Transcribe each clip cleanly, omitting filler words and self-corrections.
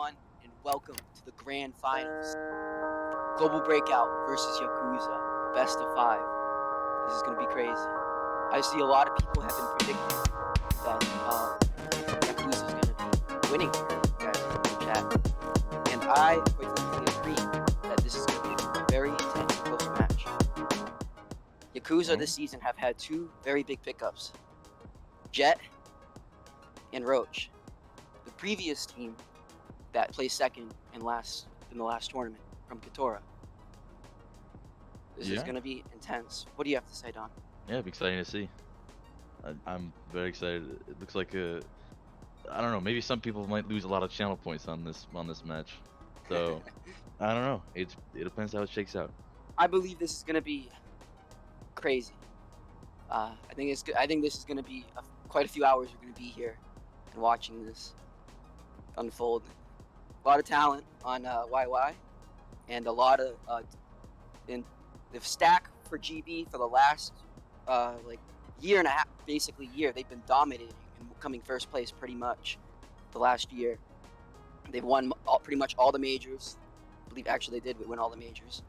everyone, and welcome to the grand finals. Global Breakout versus Yakuza, best of 5. This is going to be crazy. I see a lot of people have been predicting that Yakuza is going to be winning here, guys, in the chat. And I quite frankly agree that this is going to be a very intense, close match. Yakuza this season have had 2 very big pickups, Jet and Roach. The previous team that placed second in the last tournament from Katora. This is going to be intense. What do you have to say, Don? Yeah, it'd be exciting to see. I'm very excited. It looks like I don't know, maybe some people might lose a lot of channel points on this match. So I don't know. It depends how it shakes out. I believe this is going to be crazy. I think this is going to be quite a few hours we're going to be here and watching this unfold. A lot of talent on YY, and a lot of in the stack for GB for the last year and a half, basically year. They've been dominating and coming first place pretty much the last year. They've won pretty much all the majors. I believe actually they did win all the majors,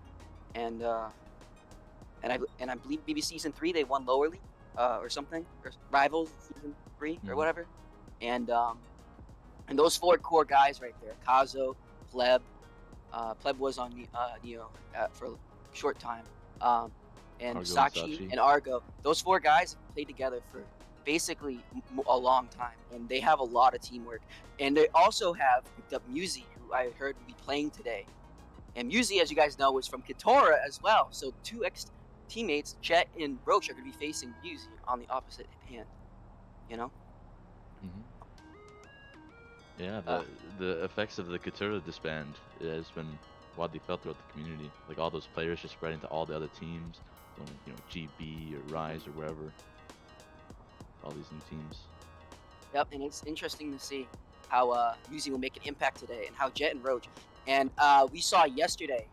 and I believe maybe season 3 they won lower league or something, or rivals season 3 or whatever, and those 4 core guys right there, Kazo, Pleb was on Neo for a short time, and Argo SaChi and Argo. Those 4 guys played together for basically a long time, and they have a lot of teamwork. And they also have picked up Muzi, who I heard will be playing today. And Muzi, as you guys know, was from Katora as well. So 2 ex-teammates, Jet and Roach, are going to be facing Muzi on the opposite hand. You know? Yeah, the effects of the Katura disband has been widely felt throughout the community. Like all those players just spreading to all the other teams, GB or Rise or wherever. All these new teams. Yep, and it's interesting to see how Muzi will make an impact today, and how Jet and Roach. And we saw yesterday,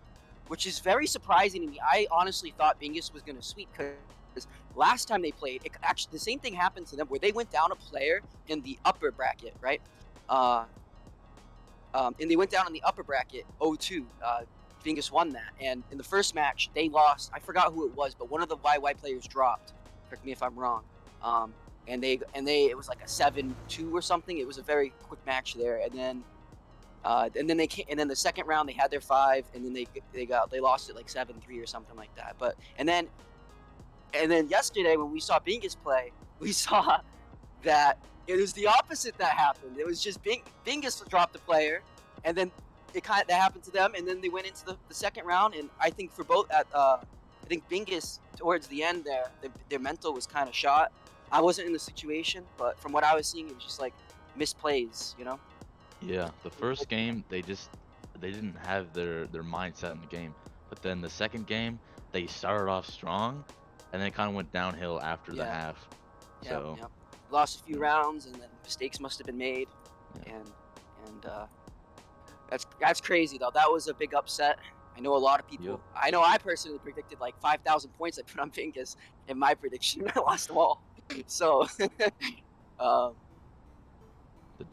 which is very surprising to me. I honestly thought Bingus was going to sweep, because last time they played, actually the same thing happened to them, where they went down a player in the upper bracket, right? And they went down in the upper bracket 0-2. Bingus won that, and in the first match they lost. I forgot who it was, but one of the YY players dropped. Correct me if I'm wrong. And it was like a 7-2 or something. It was a very quick match there, and then the second round they had their 5, and then they lost it like 7-3 or something like that. And then yesterday when we saw Bingus play, we saw that it was the opposite that happened. It was just Bingus dropped the player, and then that happened to them, and then they went into the second round. And I think for both I think Bingus towards the end there, their mental was kind of shot. I wasn't in the situation, but from what I was seeing, it was just like misplays, you know? Yeah, the first game they didn't have their mindset in the game, but then the second game they started off strong, and then it kind of went downhill after the half. So lost a few rounds, and then mistakes must have been made, and that's crazy though. That was a big upset. I know a lot of people. I know I personally predicted like 5,000 points I put on Bingus in my prediction. I lost them all. So, the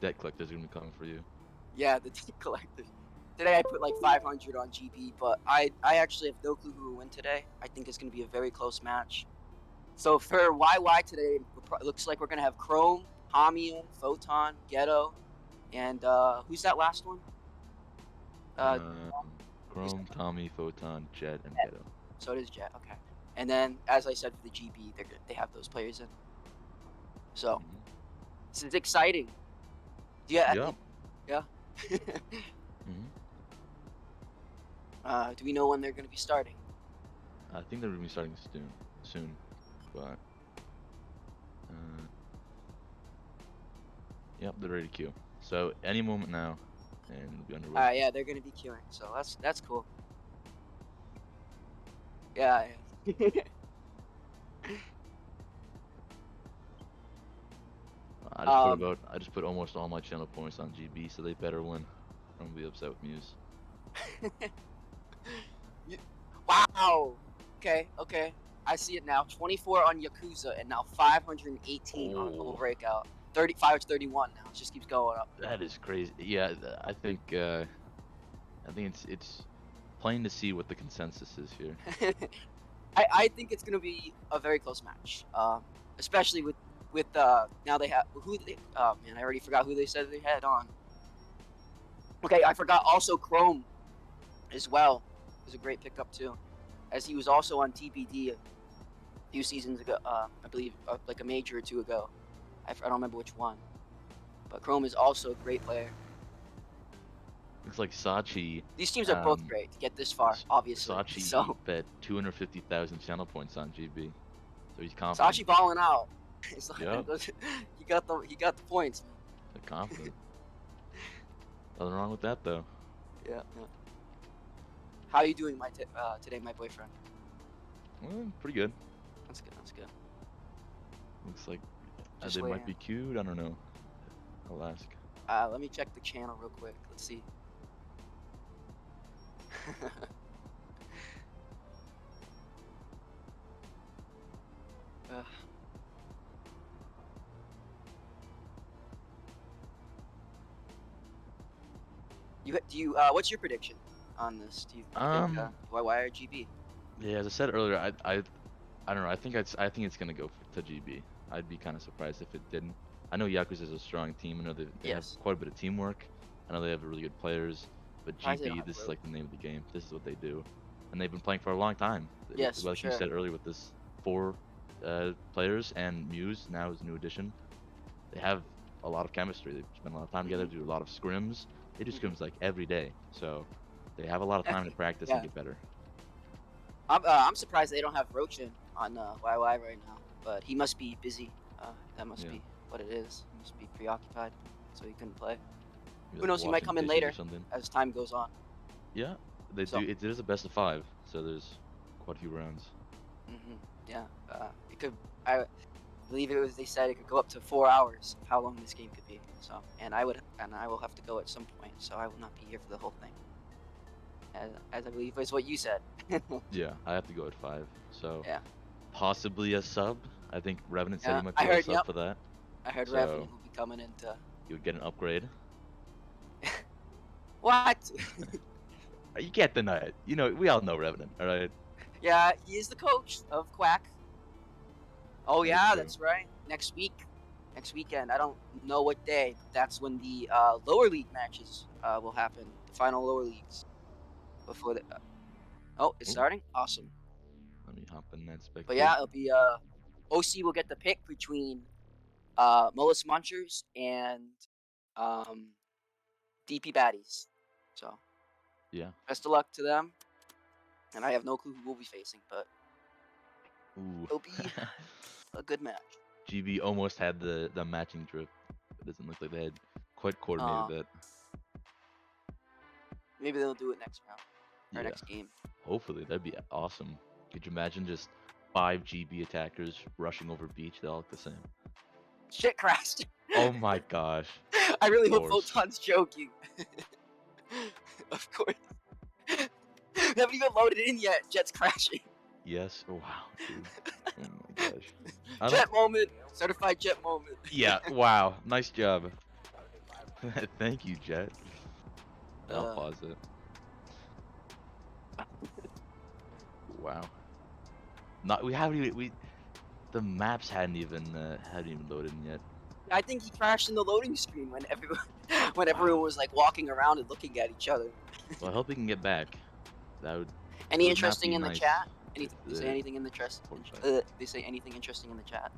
debt collector's gonna be coming for you. Yeah, the debt collector. Today I put like 500 on GB, but I actually have no clue who will win today. I think it's gonna be a very close match. So for YY today, it looks like we're gonna have Chrome, Hamia, Photon, Ghetto, and who's that last one? Chrome, Tommy, Photon, Jet, and Ghetto. So it is Jet, okay. And then, as I said, for the GB, they have those players in. So, this is exciting. Yeah. Do we know when they're going to be starting? I think they're going to be starting soon, but yep, they're ready to queue. So any moment now, and it'll be underway. Yeah, they're going to be queuing, so that's cool. Yeah. I just put almost all my channel points on GB, so they better win. I'm gonna be upset with Muse. Wow. Okay. I see it now. 24 on Yakuza, and now 518 on Global Breakout. 35-31 now. It just keeps going up. That is crazy. Yeah, I think it's plain to see what the consensus is here. I think it's gonna be a very close match, especially with now they have oh man, I already forgot who they said they had on. Okay, I forgot also Chrome as well is a great pickup too, as he was also on TBD a few seasons ago. I believe like a major or two ago. I don't remember which one, but Chrome is also a great player. Looks like SaChi. These teams are both great to get this far, obviously. SaChi So bet 250,000 channel points on GB, so he's confident. SaChi balling out. It's like, Yep. he got the points. They're confident. Nothing wrong with that though. Yeah. How are you doing, today, my boyfriend? Well, pretty good. That's good. Looks like Just they waiting. might be queued. I don't know. I'll ask. Let me check the channel real quick. Let's see. What's your prediction on this? Do you think YY or GB? Yeah, as I said earlier, I don't know. I think it's gonna go to GB. I'd be kind of surprised if it didn't. I know Yakuza is a strong team. I know they have quite a bit of teamwork. I know they have really good players. But GB, this is like the name of the game. This is what they do, and they've been playing for a long time. Yes, like sure. you said earlier, with this 4 players and Muse now is a new addition. They have a lot of chemistry. They spend a lot of time together, do a lot of scrims. They do scrims like every day, so they have a lot of time to practice and get better. I'm surprised they don't have Rochin on YY right now, but he must be busy. That must be what it is. He must be preoccupied, so he couldn't play. Who knows? He might come in later as time goes on. Yeah, they do. It is a best of 5, so there's quite a few rounds. Yeah, it could. I believe it was. They said it could go up to 4 hours of how long this game could be. So, and I will have to go at some point. So I will not be here for the whole thing. As I believe is what you said. Yeah, I have to go at 5. So yeah, possibly a sub. I think Revenant said he might be a sub for that. I heard Revenant will be coming into. You would get an upgrade. What? You can't deny it. You know, we all know Revenant, all right? Yeah, he is the coach of Quack. Oh yeah, that's right. Next weekend. I don't know what day. But that's when the lower league matches will happen. The final lower leagues before the. Oh, it's starting. Awesome. Let me hop in that spectator. But yeah, it'll be OC will get the pick between Mullis Munchers and DP Baddies. So yeah, best of luck to them. And I have no clue who we'll be facing, but it'll be a good match. GB almost had the matching drift. It doesn't look like they had quite coordinated that. Maybe they'll do it next round or next game. Hopefully, that'd be awesome. Could you imagine just 5 GB attackers rushing over beach? They all look the same. Shit crashed. Oh my gosh. I really hope Photon's joking. Of course. Haven't even loaded in yet. Jet's crashing. Yes. Oh, wow, dude. Oh my gosh. Jet moment. Certified Jet moment. Yeah. Wow. Nice job. Thank you, Jet. I'll pause it. Wow. The maps hadn't even loaded in yet. I think he crashed in the loading screen when everyone was like walking around and looking at each other. Well, I hope he can get back. That would. Any interesting in the chat? Say anything in the chat? They say anything interesting in the chat?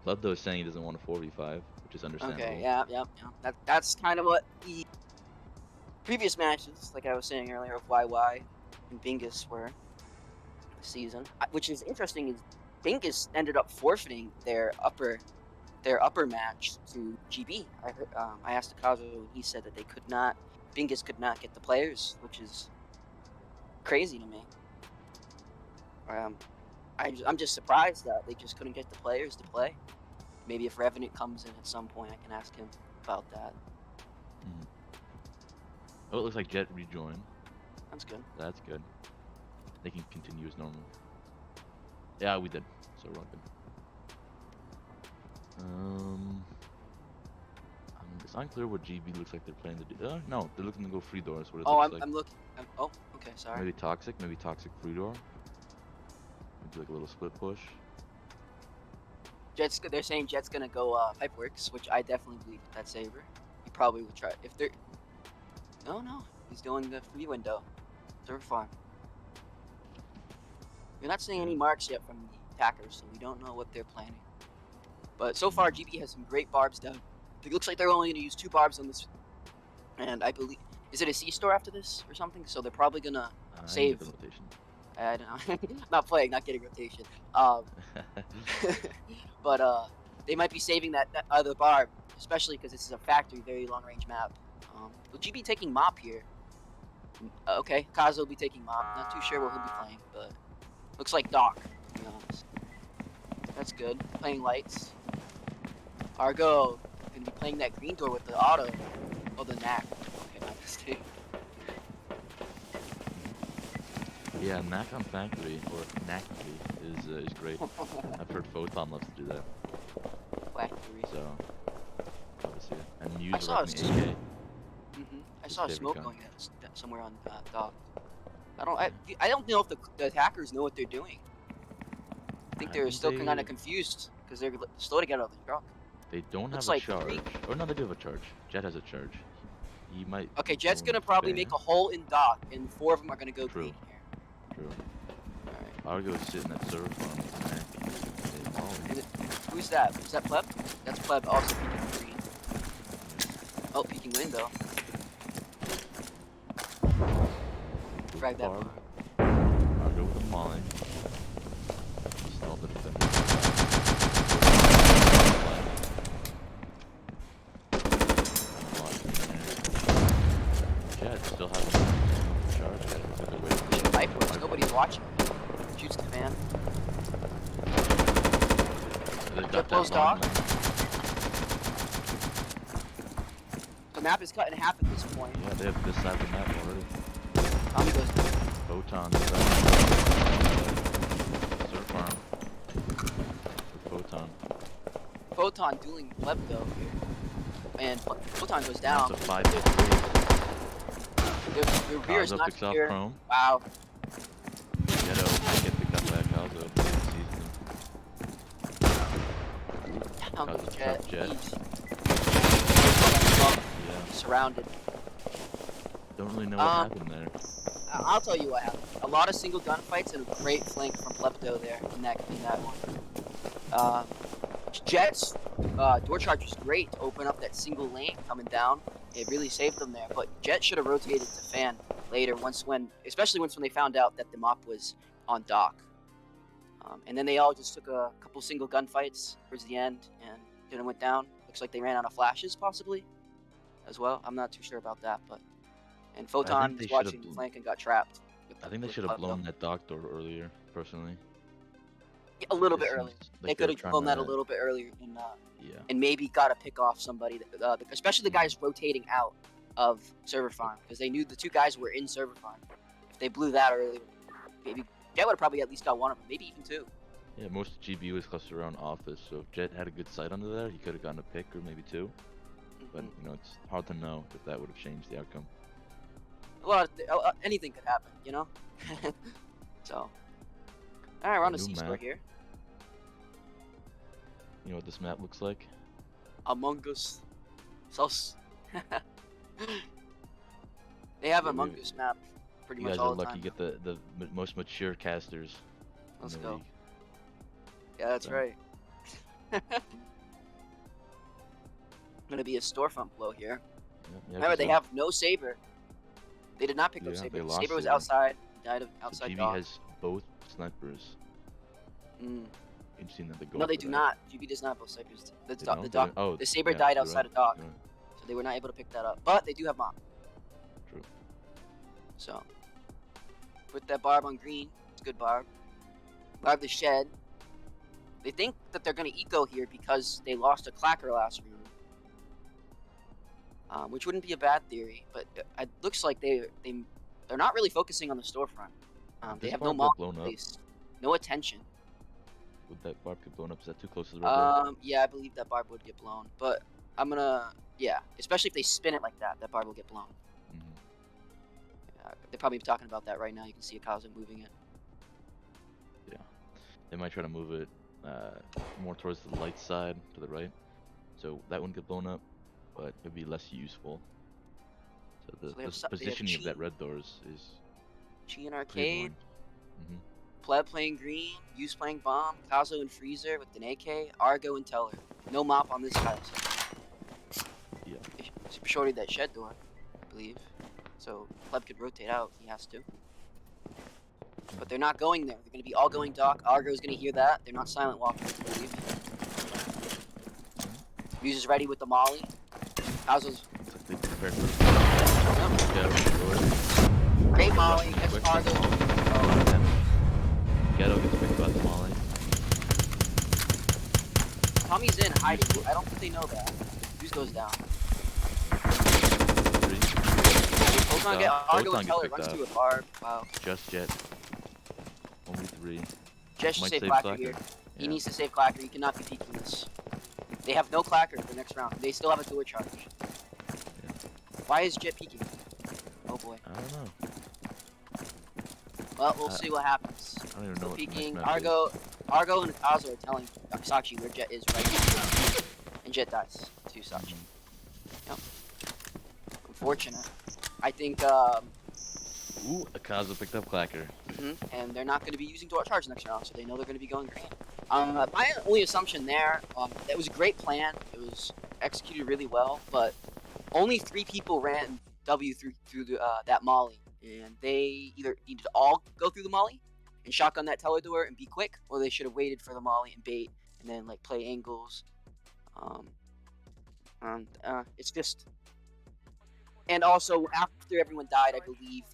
Blooddo is saying he doesn't want a 4v5, which is understandable. Okay, yeah. That's kind of what the previous matches, like I was saying earlier, of YY and Bingus were this season. Which is interesting is Bingus ended up forfeiting their upper match to GB. I asked Akazu and he said that Bingus could not get the players, which is crazy to me. I'm just surprised that they just couldn't get the players to play. Maybe if Revenant comes in at some point, I can ask him about that. Oh, it looks like Jet rejoined. That's good. That's good. They can continue as normal. Yeah, we did. So we're all good. unclear what GB looks like they're planning to do. No, they're looking to go free door. Is what it Oh, looks like. I'm looking. Oh, okay, sorry. Maybe toxic free door. Maybe like a little split push. Jet's. They're saying Jet's gonna go Pipeworks, which I definitely believe with that Saber. He probably would try if they're. No, he's going the free window. Server farm. You're not seeing any marks yet from the attackers, so we don't know what they're planning. But so far, GB has some great barbs down. It looks like they're only going to use 2 barbs on this. And I believe... Is it a C-store after this or something? So they're probably going to save... Rotation. I don't know. Not playing, not getting rotation. But they might be saving that other barb, especially because this is a factory, very long-range map. Will GB taking Mop here? Okay, Kazo will be taking Mop. Not too sure what he'll be playing, but... Looks like Doc, to be honest. That's good. Playing lights. Argo gonna be playing that green door with the auto. Oh, the knack. Okay, my mistake. Yeah, knack on factory or knackly is great. I've heard Photon loves to do that. Factory. So obviously, and Muse I saw rocking AK. I saw a smoke gun. going somewhere on Doc. I don't know if the attackers know what they're doing. I think they're still kind of confused because they're slow to get out of the truck. They don't Looks have a like charge. Or no, they do have a charge. Jet has a charge. He might. Okay, Jet's gonna probably make a hole in Doc, and 4 of them are gonna go True. green here. True. Alright. Argo is sitting at server farm with Knack. Who's that? Is that Pleb? That's Pleb also peeking green. Oh, peeking window. Frag that bar. Argo with a molly. Stalled the defender. Jet still has a charge. Pipeworks, nobody's watching. Shoots command. Jet blows Doc. The map is cut in half at this point. Yeah, they have this side of the map already. Tommy goes down. Photon. Surf farm. Photon. Photon dueling Pleb though here. And Photon goes down. That's a 5-3. Their rear is not picks off here. Chrome. Wow. Ghetto might get picked up by Kazo. Down the Jet. Jet. Yeah. Surrounded. Don't really know what happened there. I'll tell you what happened. A lot of single gunfights and a great flank from Plepto there in that one. Jet's door charge was great to open up that single lane coming down. It really saved them there. But Jet should have rotated to Fan later, especially once when they found out that the Mop was on Dock. And then they all just took a couple single gunfights towards the end and then it went down. Looks like they ran out of flashes possibly as well. I'm not too sure about that, but. And Photon was watching the flank and got trapped. I think they should have blown that Dock door earlier, personally. Yeah, a little bit earlier. They could have blown that a little bit earlier and maybe got to pick off somebody, especially the guys rotating out of server farm, because they knew the 2 guys were in server farm. If they blew that early, maybe Jet would have probably at least got 1 of them, maybe even 2. Yeah, most of GB was clustered around office, so if Jet had a good sight under there, he could have gotten a pick or maybe 2. But, you know, it's hard to know if that would have changed the outcome. Well, anything could happen, you know? So. Alright, we're on a C-store here. You know what this map looks like? Among Us. Sauce. They have Among Us map pretty much all the time. You guys are lucky to get the most mature casters. Let's go. League. Yeah, that's right. Gonna be a storefront blow here. Yeah, remember, they have no Saber. They did not pick up Saber. Saber was outside. He died of outside. GB has both snipers. Interesting that they go. No, they do not. GB does not have both snipers. The Saber died outside of Dock, so they were not able to pick that up. But they do have Mop. True. So, put that barb on green. It's a good barb. Barb the shed. They think that they're gonna eco here because they lost a clacker last round. Which wouldn't be a bad theory, but it looks like they're not really focusing on the storefront. They have no mob place, no attention. Would that barb get blown up? Is that too close to the red door? Yeah, I believe that barb would get blown, but I'm gonna, yeah, especially if they spin it like that, that barb will get blown. They're probably talking about that right now. You can see Yaokuza moving it. Yeah, they might try to move it more towards the light side to the right, so that wouldn't get blown up, but it'd be less useful. So the positioning of that red doors is Chi and Arcade. Mm-hmm. Pleb playing green, Use playing bomb, Kazo and Freezer with an AK, Argo and Teller. No mop on this house. Yeah. Super shorty that shed door, I believe. So Pleb could rotate out if he has to. But they're not going there. They're going to be all going dock. Argo's going to hear that. They're not silent walking, I believe. Muse is ready with the molly. Kazo's... They prepared for the great molly. Gets Argo. Ghetto gets picked by the molly. Tommy's in hiding. I don't think they know that. Muse goes down. Pokemon get Argo and Teller runs through a barb. Wow. Just Jet. Only 3. Jet should save Clacker here. He needs to save Clacker. He cannot be peeking this. They have no Clacker for the next round. They still have a door charge. Yeah. Why is Jet peeking? Oh boy. I don't know. Well, we'll see what happens. I don't even know what peeking. Argo and SaChi are telling SaChi where Jet is right now. And Jet dies to SaChi. Yep. Unfortunate. I think, Ooh, Yaokuza picked up Clacker. And they're not going to be using door charge next round, so they know they're going to be going green. My only assumption there, that was a great plan. It was executed really well, but only 3 people ran W through the, that molly. And they either needed to all go through the molly and shotgun that teller door and be quick, or they should have waited for the molly and bait and then like play angles. It's just... And also, after everyone died, I believe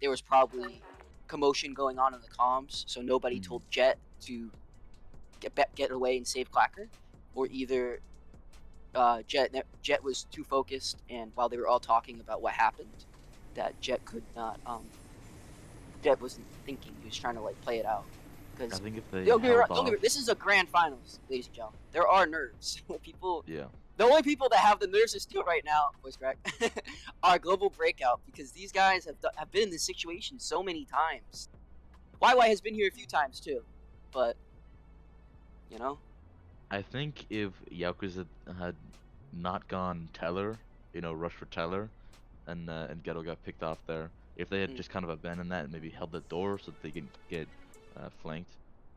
there was probably commotion going on in the comms, so nobody told Jet to get away and save Clacker, or either Jet was too focused, and while they were all talking about what happened, that Jet could not. Jet wasn't thinking; he was trying to like play it out. Because I think if they this is a grand finals, ladies and gentlemen. There are nerves. People. Yeah. The only people that have the nerves to steal right now, voice crack, are Global Breakout, because these guys have been in this situation so many times. YY has been here a few times too, but you know. I think if Yaokuza had not gone Teller, rush for Teller, and Ghetto got picked off there, if they had just kind of abandoned that and maybe held the door so that they can get flanked,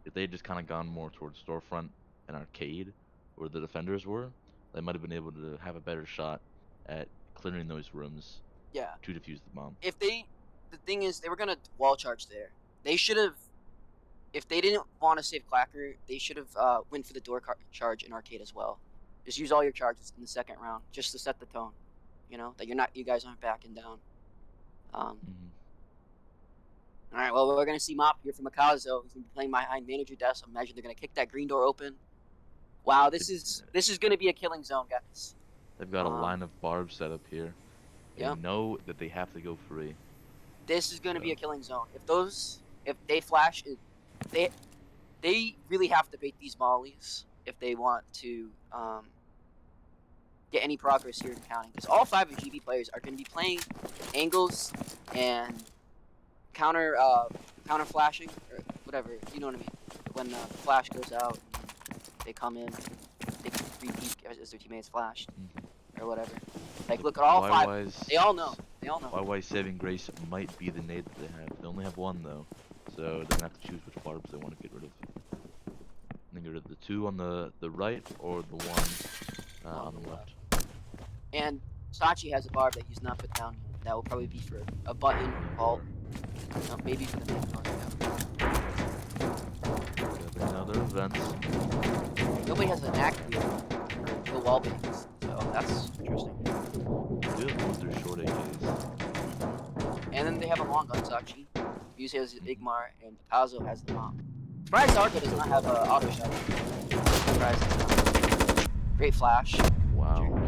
if they had just kind of gone more towards Storefront and Arcade, where the defenders were, they might have been able to have a better shot at clearing those rooms. Yeah. To defuse the bomb. The thing is, they were gonna wall charge there. They should have, if they didn't want to save Clacker, they should have went for the door charge in Arcade as well. Just use all your charges in the second round, just to set the tone. That you guys aren't backing down. All right, well, we're gonna see Mop here from Yaokuza. He's gonna be playing behind manager desk. I imagine they're gonna kick that green door open. Wow, this is going to be a killing zone, guys. They've got a line of barbs set up here. They know that they have to go free. This is going to be a killing zone. If they flash, they really have to bait these mollies if they want to get any progress here in counting. Because all 5 of GB players are going to be playing angles and counter flashing or whatever. You know what I mean? When the flash goes out. They come in, they can repeat as their teammates flashed, or whatever. Like, look at all 5. They all know. YY's saving grace might be the nade that they have. They only have 1 though, so they're gonna have to choose which barbs they want to get rid of. They get rid of the 2 on the right or the 1 on the left. And SaChi has a barb that he's not put down yet. That will probably be for a button vault. Maybe for the main card. Another events. Nobody has an active for the wall bangs, so that's interesting. They do have their short AKs. And then they have a long gun, SaChi. Muse has Igmar, and Yaokuza has the bomb. Surprised Argo does not have an auto shot. Surprised. Great flash. Wow.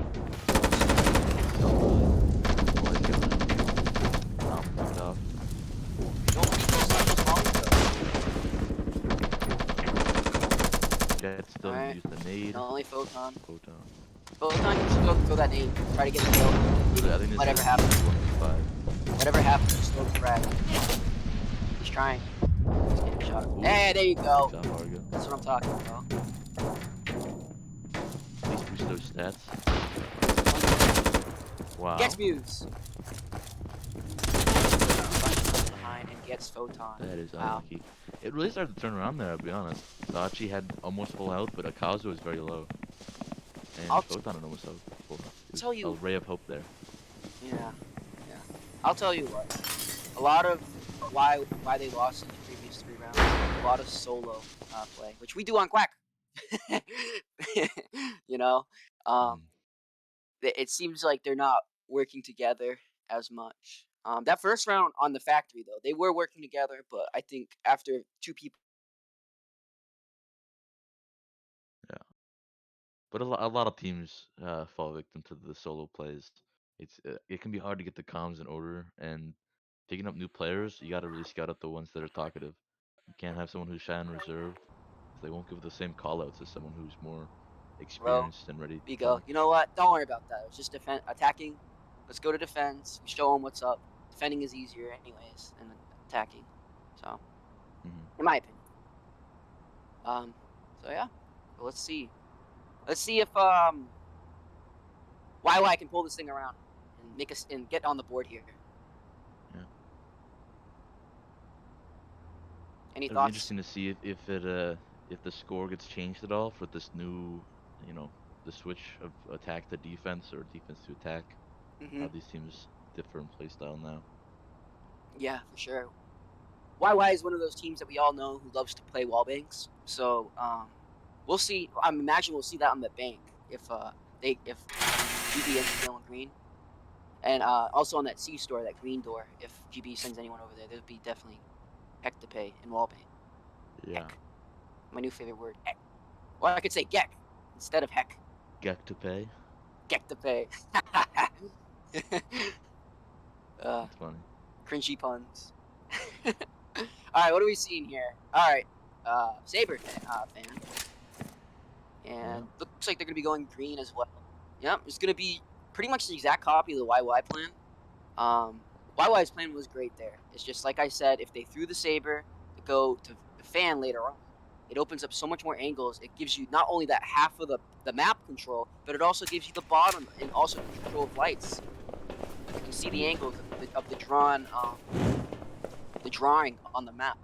Jet still use the nade. Only photon. Photon, you should throw that nade. Try to get a kill. I think this Whatever is happens. 1v5. Whatever happens, just throw the frag. He's trying. He's getting shot. Ooh. Hey, there you go. Good job, Argo. That's what I'm talking about. At least boost those stats. Wow. Gets Muse. Behind and gets Photon. That is Wow. unlucky. It really started to turn around there, I'll be honest. SaChi had almost full health, but Yaokuza was very low. And Photon had almost full health. Tell you. A ray of hope there. Yeah. I'll tell you what. A lot of why they lost in the previous 3 rounds. A lot of solo play, which we do on Quack. You know, it seems like they're not working together as much. That first round on the factory though, they were working together, but I think after 2 people. Yeah. But a lot of teams fall victim to the solo plays. It can be hard to get the comms in order, and picking up new players, you got to really scout out the ones that are talkative. You can't have someone who's shy and reserved, 'cause they won't give the same callouts as someone who's more Bro, experienced and ready to we go. talk. You know what? Don't worry about that. It's just attacking. Let's go to defense. We show them what's up. Defending is easier anyways than attacking. So, in my opinion. So yeah. Well, let's see. Let's see if YY can pull this thing around and make us and get on the board here. Yeah. Any It'll be thoughts? interesting to see if the score gets changed at all for this new, the switch of attack to defense or defense to attack. How these teams differ in playstyle now. Yeah, for sure. YY is one of those teams that we all know who loves to play wall banks. So we'll see. I imagine we'll see that on the bank if GB ends up going green, and also on that C store, that green door. If GB sends anyone over there, there'll be definitely heck to pay in wall bank. Yeah. Heck. My new favorite word. Heck. Or I could say geck instead of heck. Geck to pay. Geck to pay. That's funny. Cringy puns. Alright, what are we seeing here? Alright, Saber fan. And looks like they're going to be going green as well. Yep, it's going to be pretty much the exact copy of the YY plan. YY's plan was great there. It's just like I said, if they threw the Saber to go to the fan later on, it opens up so much more angles. It gives you not only that half of the map control, but it also gives you the bottom and also control of lights. You can see the angles of the drawing on the map.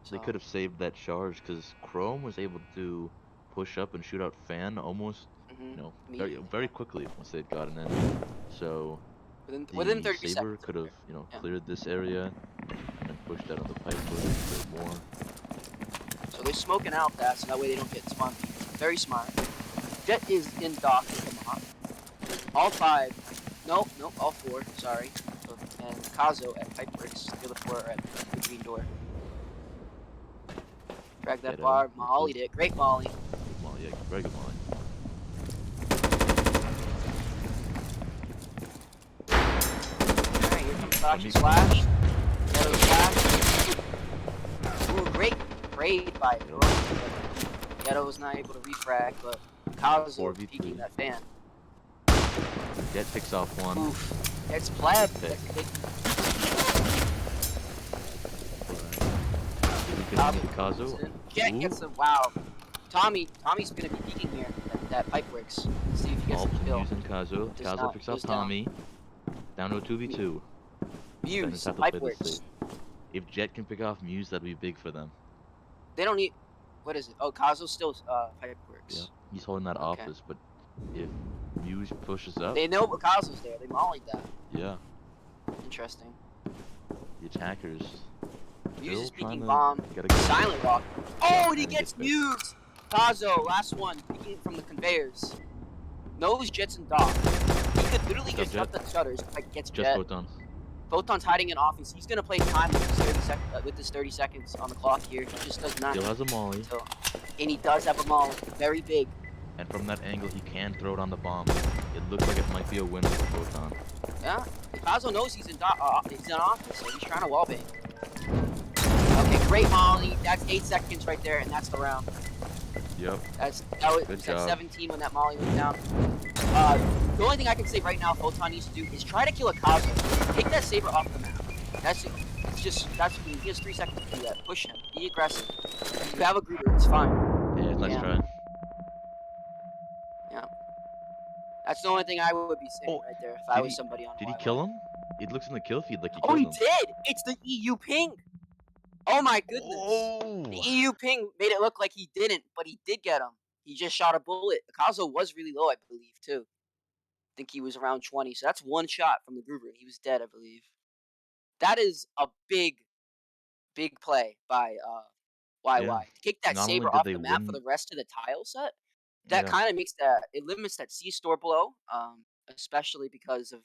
So they could have saved that charge because Chrome was able to push up and shoot out Fan almost, very quickly once they'd gotten in. So within 30 Saber seconds. could have, cleared this area and pushed out on the pipe a bit more. So they're smoking out that, so that way they don't get spawned. Very smart. Jet is in dock with them off. All 5. Nope, all 4. Sorry. And Kazo at Pipeworks. The other 4 are at the green door. Drag that bar. Mollied it. Great molly. Good molly, yeah, very good molly. Alright, here comes SaChi's flash. Yellow flash. Ooh, great raid by Ghetto was not able to refrag, but Kazo peeking that fan. Jet picks off one. Oof. It's pleb. Jet gets a wow. Tommy's gonna be peeking here at that Pipeworks. See if he gets a kill. Using Kazo. Kazo picks off Tommy. Down to a 2v2. Muse, Pipeworks. If Jet can pick off Muse, that'd be big for them. They don't need. What is it? Oh, Kazo's still Pipeworks. Yeah, he's holding that office, but if Muse pushes up, they know Kazo's there. They mollied that. Yeah. Interesting. The attackers. Muse is peeking bomb. Silent walk. Oh, and he gets Muse. Kazo, last one, peeking from the conveyors. Knows Jet's in dock. He could literally just shut the shutters if I gets Jet. Photon. Photon's hiding in office. He's gonna play time with this 30 seconds on the clock here. He just does not. Still has a molly. And he does have a molly. Very big. And from that angle, he can throw it on the bomb. It looks like it might be a win for Photon. Yeah. Kazo knows he's in office, so he's trying to wallbang. Okay, great molly. That's 8 seconds right there, and that's the round. Yep. He Good was at job. 17 when that molly went down. The only thing I can say right now Photon needs to do is try to kill a Kazo. Take that saber off the map. That's he has 3 seconds to do that. Push him. Be aggressive. You have a Gruber, it's fine. Yeah, nice try. Yeah. That's the only thing I would be saying Oh, right there if I was somebody on did he YY. kill him? It looks in the kill feed like he Oh, killed he him. did! It's the EU ping! Oh my goodness. The Oh! EU ping made it look like he didn't, but he did get him. He just shot a bullet. Kazo was really low, I believe, too. I think he was around 20, so that's 1 shot from the Gruber, and he was dead, I believe. That is a big play by Yeah. YY. To kick that Not only saber did off they the map for win, the rest of the tile set, that yeah, kind of makes it limits that C store blow, especially because of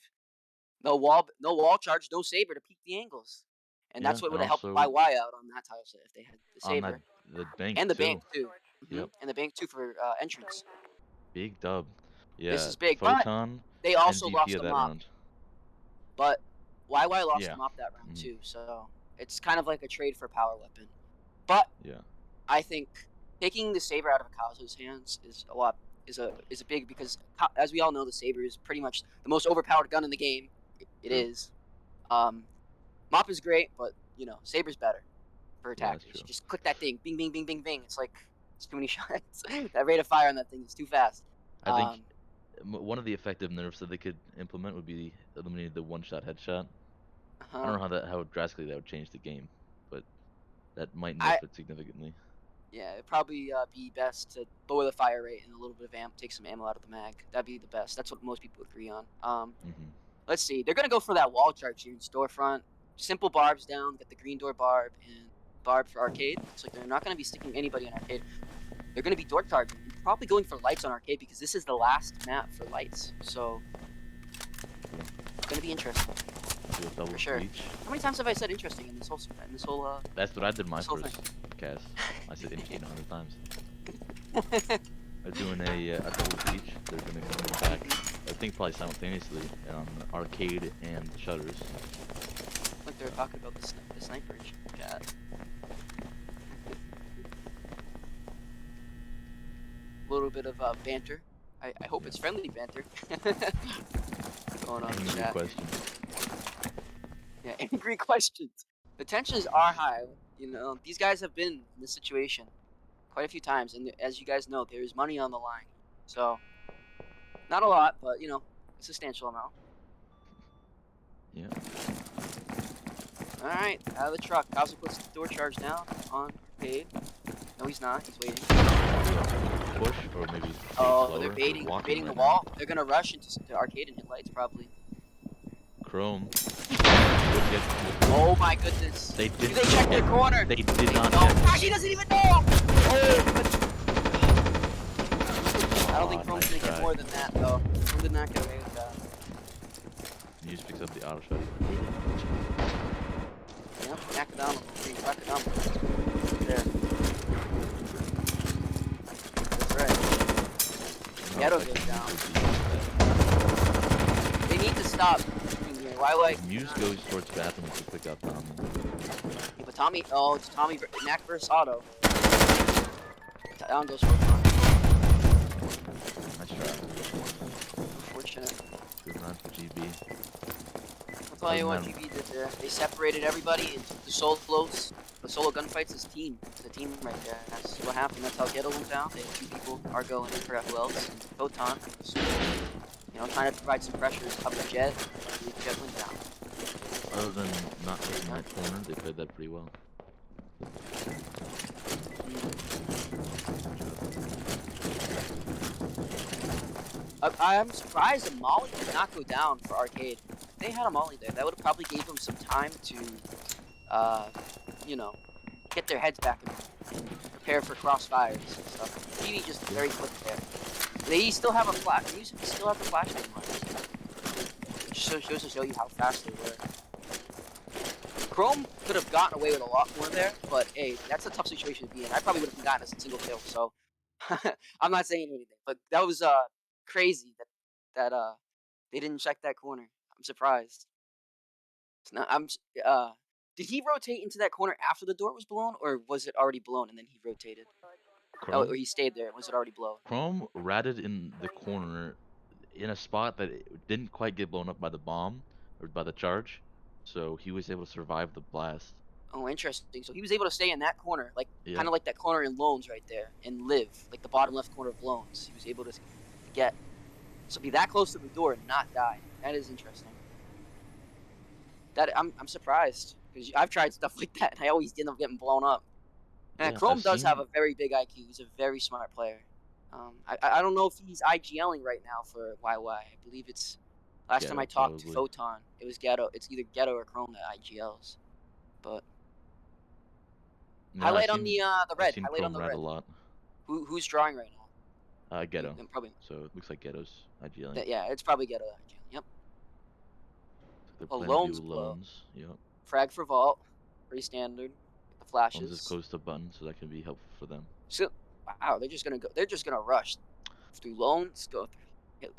no wall charge, no saber to peek the angles. And yeah, that's what and would have helped also YY out on that tile set if they had the on that saber. the bank And the bank too. too. Yep. And the bank too for entrance. Big dub. This Yeah, is big. But Photon, they also MVP lost of the that mop. round. But YY lost Yeah. the mop that round Mm, too. So it's kind of like a trade for power weapon. But yeah. I think taking the saber out of Akazu's hands is a big because as we all know the saber is pretty much the most overpowered gun in the game. It True. is. Mop is great, but saber's better for Yeah, that's attackers. true. Just click that thing, bing, bing, bing, bing, bing. It's too many shots. That rate of fire on that thing is too fast. I think one of the effective nerfs that they could implement would be eliminating the one-shot headshot. I Uh-huh. don't know how drastically that would change the game, but that might nerf I it significantly. Yeah, it'd probably be best to lower the fire rate and a little bit of amp, take some ammo out of the mag. That'd be the best. That's what most people agree on. Hmm. Let's see. They're gonna go for that wall charge here in storefront. Simple barbs down. Get the green door barb and barb for arcade. Looks like they're not gonna be sticking anybody on arcade. They're gonna be door charging and probably going for lights on arcade because this is the last map for lights. So it's gonna be interesting Do a double for sure. breach. How many times have I said interesting in this whole That's what I did my this whole first thing? cast. I said interesting 100 times. They're doing a double breach. They're gonna come back. I think probably simultaneously on arcade and shutters. Like they're talking about the sniper chat. A little bit of banter. I hope it's friendly banter. Going on in the Angry chat. question. Yeah, angry questions. The tensions are high. These guys have been in this situation quite a few times, and as you guys know, there is money on the line. So, not a lot, but a substantial amount. Yeah. All right, out of the truck. Kazu puts the door charge down on arcade. No, he's not. He's waiting. Push or maybe Oh, they're slower. baiting. They're Walking baiting the right wall. now. They're gonna rush into the arcade and hit lights probably. Chrome. Oh my goodness. They did. Do they check their corner? They did not. No, Sachi doesn't even know. Oh, I don't think Chrome's nice gonna get more than that though. Chrome did not get away with that. Muse picks up the auto shot. Yep, Nakadama. There. That's right. Ghetto goes down. They need to stop shooting here. Why Muse goes towards bathroom to pick up Tommy. Yeah, but Tommy, it's Tommy Knack versus Auto. Down goes for Tommy. Nice try. Unfortunate. Good run for GB. I'll tell you what GB did there. They separated everybody into the solos. The solo gunfights is team. It's a team right there. That's what happened. That's how Ghetto went down. They had 2 people, Argo and forgot who else. And Photon. So, trying to provide some pressure to cover Jet. Jet went down. Other than not hitting that corner, they played that pretty well. I'm surprised a Molly did not go down for arcade. If they had a Molly there, that would have probably gave them some time to, get their heads back and prepare for crossfires and stuff. TV just very quick there. They still have a flash. They still have the flashbang on. Which shows to show you how fast they were. Chrome could have gotten away with a lot more there, but hey, that's a tough situation to be in. I probably would have gotten a single kill, so I'm not saying anything. But that was crazy that they didn't check that corner. I'm surprised. It's not, did he rotate into that corner after the door was blown, or was it already blown and then he rotated? Oh, Chrome. or he stayed there. Was it already blown? Chrome ratted in the corner in a spot that it didn't quite get blown up by the bomb or by the charge, so he was able to survive the blast. Oh, interesting. So he was able to stay in that corner, like kind Yep. of like that corner in Loans right there, and live, like the bottom left corner of Loans. He was able to get, so be that close to the door and not die. That is interesting. That I'm surprised because I've tried stuff like that and I always end up getting blown up. And Yeah, I've Chrome does have seen. a very big IQ. He's a very smart player. I don't know if he's IGLing right now for YY. I believe it's last time I Ghetto talked to probably. Photon, it was Ghetto. It's either Ghetto or Chrome that IGLs. But Yeah, highlight on the I've red. seen Highlight on Chrome the rat a red. lot. Who's drawing right now? Ghetto. Probably. So it looks like Ghetto's IGLing. Yeah, it's probably Ghetto IGL. Yep. So they're Oh, playing Loans dual blow. loans. Yep. Frag for Vault. Pretty standard. The Loans is flashes. close to button, so that can be helpful for them. So wow, they're just gonna go. They're just gonna rush through Loans, go through hit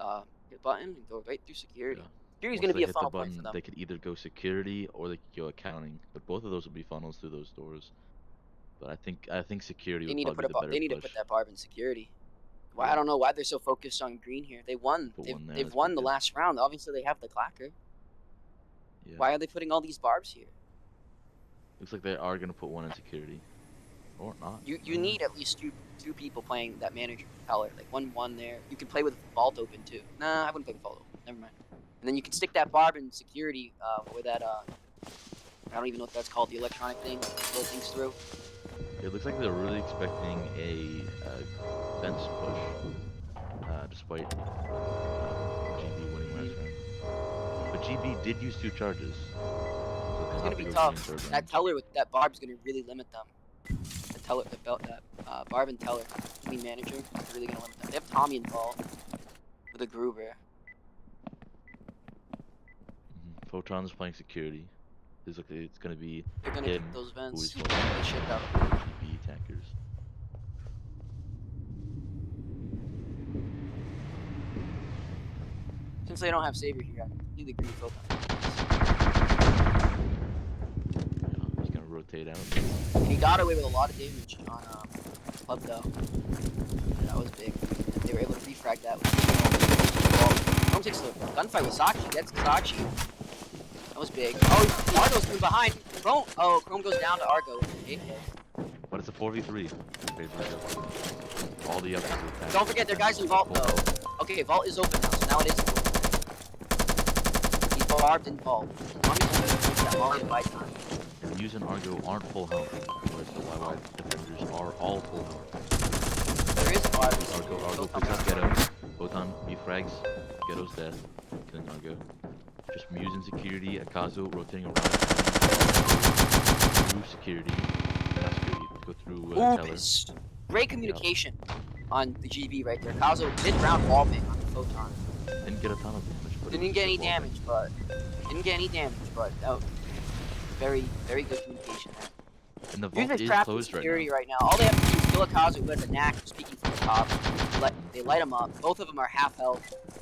button, and go right through security. Yeah. Security's Once gonna they be a hit the funnel point for button, them. they could either go security or they could go accounting. But both of those will be funnels through those doors. But I think security They would need to probably put be the better they need to push. put that barb in security. Why I Yeah. don't know why they're so focused on green here. They won. Put one there. They've That's pretty won the good. last round. Obviously they have the clacker. Yeah. Why are they putting all these barbs here? Looks like they are gonna put one in security, or not. You need at least two people playing that manager color. Like one there. You can play with vault open too. Nah, I wouldn't play with vault open. Never mind. And then you can stick that barb in security where that I don't even know what that's called. The electronic thing that blows things through. It looks like they're really expecting a fence push, despite GB winning last round. But GB did use 2 charges, so It's they'll gonna have to be go 3 and tough. third That round. teller with that barb's gonna really limit them. The teller, the belt, that barb and teller between manager is really gonna limit them. They have Tommy involved with a Gruber. Photon's playing security. It's gonna be They're gonna kick him those who is vents. holding Get shit out. GB attackers. Since they don't have Savior here, I completely agree with Photon. Yeah, he's gonna rotate out. And he got away with a lot of damage on Club though. That was big. And they were able to refrag that. Chrome takes the gunfight with SaChi. Gets SaChi. That was big. Oh, Argo's coming behind. Chrome. Oh, Chrome goes down to Argo. But it's a 4v3. All the others attack. Don't forget their guys in Vault though. Okay, Vault is open now, so now it is. He's barbed in Vault. And Muse and Argo aren't full health, whereas the YY defenders are all full health. There is barb. Argo picks up Ghetto. Photon refrags. Ghetto's dead. Killing Argo. Just Muse in security. Akazu rotating around. Through security. Not security. Go through teller. Great communication on the GB right there. Kazo mid-round wall pick on the Photon. Didn't get a ton of damage. But Didn't get any damage, but very, very good communication there. And the vault is closed security right now. All they have to do is kill a Kazu who has a knack of speaking from the top. They light him up. Both of them are half health.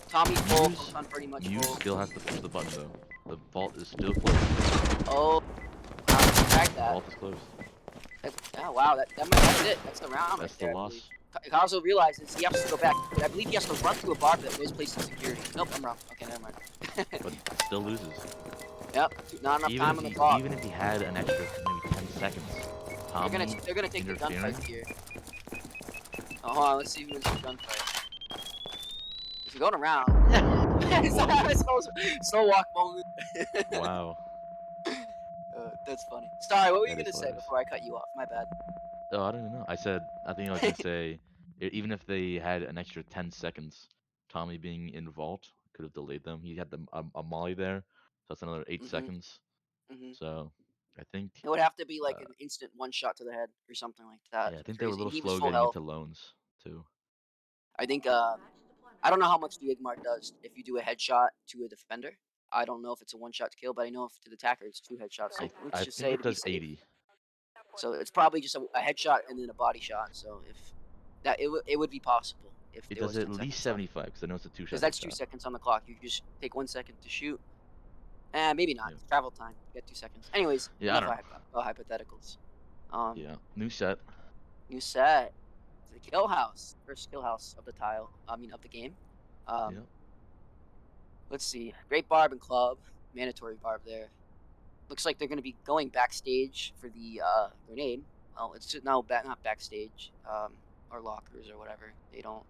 Tommy's full, Photon pretty much Muse full. still has to push the button though. The vault is still closed. Oh, that. The vault is closed. Wow, that's it. That's the round. That's the loss. Kazo realizes he has to go back, but I believe he has to run through a barb that was placed in security. Nope, I'm wrong. Okay, never mind. But still loses. Yep, not enough time on the clock. Even if he had an extra maybe 10 seconds, they're gonna take the gunfight here. Oh, hold on, let's see who wins the gunfight. If you're going around, slow walk moment. Wow. That's funny. Sorry, what were you That gonna is say before I cut you off? My bad. Oh, I don't even know. I think I was gonna say, even if they had an extra 10 seconds, Tommy being in vault could have delayed them. He had a molly there, so that's another 8 seconds. So I think it would have to be like an instant one shot to the head or something like that. yeah, I think they were a little He was slow full getting health. into loans too. I think I don't know how much the Igmar does if you do a headshot to a defender. I don't know if it's a one-shot kill, but I know if to the attacker it's 2 headshots. So let's just say it does 80. So it's probably just a headshot and then a body shot. So if that it would be possible if It there does was at least 75 because I know it's a 2-shot. Because that's 2 seconds on the clock. You just take 1 second to shoot. Maybe not. Yeah. Travel time. You get 2 seconds. Anyways, yeah, enough hypotheticals. Yeah, new set. New set. the kill house. First kill house of the tile. Of the game. Yep. Let's see. Great barb and club. Mandatory barb there. Looks like they're going to be going backstage for the grenade. Well, it's just now not backstage, or lockers or whatever. They don't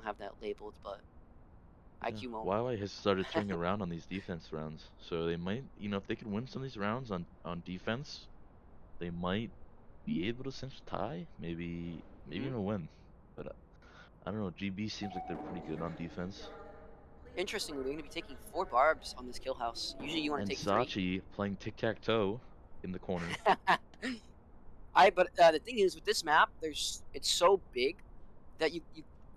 have that labeled, but Yeah. IQ moment. YY has started turning around on these defense rounds, so they might, if they can win some of these rounds on defense, they might be able to cinch a tie, maybe even win. But I don't know. GB seems like they're pretty good on defense. Interestingly, they're going to be taking 4 barbs on this kill house. Usually you want to And take 3. SaChi playing tic-tac-toe in the corner. But the thing is with this map, it's so big that you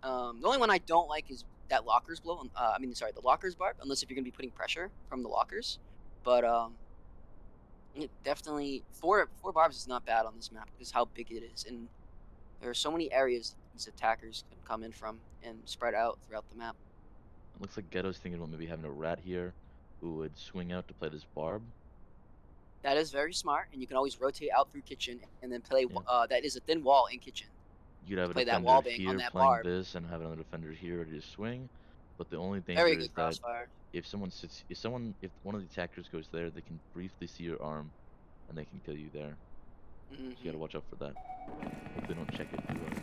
the only one I don't like is that lockers blow. The lockers barb, unless if you're gonna be putting pressure from the lockers. But definitely four barbs is not bad on this map because how big it is, and there are so many areas these attackers can come in from and spread out throughout the map. It looks like Ghetto's thinking about maybe having a rat here who would swing out to play this barb. That is very smart, and you can always rotate out through kitchen and then play. Yeah. That is a thin wall in kitchen. You'd have a Play that defender wall bang on here that playing barb. this and have another defender here to just swing. But the only Very danger is good that crossfire. if one of the attackers goes there, they can briefly see your arm and they can kill you there. So you gotta watch out for that. Hope they don't check it too early.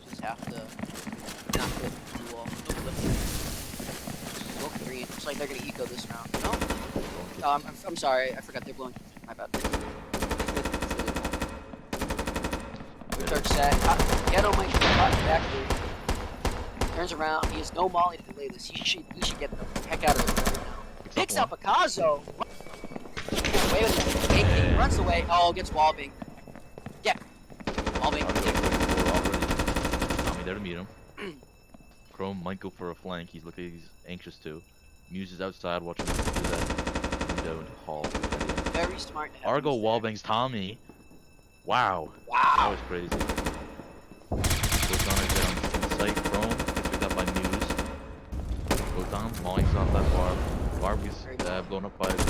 You just have to not flip the wall. Don't flip it. Smoke green. Looks like they're gonna eco this round. No? I'm sorry. I forgot they're blowing. My bad. Third set. Ghetto might get caught back there. Turns around. He has no molly to delay this. He should get the heck out of there right now. Picks up Picasso. Away with it. AK runs away. Oh, gets wallbang. Yeah. Wallbang. Tommy there to meet him. Chrome might go for a flank. He's anxious to. Muse is outside watching him do that window into Hall. Very smart to have Argo Muse there. wallbangs Tommy. Wow. Wow. That was crazy. Goes on the site. Chrome gets picked up by Muse. Goes on, mollies off that barb. Barb gets blown up by the nade.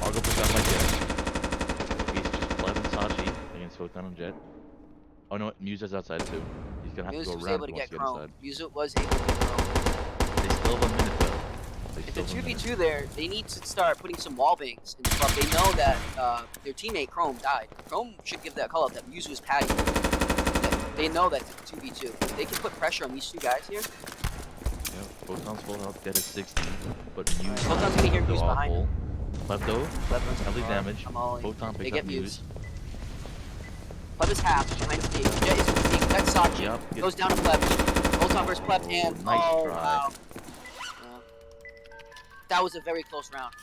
Argo puts out like Jet. He's just plebing SaChi against Photon and Jet. Oh no, Muse is outside too. He's gonna have Muse to go was around able if to he wants get to get Chrome. inside. Muse was able to get Chrome. They still have a minute though. If the 2v2 there, they need to start putting some wall bangs in the club. They know that their teammate Chrome died. Chrome should give that call out that Muse was patty. They know that it's a 2v2. They can put pressure on these two guys here. Yeah, Photon's full health, Dead is 60, but Muse Photon's gonna hear Muse behind him. Klepto, heavily damaged. Photon picks up Muse. Muse. Pleb is half behind stage. Jet is moving. That's SaChi. Yep, Goes down to Pleb. Photon versus Pleb, and nice try. Wow. That was a very close round,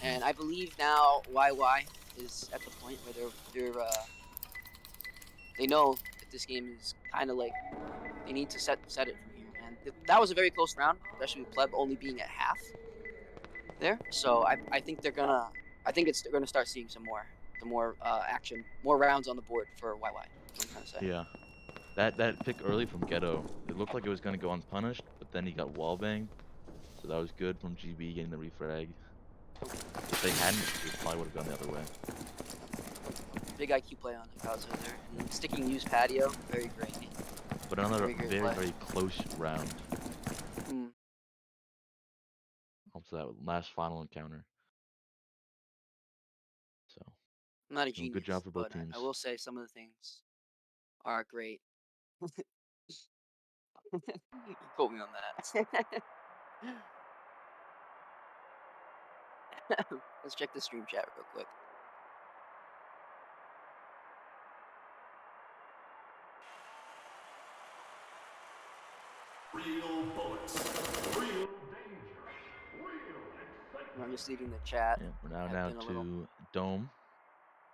and I believe now YY is at the point where they know that this game is kind of like they need to set it from here, and that was a very close round, especially with Pleb only being at half there. So I think they're gonna start seeing some more action, more rounds on the board for YY. I'm trying to say. Yeah, that pick early from Ghetto, it looked like it was gonna go unpunished, but then he got wallbanged, so that was good from GB getting the refrag. If they hadn't, it probably would have gone the other way. Big IQ play on Yaokuza there, and sticking Muse patio, very great. But another very close round. Up to that last final encounter. So I'm not a genius, good job for both but teams. I will say some of the things are great. You quote me on that. Let's check the stream chat real quick. Real bullets, real danger, real excitement. I'm just leaving the chat. Yeah, we're now to Dome.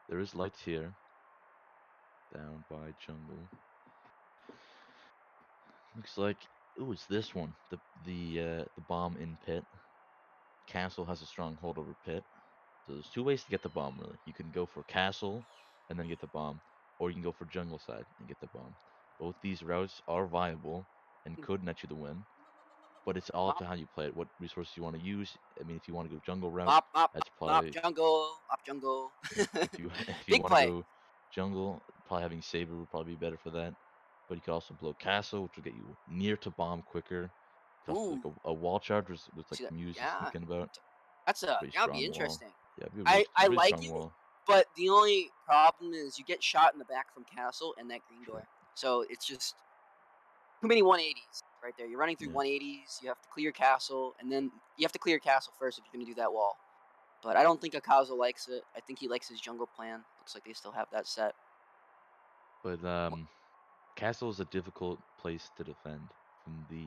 There is lights here. Down by jungle. Looks like it's this one. The bomb in pit. Castle has a strong hold over pit. So there's two ways to get the bomb really. You can go for castle and then get the bomb, or you can go for jungle side and get the bomb. Both these routes are viable and could net you the win. But it's all up to how you play it, what resources you want to use. I mean, if you want to go jungle route, that's probably jungle. if you Big want to play. go jungle, probably having Saber would probably be better for that. But you could also blow Castle, which will get you near to bomb quicker. Also, like Ooh, a wall charge was like see that? Muse is Yeah, thinking about. that's a Pretty that'd be strong wall. interesting. Yeah, it'd be a I really like strong it, wall. but the only problem is you get shot in the back from Castle and that green True. door. So it's just too many 180s right there. You're running through Yeah. 180s. You have to clear Castle, and then you have to clear Castle first if you're going to do that wall. But I don't think Akazo likes it. I think he likes his jungle plan. Looks like they still have that set. But Castle is a difficult place to defend from the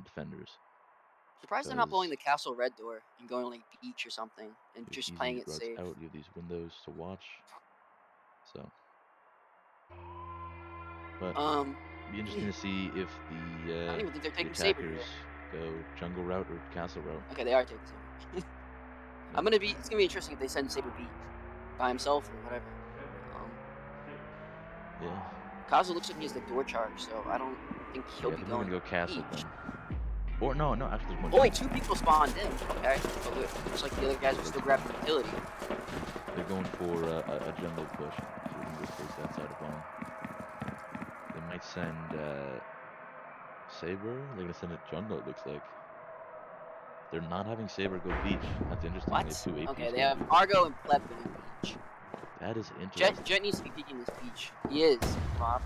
defenders. Surprised they're not blowing the Castle red door and going like beach or something and just playing it ruts safe. out. You have these windows to watch. So, but be interesting to see if I the don't even think they're taking Saber attackers here. go jungle route or castle route. Okay, they are taking Saber. It's gonna be interesting if they send Saber beach by himself or whatever. Yeah. Kazu looks like he has the door charge, so I don't think he'll be They're going gonna go castle beach. then. Or no, actually there's one. Only 2 people spawned in. Okay, so looks like the other guys are still grabbing utility. They're going for a jungle push. So we can go face that side of bomb. They might send Saber. They're gonna send it jungle. It looks like. They're not having Saber go beach. That's interesting. What? They have 2 APs Okay, they going have beach. Argo and Pleb going beach. That is interesting. Jet needs to be peeking this beach. He is, Bob.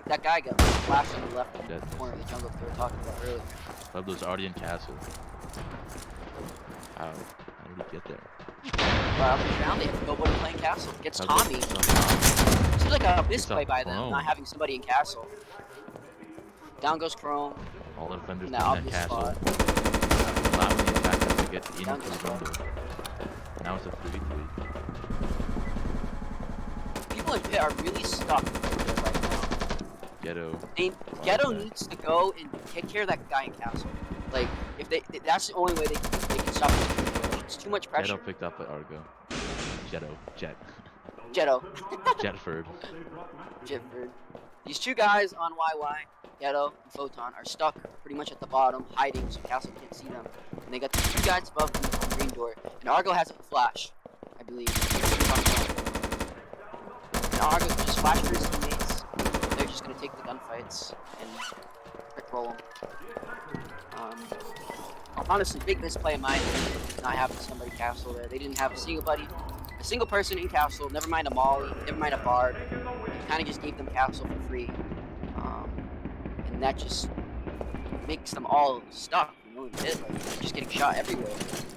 That guy got flashed on the left corner of the jungle that they were talking about earlier. Pueblo's already in castle. How did he get there? Well, down they have nobody playing castle. Gets Pueblo Tommy. somehow. Seems like a misplay by them, Chrome. not having somebody in castle. Down goes Chrome. All the defenders In in that that obvious castle. spot. Allowing the attackers to get into Down the goes jungle. Now it's a 3v3. People in pit are really stuck right now. Ghetto. Ghetto needs to go and take care of that guy in castle. Like, if that's the only way they can stop it. It's too much pressure. Ghetto picked up by Argo. Jet. Jetto. Jetford. Jetford. These 2 guys on YY, Ghetto and Photon, are stuck pretty much at the bottom, hiding so Castle can't see them. And they got the 2 guys above them on green door. And Argo has a flash, I believe. And Argo can just flash for his teammates. They're just going to take the gunfights and rickroll them. Honestly, big misplay in my opinion, not having somebody castle there. They didn't have a single person in castle, never mind a Molly, never mind a Bard. They kind of just gave them castle for free. And that just makes them all stuck, you know, like, just getting shot everywhere,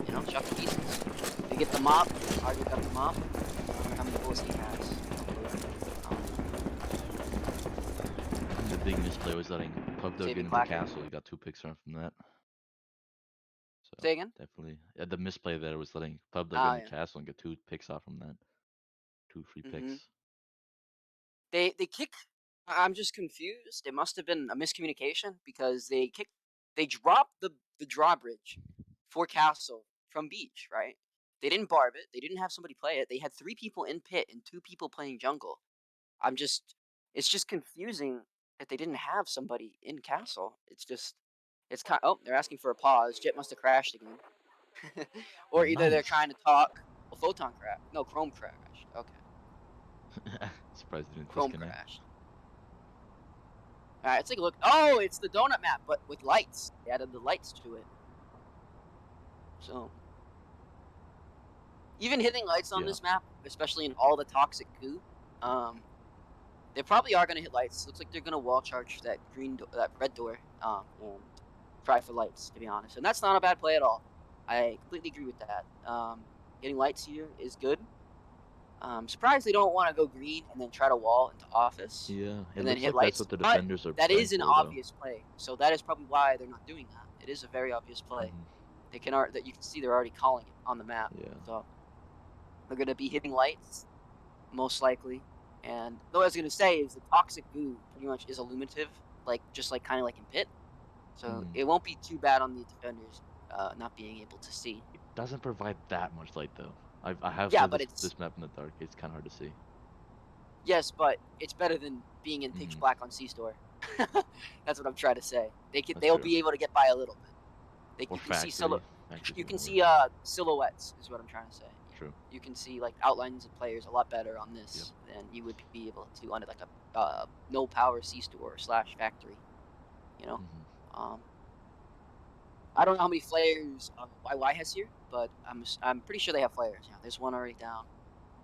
you know, shot to pieces. They get the mop, Argo got the mop, how many bullets he has. The big misplay was letting Pueblo get into the castle. He got 2 picks from that. So say again? definitely. Yeah, the misplay there was letting Pueblo get in the castle and get 2 picks off from that. 2 free picks. They kick. I'm just confused. It must have been a miscommunication because they dropped the drawbridge for castle from beach, right? They didn't barb it. They didn't have somebody play it. They had 3 people in pit and 2 people playing jungle. It's just confusing that they didn't have somebody in castle. It's kind. Oh, they're asking for a pause. Jet must have crashed again, or either they're trying to talk. Well, Photon crashed. No, Chrome crashed. Okay. Surprised they didn't Chrome disconnect. crashed. Alright, let's take a look. Oh, it's the donut map, but with lights. They added the lights to it. So, even hitting lights on this map, especially in all the toxic goo, they probably are gonna hit lights. Looks like they're gonna wall charge that that red door, and try for lights. To be honest, and that's not a bad play at all. I completely agree with that. Getting lights here is good. Surprised they don't want to go green and then try to wall into office. Yeah, and then hit like lights. That's what the defenders are. That is an obvious play, so that is probably why they're not doing that. It is a very obvious play. They can that you can see they're already calling it on the map. Yeah. So they're gonna be hitting lights, most likely. And what I was gonna say is the toxic goo pretty much is illuminative, just kind of like in pit. So it won't be too bad on the defenders not being able to see. It doesn't provide that much light though. I have this map in the dark. It's kind of hard to see. Yes, but it's better than being in pitch black on C-Store. That's what I'm trying to say. They'll be able to get by a little bit. You can see silhouettes is what I'm trying to say. True. You can see like outlines of players a lot better on this than you would be able to on like a no power C store / factory. You know, Mm-hmm. I don't know how many flares YY has here, but I'm pretty sure they have flares. Yeah, there's one already down.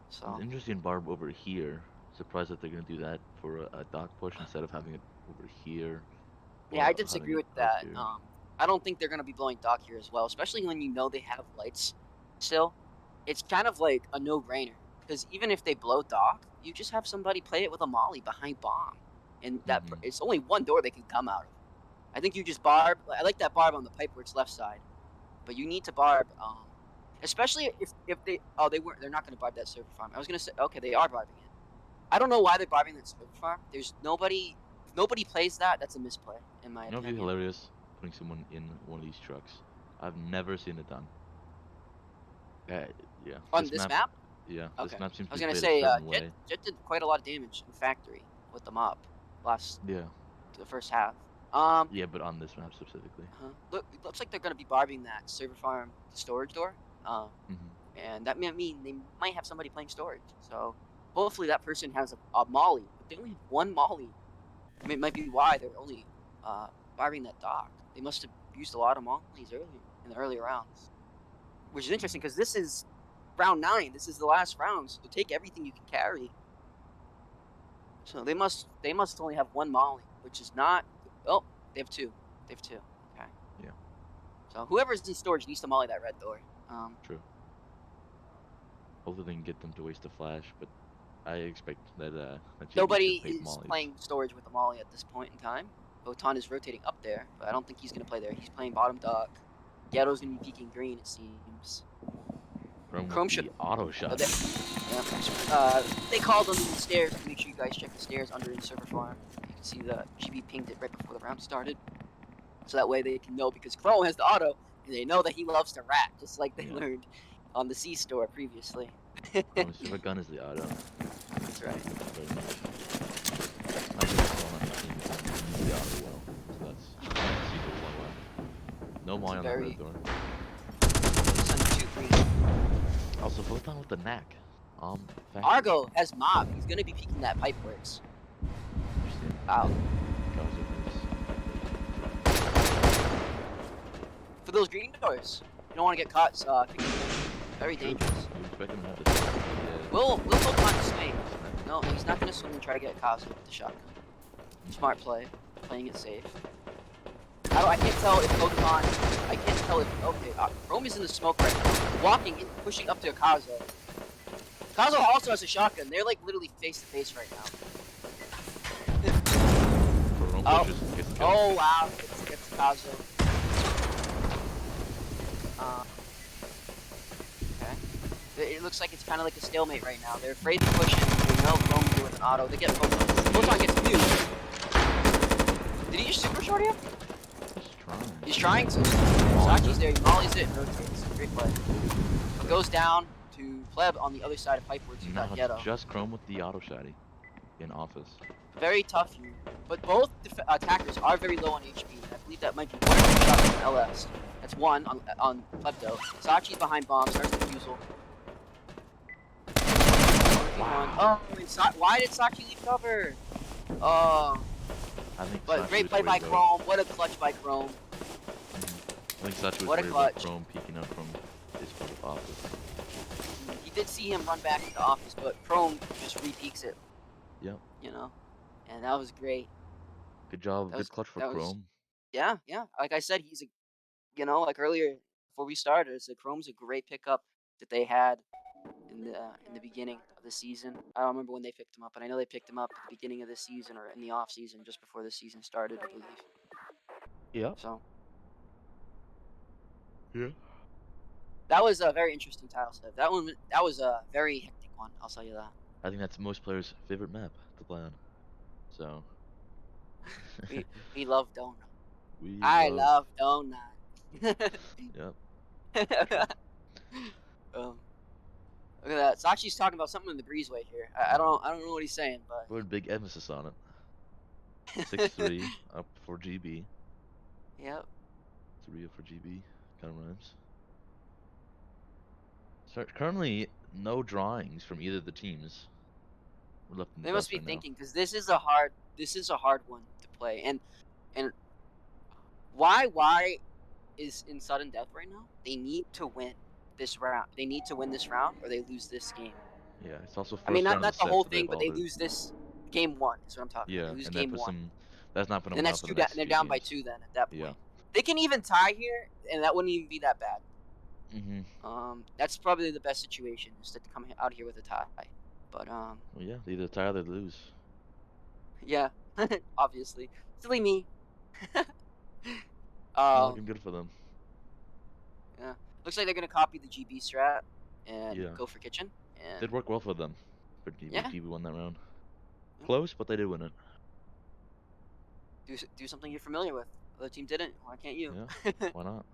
So An interesting barb over here. Surprised that they're gonna do that for a dock push instead of having it over here. yeah, I Or having disagree it with right that. here. I don't think they're gonna be blowing dock here as well, especially when you know they have lights still. It's kind of like a no-brainer because even if they blow dock, you just have somebody play it with a molly behind bomb, and that Mm-hmm. it's only one door they can come out of. I think you just barb. I like that barb on the pipe where it's left side, but you need to barb. Especially if they're not gonna barb that server farm. I was gonna say okay they are barbing it. I don't know why they're barbing that server farm. There's nobody. If nobody plays that, that's a misplay in my You know, it'd be opinion. hilarious putting someone in one of these trucks. I've never seen it done. Uh, yeah, On this this map. map? Yeah, Okay. this map seems I to was be gonna played a say, certain Jet way. Jet did quite a lot of damage in factory with the mop last Yeah. the first half. Yeah, but on this map specifically. Look, it looks like they're gonna be barbing that server farm storage door. Mm-hmm. And that might mean they might have somebody playing storage. So hopefully that person has a molly, but they only have one molly. I mean, it might be why they're only barbing that dock. They must have used a lot of mollies early in the earlier rounds, which is interesting because this is round 9. This is the last round, so take everything you can carry. So they must only have one molly, which is not. Oh, they have two. They have two. Okay. Yeah. So whoever's in storage needs to molly that red door. True. Hopefully they can get them to waste a flash, but I expect that GB Nobody should make is mollies. playing storage with the molly at this point in time. Photon is rotating up there, but I don't think he's gonna play there. He's playing bottom dock. Ghetto's gonna be peeking green, it seems. Chrome Chrome with should. the auto shot. They called on the stairs. Make sure you guys check the stairs under the server farm. You can see the GB pinged it right before the round started. So that way they can know because Chrome has the auto and they know that he loves to rat, just like they learned on the C store previously. Chrome's favorite gun is the auto. That's right. Very much. I think it's one on the team that use the auto well, so that's super well. No molly on that red door. Also, Photon with the knack. Factory. Argo has mob. He's gonna be peeking that pipe works. Interesting. Wow. For those green doors, you don't want to get caught. Very dangerous. We'll hold on to swing. No, he's not gonna swing and try to get Kazu with the shotgun. Smart play, playing it safe. I can't tell if Photon. I can't tell if okay. Chrome is in the smoke right now, walking in, pushing up to Akazo. Kazo also has a shotgun. They're like literally face to face right now. Oh wow, it's Kazo. Okay. It looks like it's kind of like a stalemate right now. They're afraid to push it. They know Chrome can do with an auto. They get Photon. Photon gets nuked. Did he just super short him? He's trying to. SaChi's there. He mollies it and rotates. Great play. It goes down to Pleb on the other side of Pipeworks. You got Ghetto. Just Chrome with the auto shotty in office. Very tough here. But both attackers are very low on HP. I believe that might be one of the shots from LS. That's one on Plebdo. SaChi's behind bomb. Starts the defusal. Wow. Oh, why did SaChi leave cover? Oh. But great play by Chrome. What a clutch by Chrome. I think SaChi was worried about Chrome peeking up from his office. He did see him run back into office, but Chrome just re-peeks it. Yep. You know, and that was great. Good job. Good clutch for Chrome. Yeah. Like I said, he's like earlier before we started, I said Chrome's a great pickup that they had in the beginning of the season. I don't remember when they picked him up, but I know they picked him up at the beginning of the season or in the off season, just before the season started, I believe. Yeah. So. Yeah. That was a very interesting tile set. That was a very hectic one. I'll tell you that. I think that's most players' favorite map to play on. So. we love Donut. I love Donut. Yep. Look at that. SaChi's talking about something in the breezeway here. I don't know what he's saying, but put a big emphasis on it. 6-3 up for GB. Yep. 3 up for GB. Kind of rhymes. So currently, no drawings from either of the teams. We're left in the They must dust be right now. thinking because this is a hard one to play. And why is in sudden death right now? They need to win this round. They need to win this round or they lose this game. Yeah, it's also first I mean, round not of the the set, whole so they thing, have but all they their lose this game 1. That's what I'm talking about. yeah, They lose and that game puts 1. them. That's not putting And them out that's for two the down, next and they're few down by games. 2 then at that Yeah. point. They can even tie here, and that wouldn't even be that bad. That's probably the best situation is to come out here with a tie. But Well, yeah, they either tie or they lose. yeah, obviously, silly me. Not looking good for them. Yeah, looks like they're gonna copy the GB strat and Yeah. go for kitchen. And Did work well for them. But GB, yeah, GB won that round. Yeah. Close, but they did win it. do something you're familiar with. Other team didn't. Why can't you? Yeah. Why not?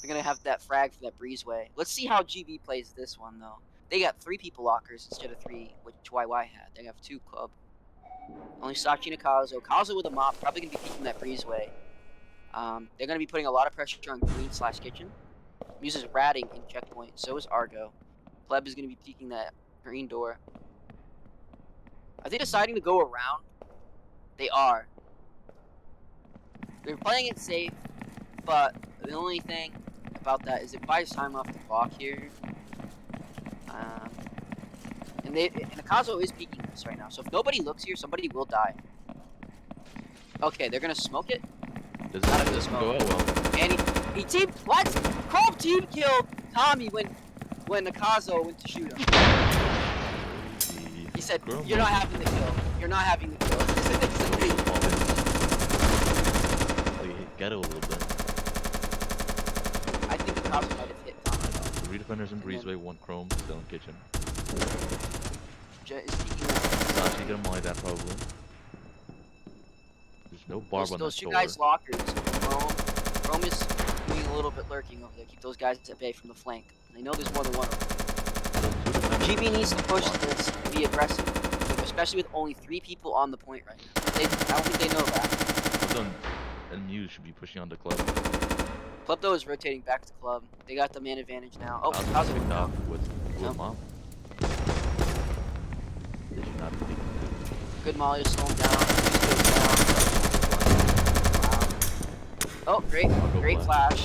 They're gonna have that frag for that breezeway. Let's see how GB plays this one though. They got 3 people lockers instead of 3, which YY had. They have 2 club. Only SaChi and Kazo. Kazo with a mop, probably gonna be peeking that breezeway. They're gonna be putting a lot of pressure on green/kitchen. Muse is ratting in checkpoint. So is Argo. Pleb is gonna be peeking that green door. Are they deciding to go around? They are. They're playing it safe, but the only thing about that is it buys time off the clock here. And Akazo is peeking this right now, so if nobody looks here, somebody will die. Okay, they're gonna smoke it. Doesn't go out well. And he teamed what? Chrome team killed Tommy when Akazo went to shoot him. He said, "You're not having the kill. You're not having the kill." Get it a little bit. I think Akazo might have hit Tommy. Three defenders in breezeway, 1 chrome, still in kitchen. Jet is peeking. SaChi gonna molly that probably. There's no barb on Those that 2 door. guys lockers. Chrome is doing a little bit lurking over there. Keep those guys at bay from the flank. They know there's more than one of them. GB needs to push this and be aggressive, especially with only 3 people on the point right now. I don't think they know that. And Muse should be pushing on the club. Klepto is rotating back to club. They got the man advantage now. Oh, Kazo picked up up with mom. They should not be. Good molly to slow him down. Wow. Oh, great flash.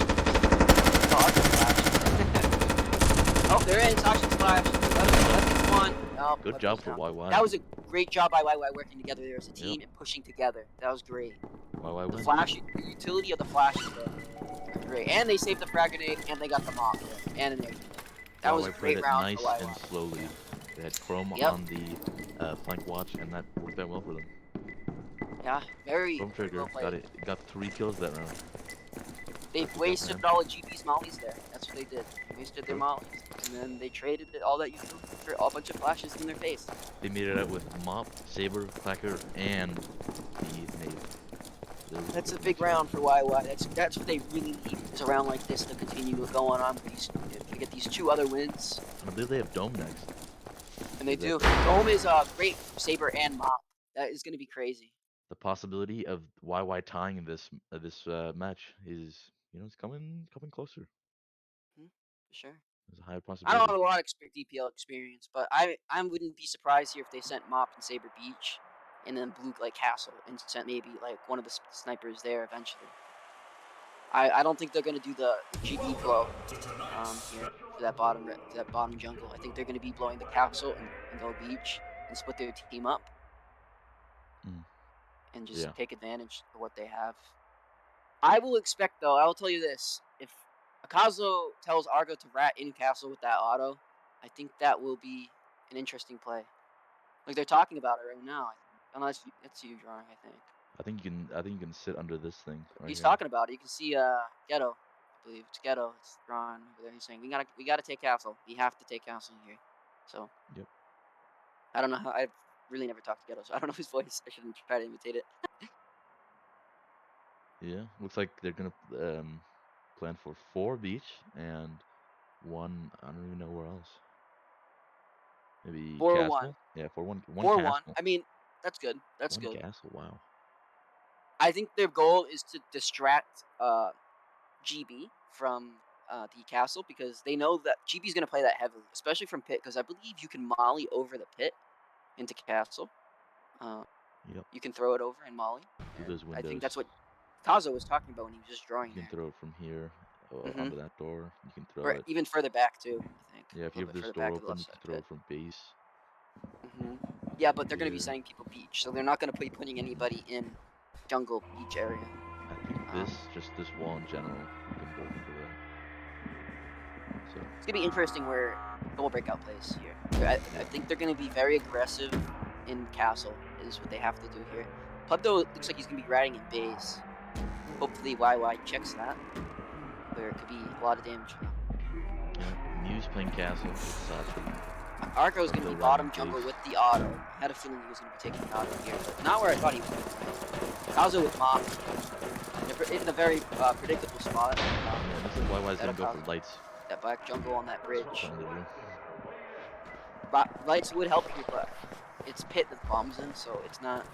Oh, they're in. SaChi's flash. That's one. Oh, Good job for YY. That was a great job by YY working together there as a team and pushing together. That was great. YY The wins. flash, the utility of the flashes there. Great. And they saved the frag grenade and they got them off. And an air. That was a great round nice for YY. and slowly. They had Chrome on the flank watch, and that worked out well for them. Yeah, very. Chrome trigger got 3 kills that round. They wasted all of GB's mollies there. That's what they did. They wasted their mollies. And then they traded all that utility for a bunch of flashes in their face. They made it out with Mop, Saber, Clacker, and the nade. That's a big round for YY. That's what they really need. Is a round like this to continue going on with these, to get these 2 other wins. I believe they have Dome next. And they do. Dome is great for Saber and Mop. That is going to be crazy. The possibility of YY tying this match is, it's coming closer. For sure. There's a high I possibility. don't have a lot of DPL experience, but I wouldn't be surprised here if they sent Mop and Saber Beach, and then blew like Castle and sent maybe like one of the snipers there eventually. I don't think they're gonna do the GB blow here for that bottom jungle. I think they're gonna be blowing the Castle and go Beach and split their team up, and just take advantage of what they have. I will expect though. I will tell you this: if Akazo tells Argo to rat in Castle with that auto, I think that will be an interesting play. Like they're talking about it right now. Unless it's you drawing, I think. I think you can sit under this thing. Right He's here. talking about it. You can see Ghetto. I believe it's Ghetto. It's drawing over there. He's saying we gotta take Castle. We have to take Castle here. So. Yep. I don't know how. I've really never talked to Ghetto, so I don't know his voice. I shouldn't try to imitate it. Yeah, looks like they're gonna plan for 4 beach and 1. I don't even know where else. Maybe 4-1. Castle. Yeah, 4-1. 4-1. Castle. I mean, that's good. That's good. Castle. Wow. I think their goal is to distract GB from the castle because they know that GB's going to play that heavily, especially from pit, because I believe you can molly over the pit into castle. Yep. You can throw it over and molly. Through those I think windows. that's what Kazo was talking about when he was just drawing You can there. throw it from here Mhm. onto that door. You can throw Or it. even further back too, I think. Yeah, if A you little have bit this further door back of the open, left you side can of throw pit. it from base. Yeah, but they're going to be Here. sending people beach, so they're not going to be putting anybody in jungle beach area. I think just this wall in general, you can throw into that. So It's going to be interesting where Double Breakout plays here. I think they're going to be very aggressive in castle, is what they have to do here. Pubdo looks like he's going to be riding in base. Hopefully YY checks that, where it could be a lot of damage for them. yeah, Muse playing castle with SaChi. Argo's going to be Pubdo bottom riding jungle base. with the auto. I had a feeling he was going to be taking the auto here, but not where I thought he would. Kazo with Mox. They're in a very predictable spot. Yeah, looks like YY's gonna go for lights. That black jungle on that bridge. Trying to do. Lights would help here, but it's pit that the bombs in, so it's not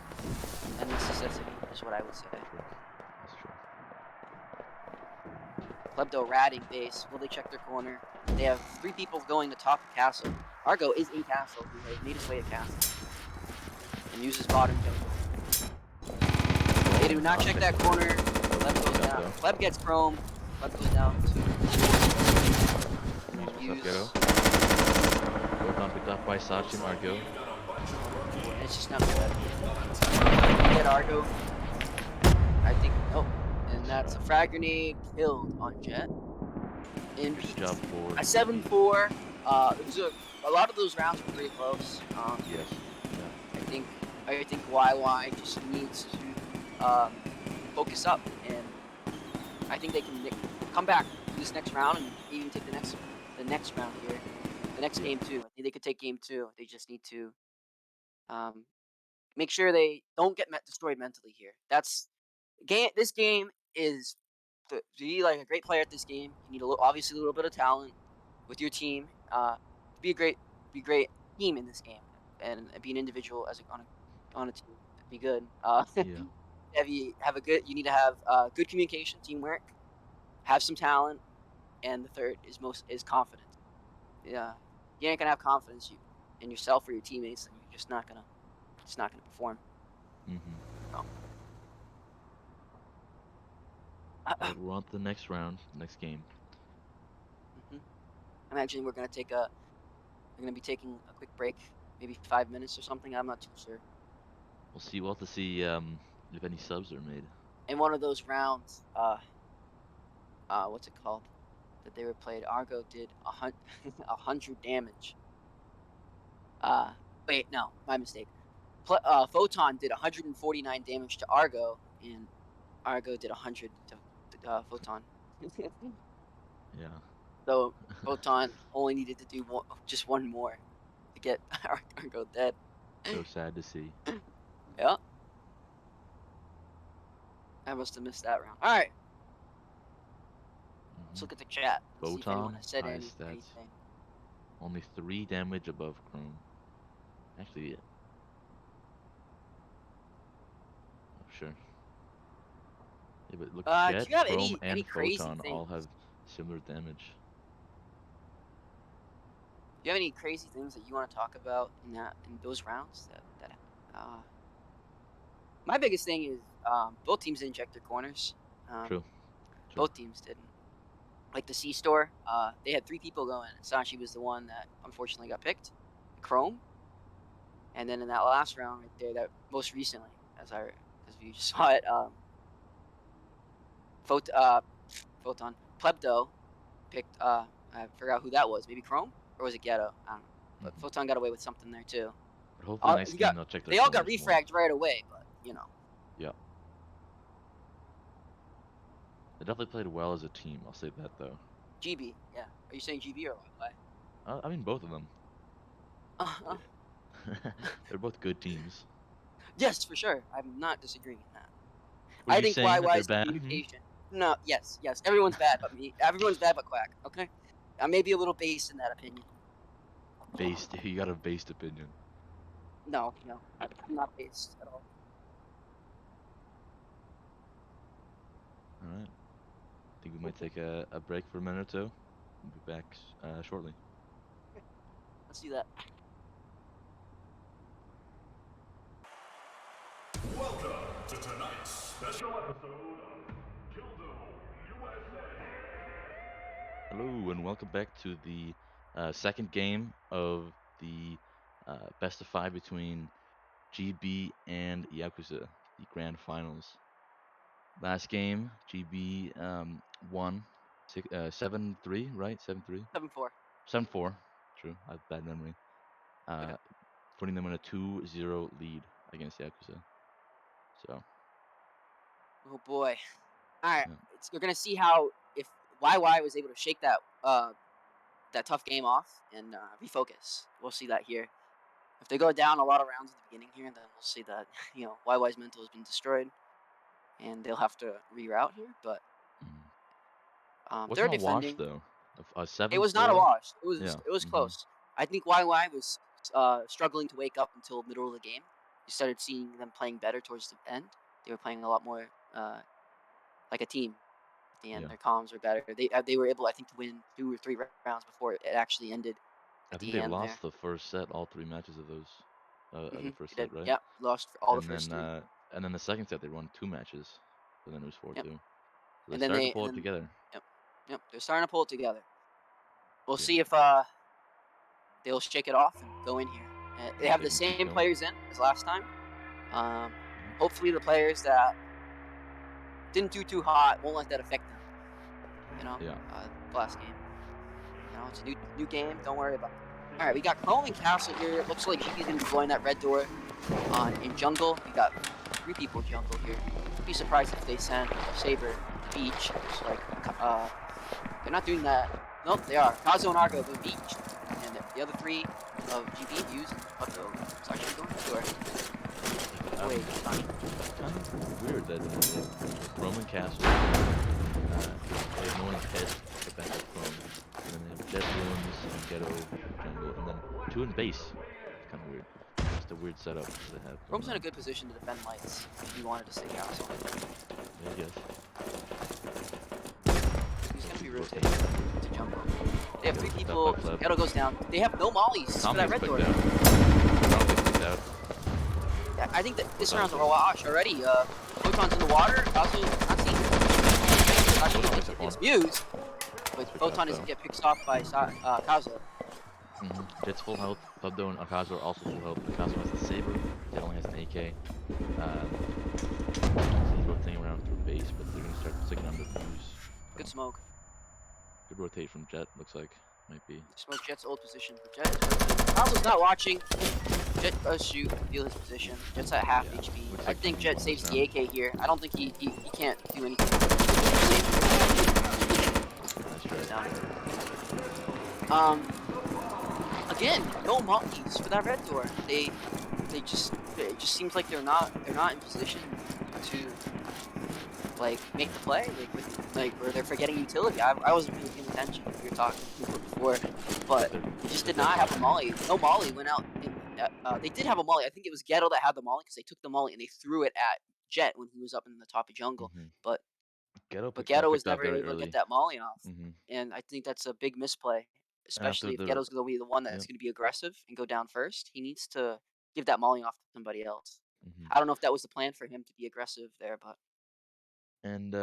a necessity, is what I would say. True. That's true. Plebdo ratting base. Will they check their corner? They have 3 people going to top of castle. Argo is in castle. He has made his way to castle. And uses bottom jungle. They do not check that corner. Pleb goes down. Pleb gets chrome. Pleb goes down to What's up, Ghetto? Photon picked up by SaChi and Argo. It's just not good. Get Argo. I think. Oh, and that's a frag grenade killed on Jet. And Good job for a 7-4. It was a lot of those rounds were pretty close. Yes. Yeah. I think YY just needs to focus up, and I think they can come back this next round and even take the next round here, the next game too. I think they could take game 2. They just need to make sure they don't get destroyed mentally here. This game is to be like a great player at this game. You need obviously a little bit of talent with your team. To be a great team in this game, and be an individual as on a team. Be good. Yeah. You need to have good communication, teamwork, have some talent, and the third is confidence. Yeah, you ain't gonna have confidence in yourself or your teammates, and you're just not gonna perform. Mm-hmm. No. But we're on to the next round, next game. I imagine we're gonna be taking a quick break, maybe 5 minutes or something. I'm not too sure. We'll see. We'll have to see if any subs are made. In one of those rounds, what's it called? That they were played. Argo did 100 damage. Wait, no, my mistake. Photon did 149 damage to Argo, and Argo did 100 to Photon. Yeah. So Photon only needed to do just one more to get Argo dead. So sad to see. Yeah. I must have missed that round. All right. Let's look at the chat. Let's see if anyone Photon, has said high anything. stats. Only 3 damage above Chrome. Actually, yeah. Oh, sure. Yeah, but look, Jet, do you have Chrome, any and crazy Photon things? all have similar damage. Do you have any crazy things that you want to talk about in those rounds? My biggest thing is both teams didn't check their corners. True. Both teams didn't. Like the C store, they had 3 people going. SaChi was the one that unfortunately got picked, Chrome, and then in that last round right there, that most recently, as you just saw it, Photon Plebdo picked. I forgot who that was. Maybe Chrome or was it Ghetto? I don't know. But Photon got away with something there too. But hopefully next game they'll check their They all got corners more. refragged right away, but you know. Yeah. They definitely played well as a team. I'll say that though. GB, yeah. Are you saying GB or what? I mean both of them. They're both good teams. Yes, for sure. I'm not disagreeing in that. Were I you think saying that they're YY's bad? communication. No, yes. Everyone's bad but me. Everyone's bad but Quack. Okay, I may be a little based in that opinion. Based. You got a based opinion. No, I'm not based at all. All right. think we might take a break for a minute or two. We'll be back shortly. Let's do that. Welcome to tonight's special episode of Dildo USA. Hello, and welcome back to the second game of the best of 5 between GB and Yakuza, the grand finals. Last game, GB won 7-3, right? 7-3? 7-4. 7-4. True, I have bad memory. Putting them in a 2-0 lead against Yakuza. So, Oh boy. All right, yeah. we're gonna see how if YY was able to shake that that tough game off and refocus. We'll see that here. If they go down a lot of rounds at the beginning here, then we'll see that YY's mental has been destroyed, and they'll have to reroute here. But they're Wasn't a wash defending. though. A 7-4. It was not a wash. It was Yeah. close. I think YY was struggling to wake up until middle of the game. You started seeing them playing better towards the end. They were playing a lot more like a team. At the end, their comms were better. They were able, I think, to win 2 or 3 rounds before it actually ended. I At think the they end lost there. the first set, all 3 matches of those, of the first They did. set, right? Yep, lost for all And the first then 3. and then the second set they won 2 matches, so then it was 4-2. Yep. So they And then started to pull it together. Yep, they're starting to pull it together. We'll Yeah. see if they'll shake it off and go in here. They have They the can keep same going. players in as last time. Hopefully the players that didn't do too hot won't let that affect them. Yeah. Last game. It's a new game. Don't worry about it. All right, we got Chrome and Castle here. It looks like GP's gonna be blowing that red door in jungle. We got 3 people jungle here. I'd be surprised if they send Saber Beach. It's like they're not doing that. Nope, they are. Kazo and Argo go Beach, and the other 3 of GB use Bucko. It's actually going to door. Wait, Kind of weird that Roman Castle, they have no one head to back up Chrome, and then they have Jet Ruins and Ghetto jungle, and then 2 in base. It's kind of weird. Just a weird setup that they have. Chrome's in a good position to defend lights if he wanted to stay Castle. Yeah, I guess. He's going to be rotating to jungle. They have 3 people. Ghetto goes down. They have no mollies for that red door. Yeah, I think that this round's a wash already. Photon's in the water. Also, not seen. Actually, it's Muse, but Photon doesn't get picked off by Kazo. Jet's full health. Thubdo and Akazu are also full health. Akazu has the Saber. Jet only has an AK. He's rotating around through base, but they're going to start sticking on the Muse. Good smoke. Good rotate from Jet, looks like. Might be. Smoke Jet's old position, but Jet is rotating. Kazo's not watching. Jet does shoot and feel his position. Jet's at half HP. I think Jet saves the AK here. I don't think he can't do anything. Again, no mollies for that red door. It just seems like they're not in position to like make the play, where they're forgetting utility. I wasn't really paying attention. We were talking before, but they just did not have a molly. No molly went out. They did have a molly. I think it was Ghetto that had the molly because they took the molly and they threw it at Jet when he was up in the top of jungle. But Ghetto was never able to get that molly off, and I think that's a big misplay. Especially if Ghetto's going to be the one that's going to be aggressive and go down first, he needs to give that molly off to somebody else. I don't know if that was the plan for him to be aggressive there, but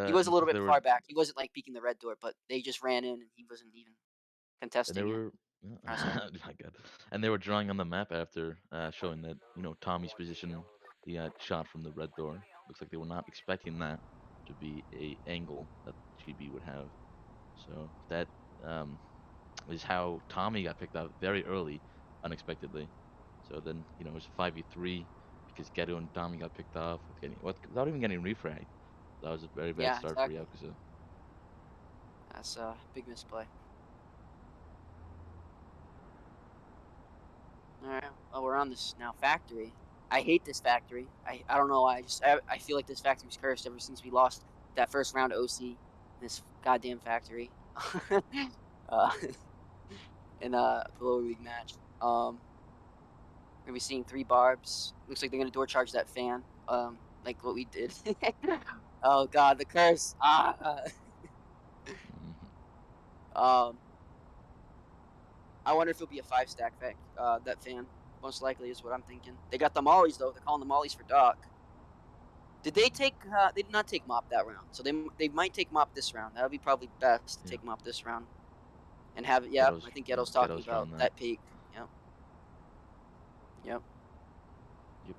he was a little bit far back. He wasn't like peeking the red door, but they just ran in and he wasn't even contesting. And they were, my God, and they were drawing on the map after showing that Tommy's position. He got shot from the red door. Looks like they were not expecting that to be a angle that GB would have. So that is how Tommy got picked up very early, unexpectedly. So then it was 5v3 because Ghetto and Tommy got picked off without even getting refrag. That was a very bad start for Yakuza. That's a big misplay. Alright, well, we're on this now factory. I hate this factory. I don't know why. I feel like this factory's cursed ever since we lost that first round of OC. This goddamn factory. In a lower league match. We're gonna be seeing 3 barbs. Looks like they're gonna door charge that fan. Like what we did. Oh god, the curse. Um, I wonder if it'll be a 5-stack that fan. Most likely is what I'm thinking. They got the mollies though. They're calling the mollies for Doc. Did they take? They did not take Mop that round, so they might take Mop this round. That would be probably best to Yeah. take Mop this round, and have it. Yeah, Ghetto's, I think yeah, Ghetto's talking Ghetto's about trying that peak. Yep. Yep.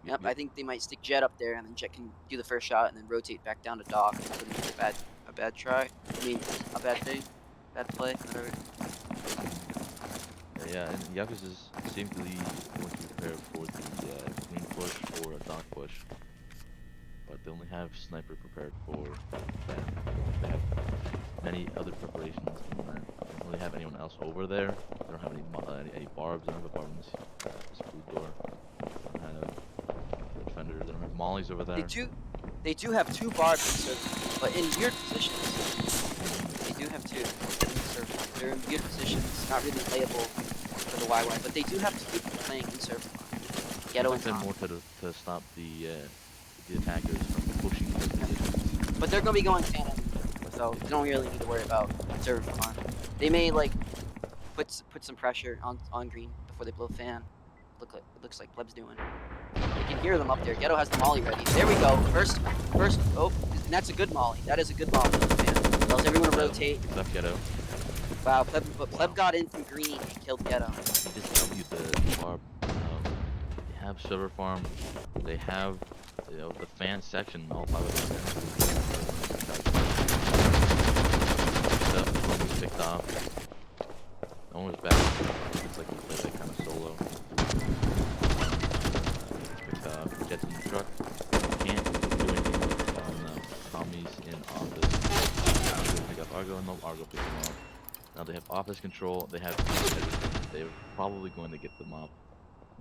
Yep. I think they might stick Jet up there, and then Jet can do the first shot, and then rotate back down to Doc. And put him in a bad try. I mean, a bad thing, bad play, whatever. Yeah, and Yakuza seem to be going to prepare for the green push or a Doc push. But they only have Sniper prepared for that. They have many other preparations than that. They don't really have anyone else over there. They don't have any barbs. They don't have a barb in this blue door. They don't have a defender. They don't have mollies over there. They do have 2 barbs in Surf, but in weird positions. They do have 2 in Surf. They're in weird positions, not really playable for the YY, but they do have 2 people playing in Surf. Ghetto and Tom. more to stop the attackers from pushing those positions. But they're gonna be going fan anyway, so they don't really need to worry about Surf on. They may like put some pressure on green before they blow fan. It looks like Pleb's doing. You can hear them up there. Ghetto has the molly ready. There we go. First. Oh, and that's a good molly. That is a good molly. Man. Tells everyone to rotate. Left Ghetto. Wow, Pleb got in from green and killed Ghetto. He just W'd the barb. They have server farm. They have the fan section. All 5 of them. Stuff was picked off. No one was back. Looks like he played that kind of solo. Picked off. Jets in the truck. Can't do anything on Tommy's in office. Pick up Argo, and no Argo picks him up. Now they have office control. They have everything. They're probably going to get the mop.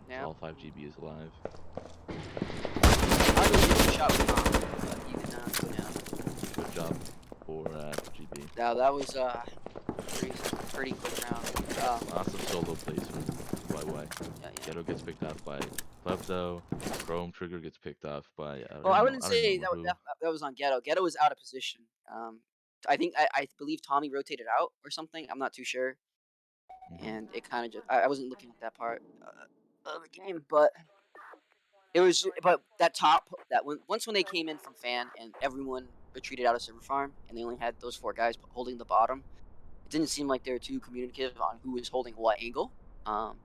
Yeah. All 5 GB is alive. I was getting shot with Tom, but he did not go down. Good job for GB. Now that was pretty quick round. Lots of solo plays from YY. Yeah. Ghetto gets picked off by Plebzo. Chrome Trigger gets picked off by. Well, I wouldn't say that was on Ghetto. Ghetto was out of position. I believe Tommy rotated out or something. I'm not too sure. And it kind of just I wasn't looking at that part of the game, but it was that top once when they came in from fan and everyone retreated out of server farm and they only had those 4 guys holding the bottom. It didn't seem like they were too communicative on who was holding what angle,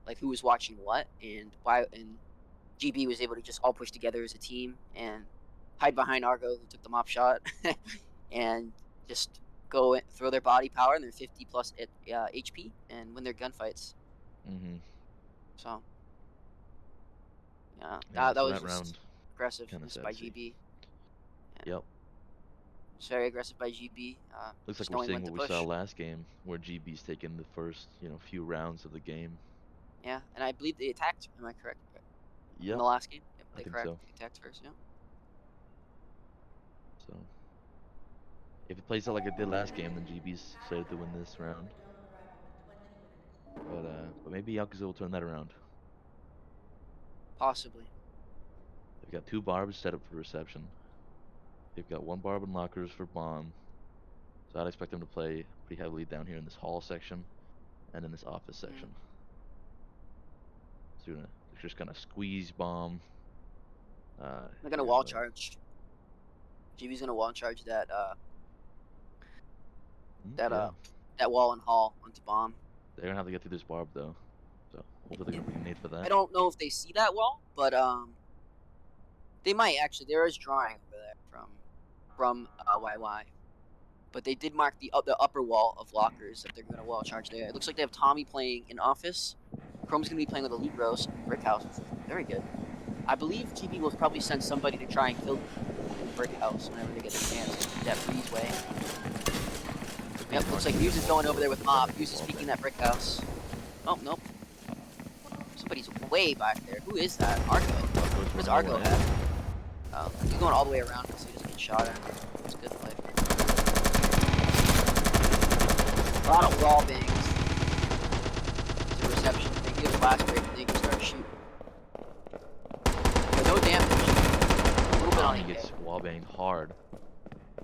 like who was watching what and why. And GB was able to just all push together as a team and hide behind Argo, who took the mop shot, and just go throw their body power and their 50 plus HP and win their gunfights. So yeah, that was just round aggressive by GB. Yep. It's very aggressive by GB. Looks like we're seeing what we saw last game, where GB's taken the first, few rounds of the game. Yeah, and I believe they attacked. Am I correct? Yeah. In the last game, yep, I think correct. so. They attacked first. Yeah. So, if it plays out like it did last game, then GB's excited to win this round. But maybe Yakuza will turn that around. Possibly. They've got 2 barbs set up for reception. They've got 1 barb and lockers for bomb. So I'd expect them to play pretty heavily down here in this hall section and in this office section. So they're just gonna squeeze bomb. They're gonna wall charge. GB's gonna wall charge that wall and hall onto bomb. They're gonna have to get through this barb though. So hopefully they're gonna bring a nade for that. I don't know if they see that wall, but they might actually. There is drawing over there from YY, but they did mark the upper wall of lockers that they're gonna wall charge there. It looks like they have Tommy playing in office. Chrome's gonna be playing with Elite Rose and Brick House. Very good. I believe GB will probably send somebody to try and kill Brick House whenever they get a chance. That Breeze way. Yep, looks like Muse is going over there with Mob. Muse is peeking that Brick House. Oh, nope. Somebody's way back there. Who is that? Argo. Where's Argo at? Oh, he's going all the way around so he doesn't get shot at. That's a good play. A lot of wall bangs. To reception. They give a blast break and they can start shooting. But no damage. A little bit on he gets wall banged hard.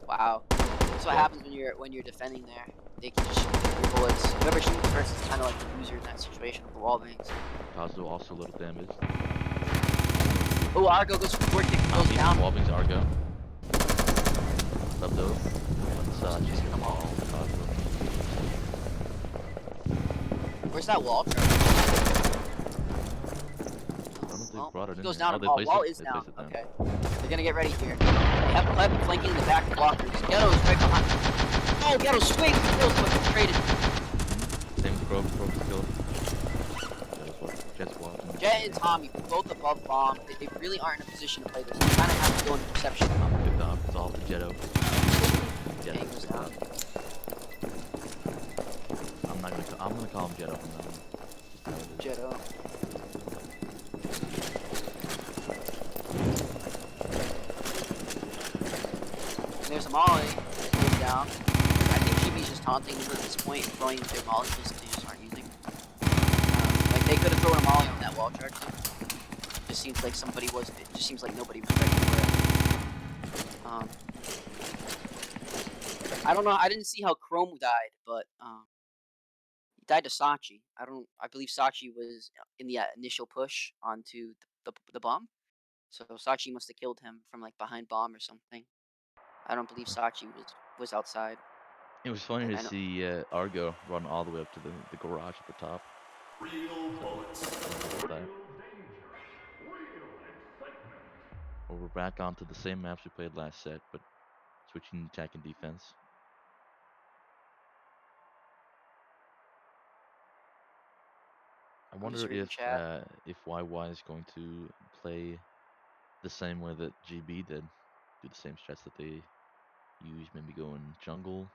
Wow. That's what happens when you're defending there. they can just shoot three bullets. Whoever shoots first is kind of like the loser in that situation with the wall bangs. Kazu also a little damaged. Oh, Argo goes for 4 kick, goes down. Wallbang's Argo. Up though. One shot. Just hit them all. Kazu. Where's that wall? I don't know if they brought it in. Goes Here. down. Oh, they Oh, placed wall it. is They down. placed it down. Okay. They're gonna get ready here. They have Pleb flanking the back blockers. Ghetto's right behind. Oh, Ghetto swing kills but traded. Same Crow kill. Jet's walking. Jet and Tommy both above bomb. They really aren't in a position to play this. They kind of have to go into perception. Good dog. It's all for Jetto. Dang, goes down. I'm gonna call him Jetto from now on. Jetto. There's a molly. Goes down. I think GB's just taunting them at this point, throwing their molly kills that they just aren't using. Like they could have thrown a molly on that wall charge. Just seems like somebody was. It just seems like nobody was ready for it. I don't know. I didn't see how Chrome died, but he died to SaChi. I believe SaChi was in the initial push onto the bomb, so SaChi must have killed him from like behind bomb or something. I don't believe SaChi was outside. It was funny to see Argo run all the way up to the garage at the top. Real bullets. That. Real danger. Real excitement. Well, we're back onto the same maps we played last set, but switching attack and defense. I wonder if YY is going to play the same way that GB did, do the same strats that they use, maybe go in jungle.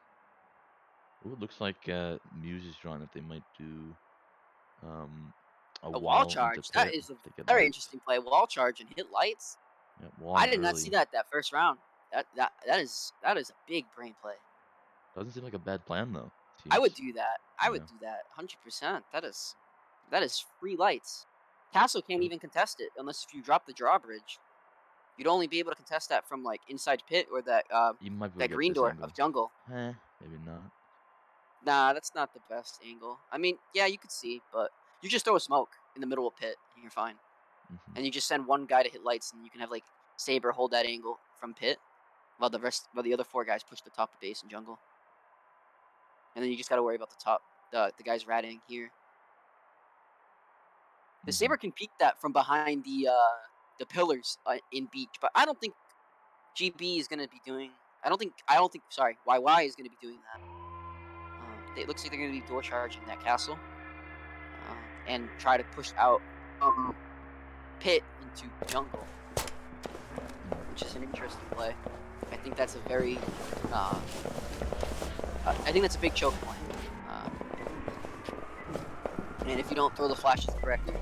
Oh, it looks like Muse is drawing that they might do a wall charge. That is a very interesting play. Wall charge and hit lights. Yeah, wall I did not see that first round. That is a big brain play. Doesn't seem like a bad plan though. I would do that. I would do that 100%. That is free lights. Castle can't even contest it unless if you drop the drawbridge. You'd only be able to contest that from like inside pit or that green door of jungle. Maybe not. Nah, that's not the best angle. I mean, yeah, you could see, but you just throw a smoke in the middle of pit and you're fine. And you just send one guy to hit lights, and you can have like Saber hold that angle from pit, while the other 4 guys push the top of base and jungle. And then you just gotta worry about the top, the guys ratting here. The Saber can peek that from behind the pillars in beach, but I don't think GB is gonna be doing. Sorry, YY is gonna be doing that. It looks like they're gonna be door charging that castle, and try to push out pit into jungle, which is an interesting play. I think that's a very, I think that's a big choke point. And if you don't throw the flashes correctly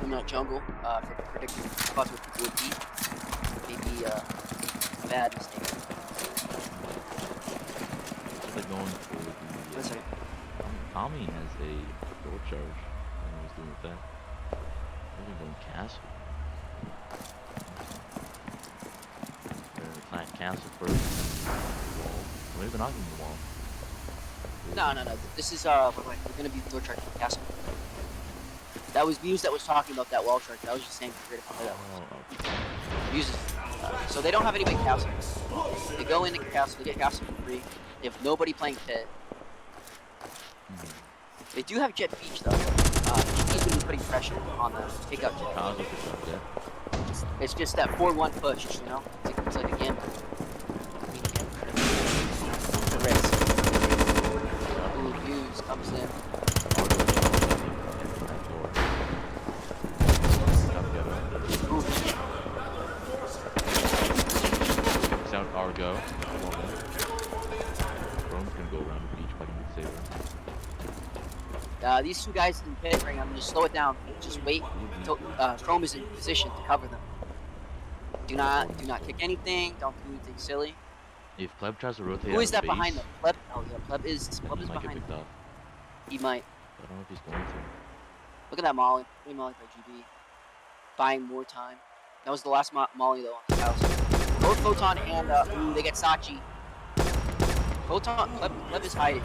in that jungle for predicting spots where people would be, maybe a bad mistake. They're going for the. Tommy has a door charge. I don't know what he's doing with that. They're going castle. They're plant castle first. Wall. Or maybe they're not going to the wall. No. This is we're gonna be door charging the castle. That was Muse that was talking about that wall charge. I was just saying we're gonna play that one. Muse is, so they don't have anybody castle. They go into castle, they get castle for free. They have nobody playing pit. They do have Jet Beach though. He's gonna be putting pressure on the takeout Jet. It's just that 4-1 push, you know? It's like a gamble. The race. Ooh, Muse comes in. Out Argo. Chrome's gonna go around the beach fighting with Saber. These 2 guys in pit ring, I'm gonna slow it down. Just wait until Chrome is in position to cover them. Do not kick anything. Don't do anything silly. If Pleb tries to rotate, who is that base, behind them? Pleb. Oh yeah, Pleb is behind them. He might. I don't know if he's going to. Look at that molly. Great molly by GB. Buying more time. That was the last molly though on the house. Both Photon and ooh, they get SaChi. Pleb is hiding.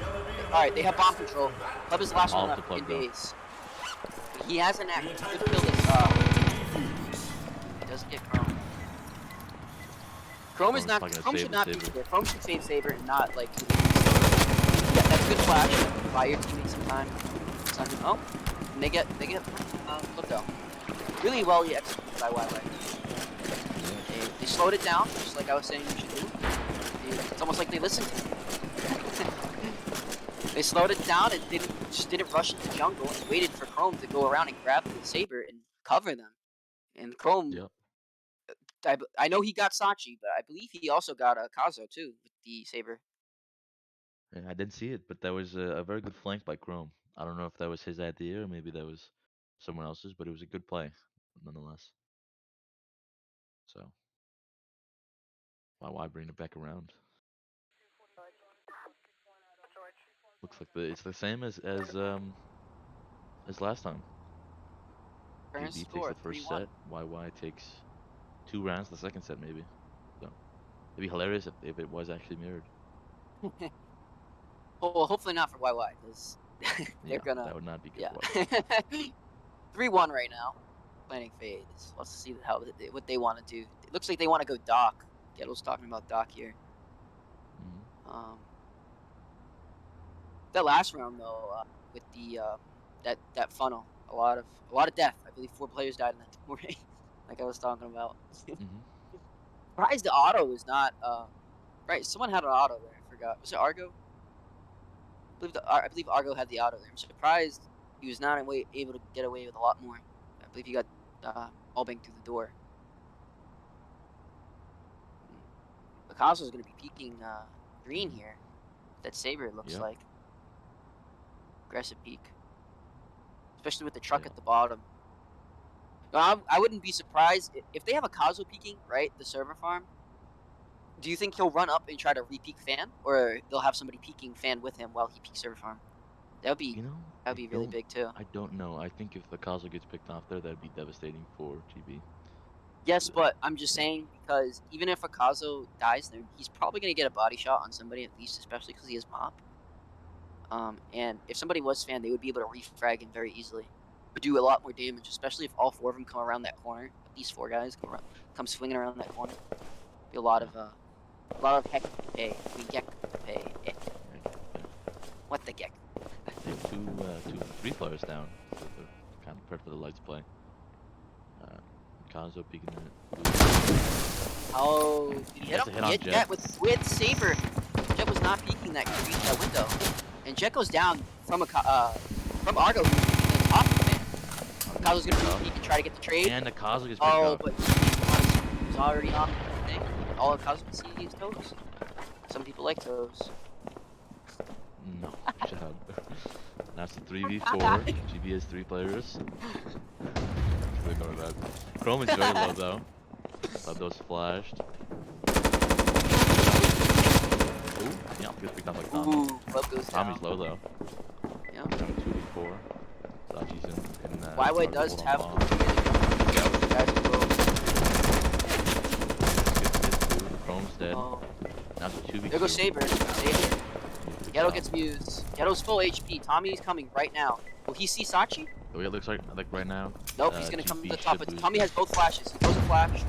Alright, they have bomb control. Pleb is the last All one up to left Pleb, in though. base. He has an act. Good kill this. He doesn't get Chrome. Chrome is Chrome's not. probably gonna Chrome save should the not be Saber. here. Chrome should save Saber and not like. Yeah, that's good flash. Buy your teammates some time. Oh, and they get look though. Really well executed by YY. They slowed it down, just like I was saying we should do. It's almost like they listened to me. They slowed it down and just didn't rush into jungle and waited for Chrome to go around and grab the Saber and cover them. And Chrome, Yep. I know he got SaChi, but I believe he also got a Kazo too with the Saber. Yeah, I didn't see it, but that was a very good flank by Chrome. I don't know if that was his idea or maybe that was someone else's, but it was a good play nonetheless. So why bring it back around? Looks like it's the same as last time. Current GB takes score the first 3-1. set. YY takes 2 rounds the second set maybe. So it'd be hilarious if it was actually mirrored. Well, hopefully not for YY because they're gonna. That would not be good Yeah. for YY. 3-1 right now. Planning fades. Let's see what they want to do. It looks like they want to go Doc. Gettle's talking about Doc here. Mm-hmm. That last round though, with the that funnel, a lot of death. I believe 4 players died in that tournament, like I was talking about. Mm-hmm. Surprised the auto was not. Right, someone had an auto there. I forgot. Was it Argo? I believe Argo had the auto there. I'm surprised he was not able to get away with a lot more. I believe he got all banged through the door. Picasso is going to be peeking green here. That Saber, it looks like. Aggressive peek. Especially with the truck at the bottom. I wouldn't be surprised if they have a Kazo peeking, right? The server farm. Do you think he'll run up and try to re-peek fan? Or they'll have somebody peeking fan with him while he peeks server farm? That would be really big too. I don't know. I think if the Kazo gets picked off there, that'd be devastating for GB. Yes, but I'm just saying because even if a Kazo dies there, he's probably going to get a body shot on somebody at least, especially because he has mop. And if somebody was fan, they would be able to refrag him very easily. Would do a lot more damage, especially if all 4 of them come around that corner. At least 4 guys come swinging around that corner. Be a lot of heck pay. I mean, geck pay. What the geck? They have 3 players down, so they're kind of prepared for the lights play. Kazo peeking it. Oh, did he hit him? He hit Jet with Saber. Jet was not peeking that window, and Jet goes down from Argo, who's peeking on top of him. Kazo's gonna peek and try to get the trade. And the Kazo gets picked up. But he's already on the thing. All Kazo can see is toes. Some people like toes. No, shut up. Now it's a 3v4. GB has 3 players. Ignore that. Chrome is very low though. Thought those flashed. Ooh, yeah, gets picked up like Tommy. Ooh, Club goes down. Tommy's low though. Yeah. Down 2v4. SaChi's in YY does have Chrome's dead. Oh. Now it's a 2v2. There goes Saber. Ghetto gets Muse. Ghetto's full HP. Tommy's coming right now. Will he see SaChi? The way it looks like right now. Nope, he's gonna come to the top. But Tommy has both flashes. He throws a flash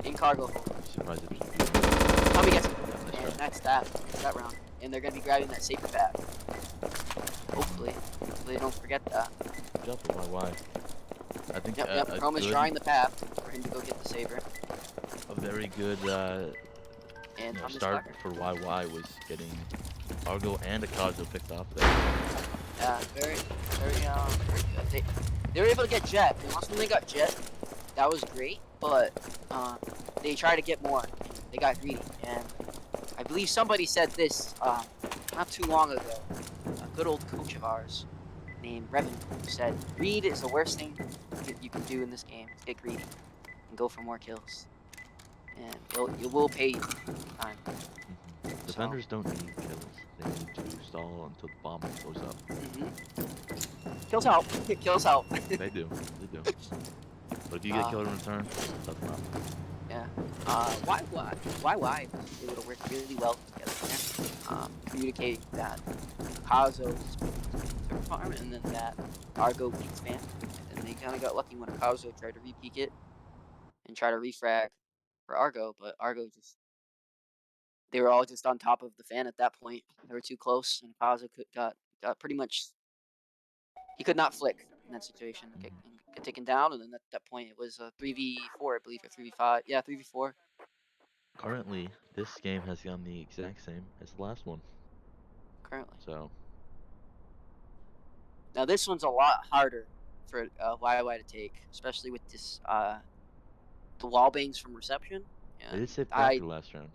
in cargo. Surprised if Tommy gets it. And that's that. That's that round. And they're gonna be grabbing that Saber pad. Hopefully they don't forget that. Jump for YY. I think Chrome is drawing the path for him to go get the Saber. A very good start for YY was getting Argo and a Kazo picked off there. Yeah, very good. They were able to get Jet. And once when they got Jet, that was great. But they tried to get more. They got greedy, and I believe somebody said this not too long ago. A good old coach of ours named Revan said, "Greed is the worst thing you can do in this game. Get greedy and go for more kills, and it will pay you time." Defenders don't need kills. They need to stall until the bomb blows up. Kills help. Kills help. They do. But if you get a kill in return, that's not. Yeah. YY was able to work really well together. communicating that Kazo is server farm, and then that Argo peaks fan. And they kind of got lucky when Kazo tried to re-peak it and try to refrag for Argo, but Argo they were all just on top of the fan at that point. They were too close, and Kazo got pretty much, he could not flick in that situation. Get taken down, and then at that point it was a 3v4, I believe, or 3v5. Yeah, 3v4. Currently, this game has gone the exact same as the last one. Currently. So Now this one's a lot harder for YY to take, especially with this the wall bangs from reception. they did say I after last round.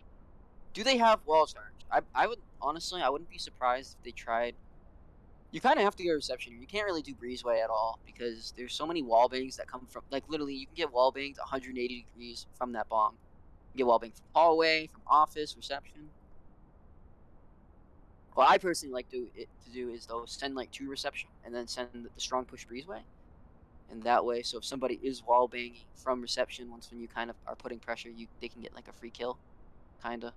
do they have wall charge? I would honestly, I wouldn't be surprised if they tried. You kind of have to go reception here. You can't really do breezeway at all because there's so many wall bangs that come from, like, literally you can get wall banged 180 degrees from that bomb. You can get wall banged from hallway, from office, reception. What I personally like to do is though send like 2 reception and then send the strong push breezeway, and that way, so if somebody is wall banging from reception, once when you kind of are putting pressure, they can get like a free kill, kinda.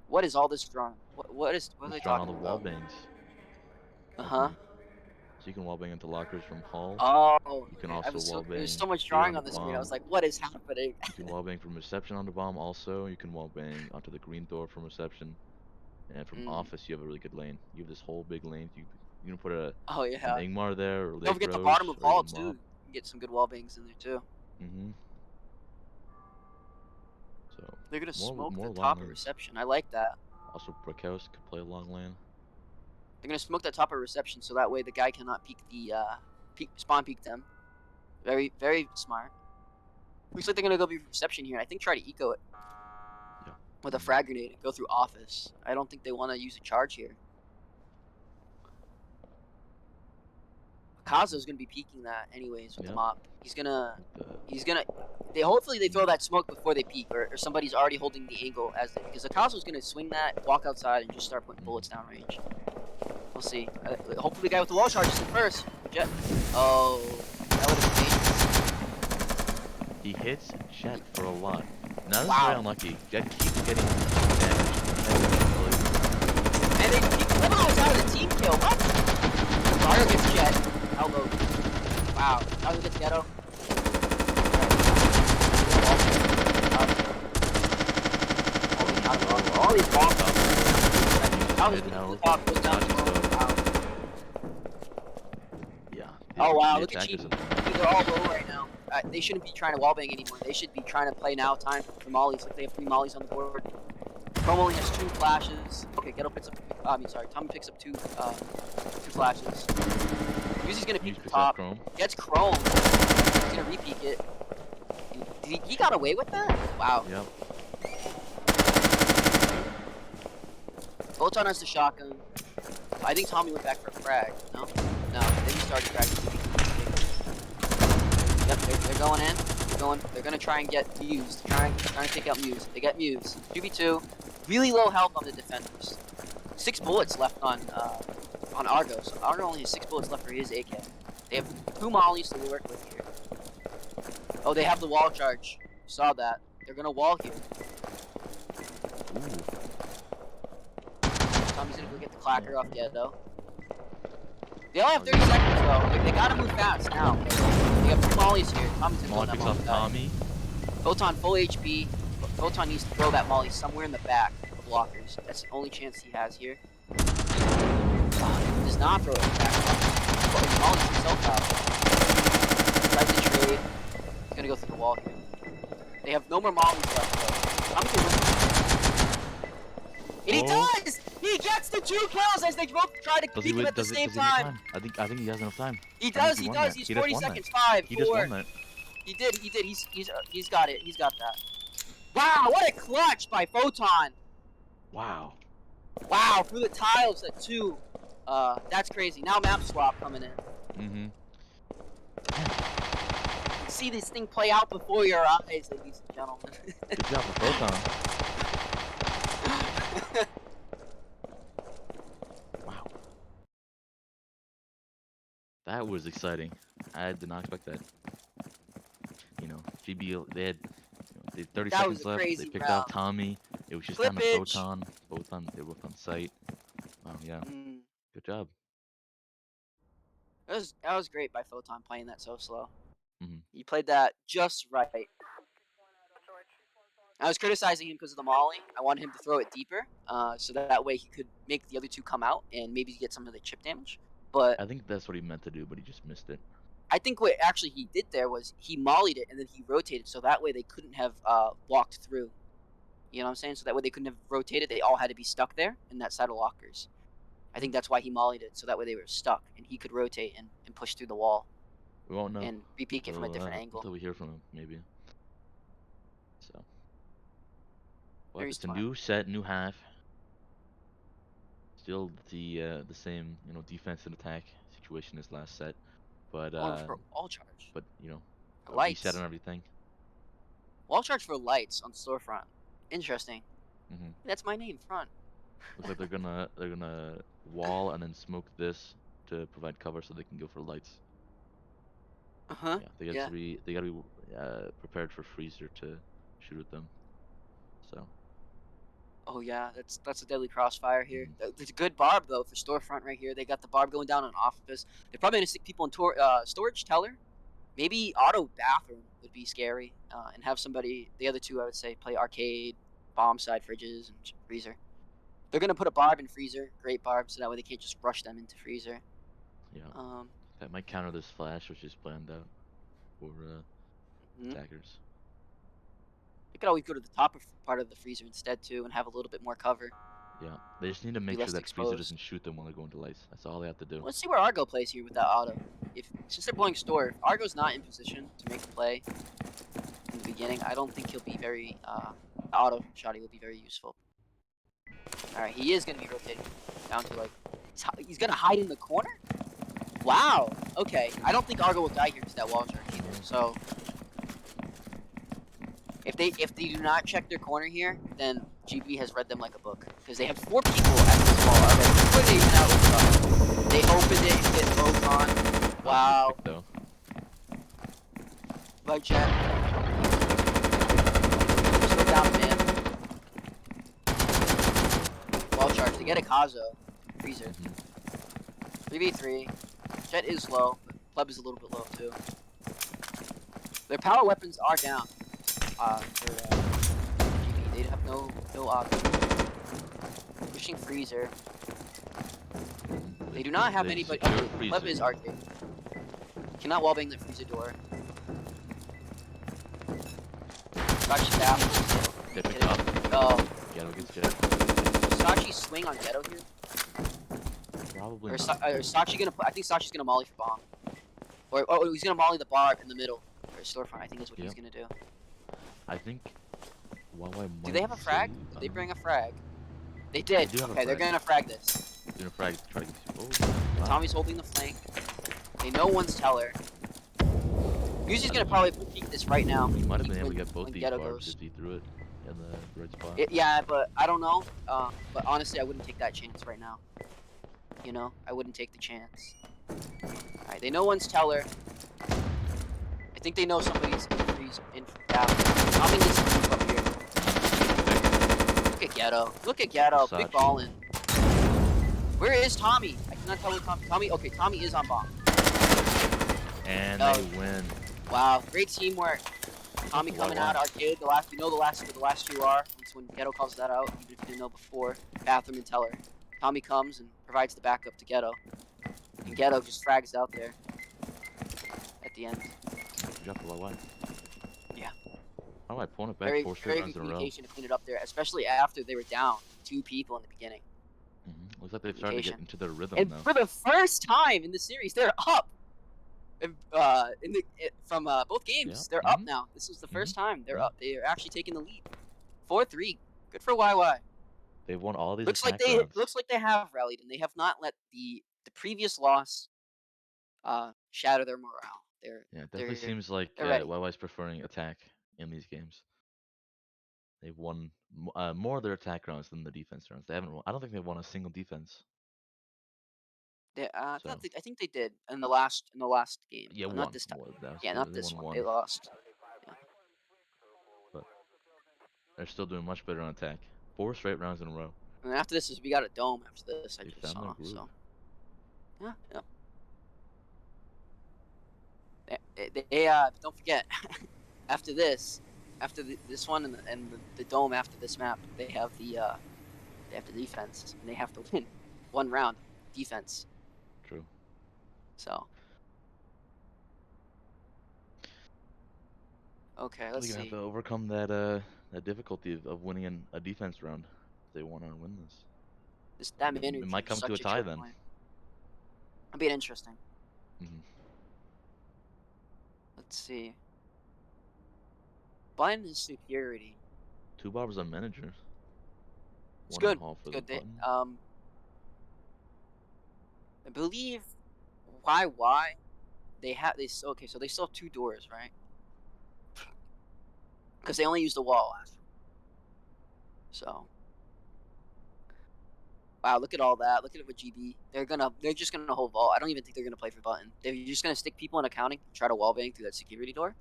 What is all this drawn? What are they Drawn talking all the wall about? bangs. Uh-huh. So you can wall bang into lockers from hall. Oh, You can okay. also wall There's bang so much here on drawing the on the screen. I bomb. was like, what is happening? You can wall bang from reception on the bomb also. You can wall bang onto the green door from reception. And from office, you have a really good lane. You have this whole big lane. You can put Oh an yeah. Ingmar there, or Don't Lake forget the Rose, bottom of or hall even too. Mob. You can get some good wall bangs in there too. So They're gonna smoke more the long top of lanes. reception. I like that. Also, Breakout could play a long lane. They're gonna smoke the top of reception so that way the guy cannot peek the spawn peek them. Very, very smart. Looks like they're gonna go be reception here, and I think try to eco it. Yeah. With a frag grenade and go through office. I don't think they want to use a charge here. Kazo's gonna be peeking that anyways with the mop. He's gonna. Hopefully they throw that smoke before they peek, or somebody's already holding the angle because Akazu's gonna swing that, walk outside, and just start putting bullets down range. We'll see. Hopefully the guy with the wall charge is in first. Jet. Oh, that would have been dangerous. He hits Jet for a lot. Now this is Wow. very unlucky. Jet keeps getting damage. And they was out of the team kill. What? Argo gets Jet. Elbow. Wow. Argo gets Ghetto. All these balls. Yeah. Oh wow, look at cheating. They're all low right now. They shouldn't be trying to wallbang anymore. They should be trying to play now time for mollies. Like they have 3 mollies on the board. Chrome only has 2 flashes. Okay, Ghetto picks up. Tommy picks up 2 flashes. Uzi's gonna peek the top. Gets Chrome. He's gonna re-peek it. He got away with that? Wow. Yep. Photon has the shotgun. I think Tommy went back for a frag. No? No. Then he started fragging. Yep, they're going in. They're gonna try and get Muse. Trying to take out Muse. They get Muse. 2v2. Really low health on the defenders. 6 bullets left on Argo. So Argo only has 6 bullets left for his AK. They have 2 mollies to work with here. Oh, they have the wall charge. Saw that. They're gonna wall here. Tommy's gonna go get the clacker off Ghetto. They only have 30 seconds though. They gotta move fast now. They have 2 mollies here. Tommy's gonna Molly picks off Tommy. Photon full HP. Photon needs to throw that molly somewhere in the back of blockers. That's the only chance he has here. Does not throw it back. Molly's himself out. Tries to trade. He's gonna go through the wall here. They have no more mollies left though. Tommy can win. And he does! He gets the 2 kills as they both try to beat him at the same time. I think he has enough time. He does. He's 40 seconds. 5, 4. He just won that. He did. He's got it. He's got that. Wow, what a clutch by Photon. Wow. Wow, through the tiles at 2. That's crazy. Now map swap coming in. See this thing play out before your eyes, ladies and gentlemen. Good job for Photon. Wow. That was exciting. I did not expect that. You know, GB, they had 30 seconds left. They picked off Tommy. It was just down to Clippage. Photon. They were both on site. Yeah. Mm, Good job. that was great by Photon playing that so slow. Hmm. He played that just right. I was criticizing him because of the molly. I wanted him to throw it deeper, so that way he could make the other two come out and maybe get some of the chip damage. But I think that's what he meant to do, but he just missed it. I think what actually he did there was he mollied it and then he rotated, so that way they couldn't have walked through. You know what I'm saying? So that way they couldn't have rotated. They all had to be stuck there in that side of lockers. I think that's why he mollied it, so that way they were stuck and he could rotate and push through the wall We won't know and repeat it from a different angle. until we hear from him, maybe. So, but Very it's a smart. new set, new half. Still the same, defense and attack situation as last set, but Going for wall charge. a reset Lights. on everything. Wall charge for lights on storefront. Interesting. Hmm. That's my name, front. Looks like they're gonna wall and then smoke this to provide cover so they can go for lights. Uh-huh. Yeah, Yeah. they gotta be prepared for freezer to shoot at them. So. Oh yeah, that's a deadly crossfire here. Mhm. There's a good barb though for storefront right here. They got the barb going down on office. They're probably gonna stick people in storage teller. Maybe auto bathroom would be scary, and have somebody. The other two I would say play arcade, bomb side fridges and freezer. They're gonna put a barb in freezer, great barb, so that way they can't just rush them into freezer. Yeah, Um, that might counter this flash, which is planned out for mhm. attackers. They could always go to the top part of the freezer instead too, and have a little bit more cover, Yeah, they just need to be make sure less that freezer exposed. doesn't shoot them when they're going to lights. That's all they have to do. Let's see where Argo plays here with that auto. If since they're blowing store, if Argo's not in position to make a play in the beginning, I don't think he'll be very auto shotty will be very useful. All right, he is gonna be rotating down to like he's gonna hide in the corner. Wow. Okay, I don't think Argo will die here to that wall charge either. So if they do not check their corner here, then GB has read them like a book because they have 4 people at this wall already. Before they even out, they opened it and hit Photon. Wow. Pick, though. Right, chat. Slow down, man. Wall charge. They get a Kazo. Freezer. 3v3. Jet is low, but Pleb is a little bit low too. Their power weapons are down. For GB. They have no auto. Pushing Freezer. They do not have anybody. secure Okay, Pleb freezer. is arcade. Cannot wallbang the Freezer door. SaChi down. They pick up. Oh. Ghetto gets jet. SaChi swing on Ghetto here? Probably Or not. SaChi gonna I think SaChi's gonna molly for bomb. Or he's gonna molly the barb in the middle. Or storefront, I think is what he's gonna do. I think. Do they have a frag? Did they bring a frag? They did. They do have a Okay, they're frag. gonna frag this. They're gonna frag try to get you. Oh, wow. Tommy's holding the flank. They know one's teller. Musi's gonna probably peek this right now. He might have been When- able to get both when these Ghetto barbs goes. if he threw it in the right spot. Yeah, but I don't know. But honestly, I wouldn't take that chance right now. You know, I wouldn't take the chance. Alright, they know one's teller. I think they know somebody's in freeze in Tommy needs to move up here. Look at Ghetto. Look at Ghetto. Big SaChi. ballin'. Where is Tommy? I cannot tell where Tommy. Okay, Tommy is on bomb. And No. they win. Wow, great teamwork. Tommy Wow, coming wow. out arcade. We know the last two are. It's when Ghetto calls that out, even if you didn't know before. Bathroom and teller. Tommy comes and provides the backup to Ghetto. And Ghetto just frags out there at the end. Good job for YY. Yeah. How do I pull it back Very 4 good straight runs in a row? communication to clean it up there, especially after they were down 2 people in the beginning. Looks like they've started to get Communication. into their rhythm And now. for the first time in the series, they're up. From both games, Yeah. they're up now. This is the first time they're Yeah. up. They are actually taking the lead. 4-3. Good for YY. They've won all these Looks like attack rounds. they have rallied and they have not let the previous loss shatter their morale. Yeah, it definitely they're- seems like they're ready. YY's preferring attack in these games. They've won more of their attack rounds than the defense rounds. They haven't. I don't think they've won a single defense. I So- think they did in the last game. Yeah, Not one. this time. Well, Yeah, not they this won one. They lost. But they're still doing much better on attack. 4 straight rounds in a row. And after this we got a dome. After this, I They just found their saw. groove. So yeah, yeah. They don't forget. After this, after this one and the dome after this map, they have the defense, and they have to win one round defense. True. So okay, So let's they're gonna have see. to overcome that that difficulty of winning a defense round if they want to win this. That It manager might is come to a such a tie choke then. point. It'll be interesting. Hmm. Let's see. Blind is security. 2 barbers on manager. It's 1 in good. hall for It's the good. button. I believe they have okay. So they still have 2 doors, right? Because they only used the wall last round. So wow, look at all that. Look at it with GB. They're just gonna hold vault. I don't even think they're gonna play for button. They're just gonna stick people in accounting, try to wallbang through that security door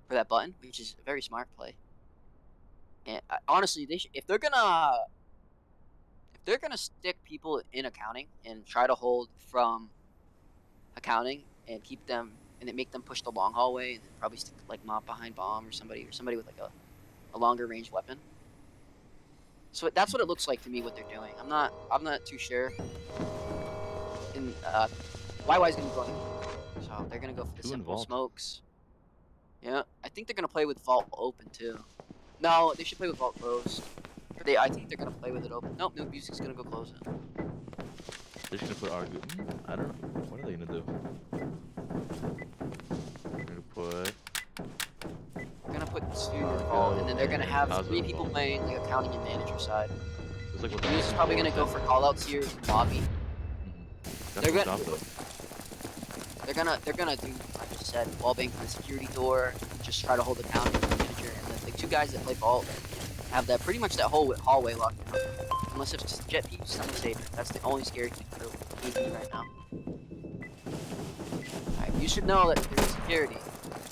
for that button, which is a very smart play. And honestly, if they're gonna stick people in accounting and try to hold from accounting and keep them and then make them push the long hallway and then probably stick like Mop behind bomb or somebody with like a longer range weapon. So that's what it looks like to me what they're doing. I'm not too sure. And YY's gonna be going, so they're gonna go for the 2 in simple vault. smokes. Yeah, I think they're gonna play with vault open too. No, they should play with vault closed. I think they're gonna play with it open. Nope, no music's gonna go close it. They're just gonna put Argo. I don't know. What are they gonna do? They're gonna put. They're gonna put 2 Argo vault, and then they're gonna and have Yaokuza 3 in people vault. playing like accounting and manager side. Looks like what the Music's probably gonna go for callouts here in lobby. They're gonna. They're gonna do, like I just said, wallbang for the security door, just try to hold the counter for the manager, and then the 2 guys that play vault have that pretty much that whole hallway locked down. Unless it's just Jet Peach, Summer Saber. That's the only scary thing for AD right now. Alright, you should know that there's security.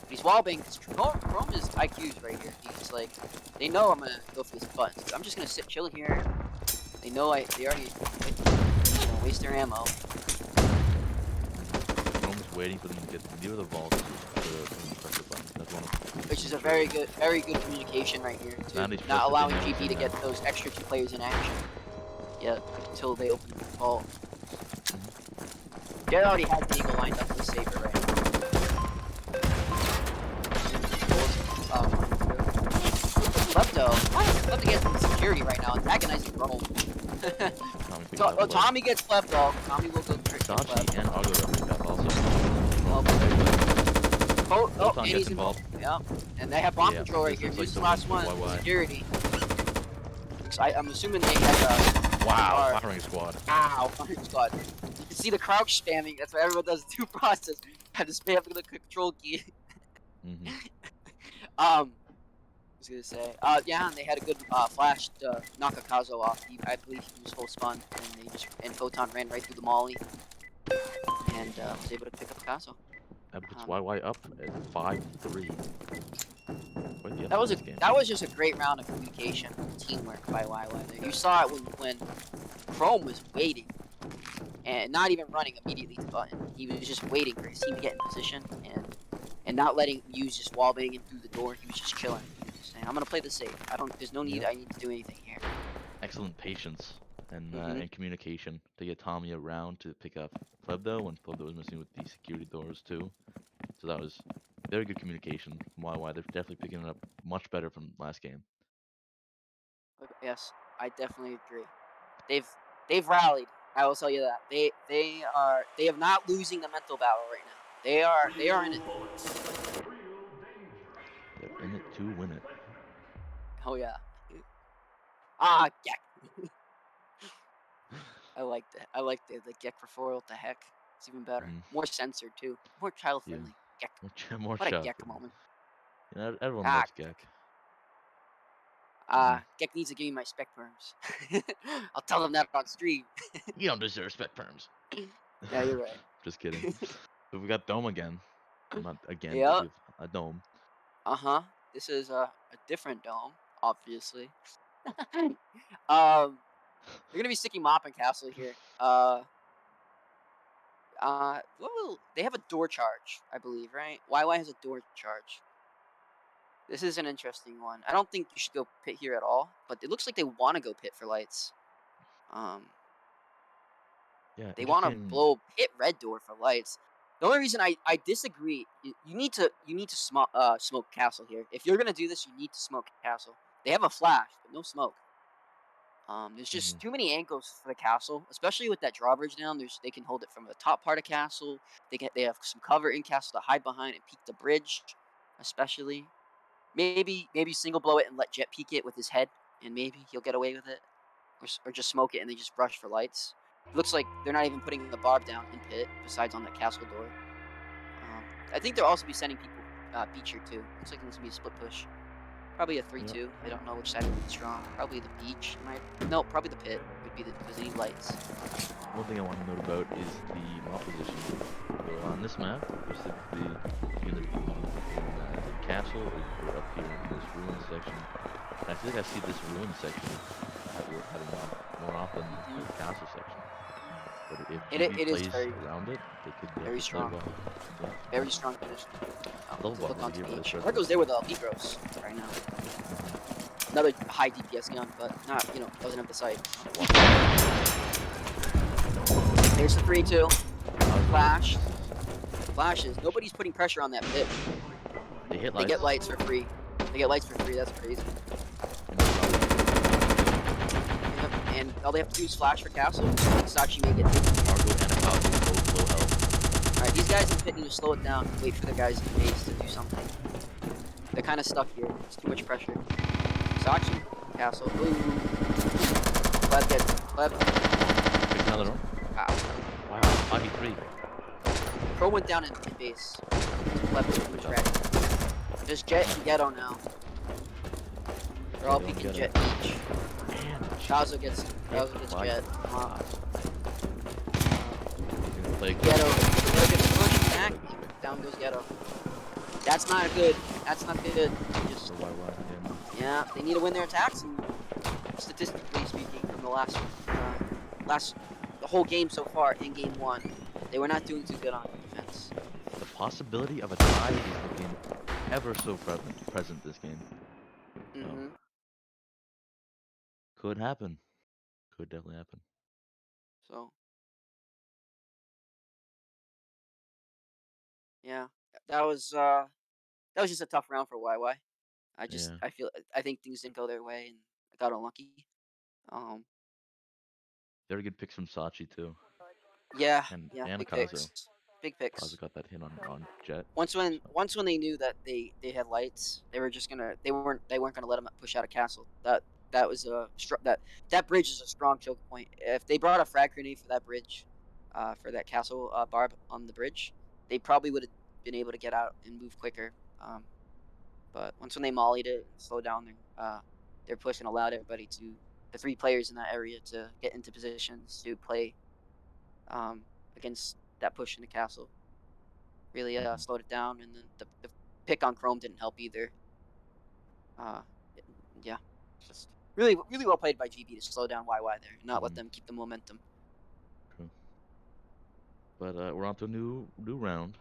These wallbang, Chrome is IQs right here. He's like, they know I'm gonna go for this button. So I'm just gonna sit chill here. They know they already waste their ammo. I'm just waiting for them to get near the vault to press the button. That's one of Which is a very good communication right here. Now they Not trust allowing the GB to dynamics get those extra 2 players in action. Yeah, until they open the vault. Jared already has the eagle lined up with Saber right now. Lepto gets the security right now, antagonizing Rome. Tommy gets Lepto. Tommy will go trick SaChi and Argo got picked up also. And he's involved. Yeah, and they have bomb control right here. Like Here's the last one. YY. Security. I'm assuming they had wow, firing squad. Ow, firing squad. You can see the crouch spamming. That's what everyone does. 2 process. Had to spam the control key. I was gonna say, yeah, and they had a good flash to knock Akazo off. I believe he was full spun, and Photon ran right through the molly, and was able to pick up Akazo. That puts YY up at 5-3. That was just a great round of communication, teamwork by YY. You saw it when Chrome was waiting, and not even running immediately to button. He was just waiting for his team to get in position, and not letting Muse just wallbang him through the door. He was just chilling. He was just saying, "I'm gonna play this safe. There's no need. I need to do anything here." Excellent patience and communication to get Tommy around to pick up Plebdo when Plebdo was missing with the security doors too. So that was very good communication from YY. They're definitely picking it up much better from last game. Yes, I definitely agree. They've rallied. I will tell you that they have not losing the mental battle right now. They are in it. They're in it to win it. Oh yeah. Yeah. I like that. I like the Gek for 4. What the heck? It's even better. More censored too. More child friendly. Yeah. Gek. More what a child Gek friendly. moment. Yeah, everyone loves Gek. Gek needs to give me my spec perms. I'll tell them that on stream. You don't deserve spec perms. Yeah, you're right. Just kidding. So we got Dome again. Not again, Yeah. but we have a Dome. This is a different Dome, obviously. They're gonna be sticking mop and castle here. They have a door charge, I believe, right? YY has a door charge. This is an interesting one. I don't think you should go pit here at all, but it looks like they want to go pit for lights. Yeah, They want to interesting. blow pit red door for lights. The only reason I disagree, you need to smoke castle here. If you're gonna do this, you need to smoke castle. They have a flash, but no smoke. There's just too many angles for the castle, especially with that drawbridge down. They can hold it from the top part of castle. They have some cover in castle to hide behind and peek the bridge, especially. Maybe single blow it and let Jet peek it with his head, and maybe he'll get away with it, or just smoke it and they just rush for lights. It looks like they're not even putting the barb down in pit, besides on the castle door. I think they'll also be sending people beach here too. Looks like it's gonna be a split push. Probably a 3-2. Yep. I don't know which side would be strong. Probably the beach. No, probably the pit would be because they need lights. One thing I want to note about is the mop position. So on this map, there's typically either be in castle or up here in this ruin section. And I feel like I see this ruin section having mop more often than the castle section. But if GB It is plays around it, they could very strong. Well. Yeah. Very strong position. Double Look bar onto here, beach. but Argo's there with Ligros right now. Another high DPS gun, but not, doesn't have the sight. There's the 3-2. Flash. Flashes. Nobody's putting pressure on that pit. They hit They lights. get lights for free. That's crazy. Yep. And all they have to do is flash for castle. SaChi may get taken. Argo and a Falcon both low health. Alright, these guys in pit need to slow it down and wait for the guys in base to do something. They're kind of stuck here. It's too much pressure. SaChi, castle. Ooh. Pleb. Pick another one. Wow. Wow, 5v3. Pro went down in base. Pleb was ready. Just Jet and Ghetto now. They're all Ghetto and peeking Ghetto. Jet each. Man, Chazo gets Why? Jet. Come on. You're gonna play Ghetto gets pushed back. Down goes Ghetto. That's not good. Just for YY again. yeah, they need to win their attacks. And statistically speaking, from the whole game so far in game 1, they were not doing too good on defense. The possibility of a tie is looking ever so present this game. Mm-hmm. Could happen. Could definitely happen. So yeah, that was just a tough round for YY. Yeah. I think things didn't go their way and I got unlucky. Very good picks from SaChi too. Yeah, And big Kazo. picks. Big picks. Kazo got that hit on Jet. Once when they knew that they had lights, they weren't gonna let them push out a castle. That was that bridge is a strong choke point. If they brought a frag grenade for that bridge, for that castle barb on the bridge, they probably would have been able to get out and move quicker. But once when they mollied it and slowed down their push and allowed everybody the 3 players in that area to get into positions to play against that push in the castle. Really slowed it down, and then the pick on Chrome didn't help either. Yeah, just really well played by GB to slow down YY there and not let them keep the momentum. True. But we're on to a new round.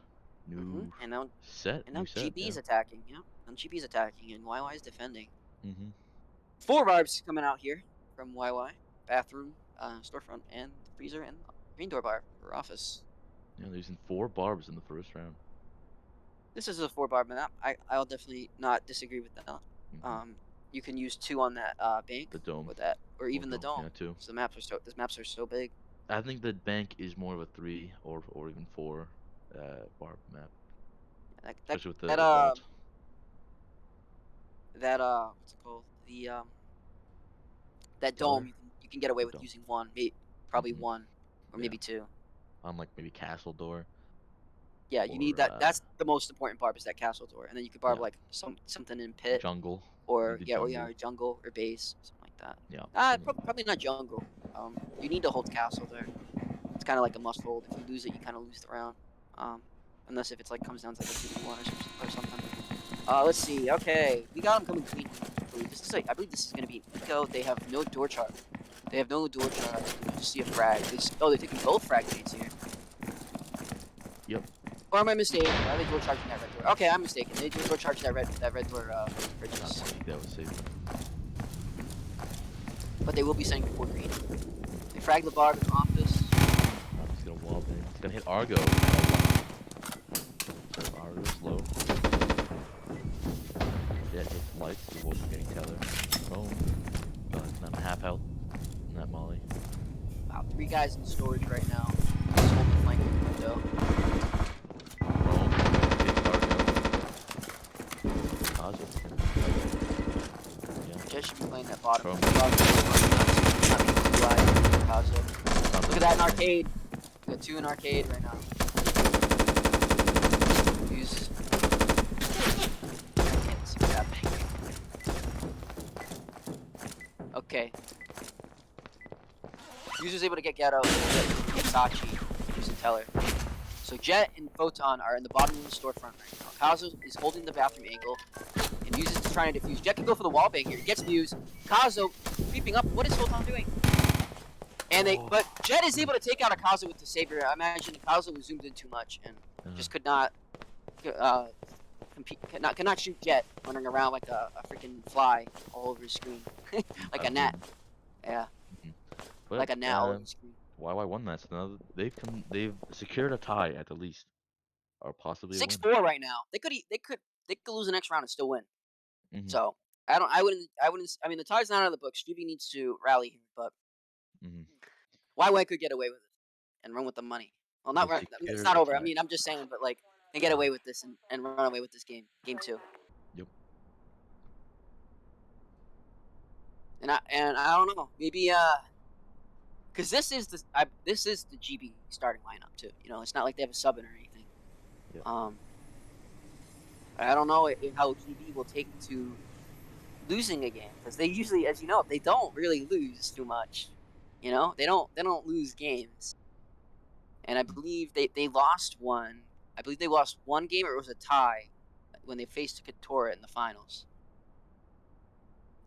New And now set. And now New set. GB's Yeah. attacking, and GB's attacking, and YY's defending. Mm-hmm. 4 barbs coming out here from YY. Bathroom, storefront, and freezer, and green door bar for office. Yeah, they're using 4 barbs in the first round. This is a 4 barb map. I'll definitely not disagree with that. Mm-hmm. You can use 2 on that bank. The dome. With that, or even the dome. Yeah, 2. So the maps are so big. I think the bank is more of a 3 or even 4 barb map. Especially with the vault. What's it called? That dome you can get away with using 1, probably 1 or maybe 2. On like maybe castle door. Yeah, you need that. That's the most important barb is that castle door, and then you could barb like something in pit, jungle, or jungle or base, something like that. Yeah. Probably not jungle. You need to hold castle there. It's kind of like a must hold. If you lose it, you kind of lose the round. Unless if it's like comes down to like a 2v1 or something. Let's see. Okay, we got him coming green. believe. I believe this is gonna be Eco. They have no door charge. They have no door charge. You just see a frag. They're taking both frag gates here. Yep. Or am I mistaken? Are they door charging that red door? Okay, I'm mistaken. They door charging that red door purchase. That was safe. But they will be sending before green. They frag the bar in the office. He's gonna wall bang. He's gonna hit Argo. Argo's low. Jet hits lights. He will be getting Teller. Boom. Not half health. And that Molly. Wow, 3 guys in storage right now. Just holding the flank in the window. Boom. Hits Argo. Kazu. Yeah. Jet should be playing that bottom. Chrome. Look at that in arcade. We got 2 in arcade right now. Use. Can't see what's happening. Okay. User's able to get Ghetto, get SaChi, using Teller. So Jet and Photon are in the bottom of the storefront right now. Kazu is holding the bathroom angle, and Muse is trying to defuse. Jet can go for the wall bang here. He gets Muse. Kazu creeping up. What is Photon doing? And but Jet is able to take out Akazu with the saber. I imagine Akazu was zoomed in too much and just could not cannot shoot Jet running around like a freaking fly all over his screen, like a gnat. Yeah, But, like a gnat all over the screen. YY won that. So now they've secured a tie at the least, or possibly 6-4 right now. They could lose the next round and still win. So I wouldn't. I mean, the tie's not out of the books. GB needs to rally here, but. YY could get away with it and run with the money. Well, not run. It's not over. I mean, I'm just saying, but like, they get away with this and run away with this game 2. Yep. And I don't know. Maybe because this is the GB starting lineup too. You know, it's not like they have a sub in or anything. Yep. I don't know how GB will take to losing a game because they usually, as you know, they don't really lose too much. You know, they don't lose games. And I believe they lost one. I believe they lost one game, or it was a tie when they faced Katora in the finals.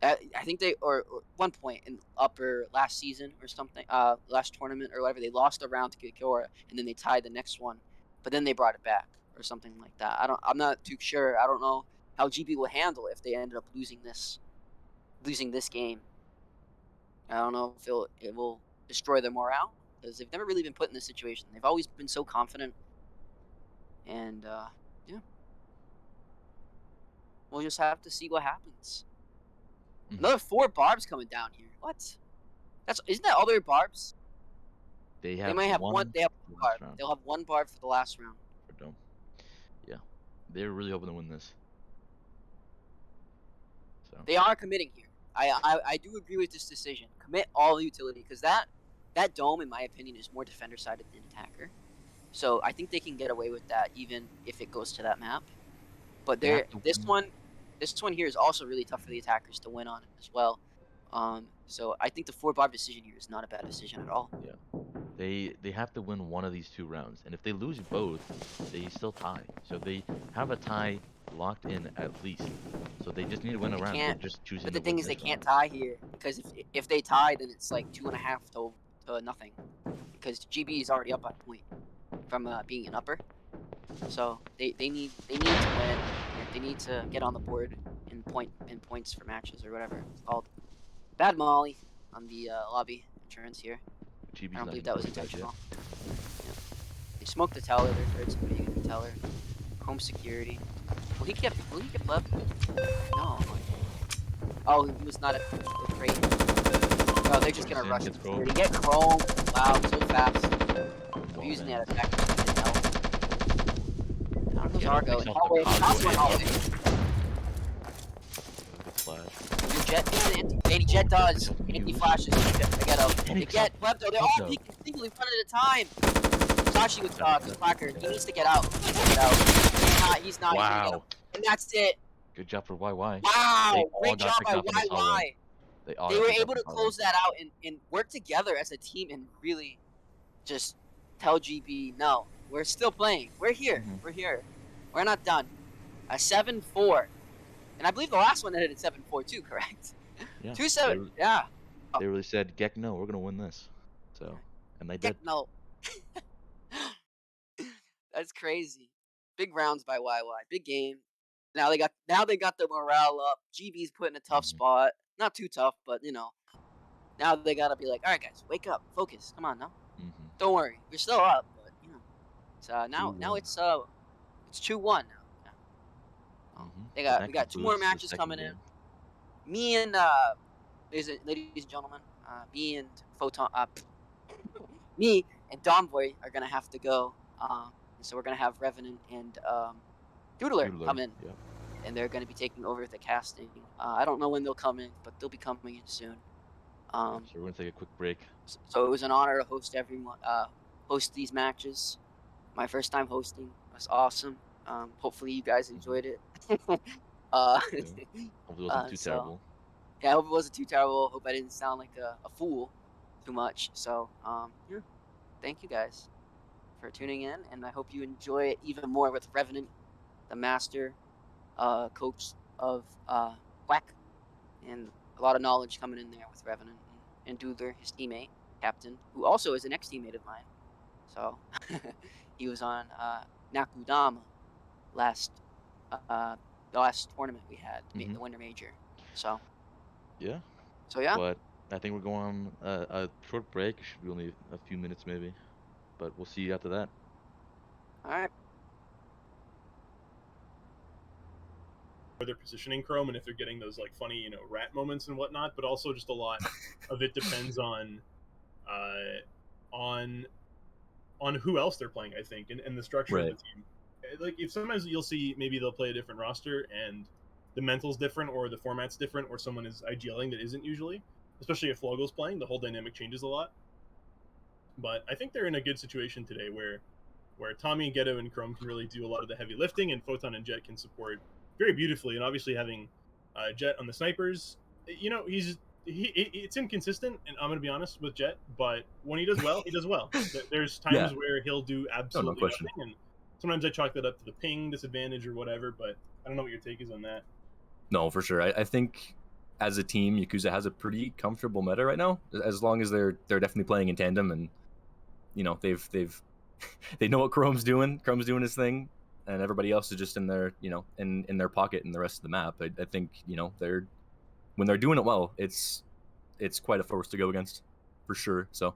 I think or one point in upper last season or something, last tournament or whatever, they lost a round to Katora and then they tied the next one, but then they brought it back or something like that. I'm not too sure. I don't know how GB will handle if they ended up losing this game. I don't know if it will destroy their morale, because they've never really been put in this situation. They've always been so confident. And, yeah. We'll just have to see what happens. Another 4 barbs coming down here. What? Isn't that all their barbs? They might have one. They have one barb. Round. They'll have one barb for the last round. For Dome. Yeah. They're really hoping to win this. So. They are committing here. I do agree with this decision. Commit all the utility, because that Dome, in my opinion, is more defender-sided than attacker. So I think they can get away with that, even if it goes to that map. But this one here is also really tough for the attackers to win on as well. So I think the 4 barb decision here is not a bad decision at all. Yeah. They have to win one of these 2 rounds, and if they lose both, they still tie. So they have a tie locked in at least. So they just need to win a round. They're just choosing. But the thing is, they can't tie here, because if they tie, then it's like 2.5 to nothing, because GB is already up by a point from being an upper. So they need to win. They need to get on the board in points for matches or whatever it's called. Bad Molly on the lobby entrance here. I don't believe that was intentional. Yeah. They smoked the teller. They're afraid somebody gonna be teller. Home security. Will he get left? No. Oh, he was not at the crate. Oh, they're just gonna rush the security. Get Chrome. Wow, so fast. They're using that attack. Down goes Argo. And hallway. Jet Jet does. Anti flashes. They get Webdo. They're all peeking singly one at a time. SaChi with Clacker. He needs to get out. He's not. Wow. And that's it. Good job for YY. Wow. Great job by YY. They were able to close that out and work together as a team and really just tell GB, no, we're still playing. We're here. We're here. We're not done. A 7-4. And I believe the last one ended at 7-4 too, correct? Yeah. 2-7. Yeah. They really said, "Gek, no, we're gonna win this." So, and they did. No. That's crazy. Big rounds by YY. Big game. Now they got the morale up. GB's put in a tough spot. Not too tough, but now they gotta be like, all right, guys, wake up, focus. Come on now. Don't worry, you're still up, but So now it's 2-1 now. We got 2 more matches coming in. Me and ladies and gentlemen, me and Photon, me and Domboy are gonna have to go. So we're gonna have Revenant and Doodler come in, and they're gonna be taking over the casting. I don't know when they'll come in, but they'll be coming in soon. So we're gonna take a quick break. So it was an honor to host host these matches. My first time hosting. It was awesome. Hopefully you guys enjoyed it. Hopefully it wasn't too terrible. Yeah, I hope it wasn't too terrible. Hope I didn't sound like a fool too much. So yeah, thank you guys for tuning in, and I hope you enjoy it even more with Revenant, the master coach of Quack, and a lot of knowledge coming in there with Revenant and Doodler, his teammate, captain, who also is an ex-teammate of mine. So he was on Nakudama the last tournament we had, the Winter Major. So yeah. But I think we're going on a short break. It should be only a few minutes maybe, but we'll see you after that. All right. Their positioning Chrome, and if they're getting those like funny rat moments and whatnot, but also just a lot of it depends on who else they're playing, I think, and the structure of the team. Like, if sometimes you'll see maybe they'll play a different roster and the mental's different or the format's different or someone is IGLing that isn't usually, especially if Flogo's playing, the whole dynamic changes a lot. But I think they're in a good situation today where Tommy and Ghetto and Chrome can really do a lot of the heavy lifting, and Photon and Jet can support very beautifully. And obviously having Jet on the snipers, it's inconsistent, and I'm going to be honest with Jet, but when he does well, he does well. There's times where he'll do absolutely nothing, and sometimes I chalk that up to the ping disadvantage or whatever, but I don't know what your take is on that. No, for sure. I think as a team, Yakuza has a pretty comfortable meta right now, as long as they're definitely playing in tandem, and they know what Chrome's doing. Chrome's doing his thing, and everybody else is just in their in their pocket in the rest of the map. I think when they're doing it well, it's quite a force to go against, for sure. So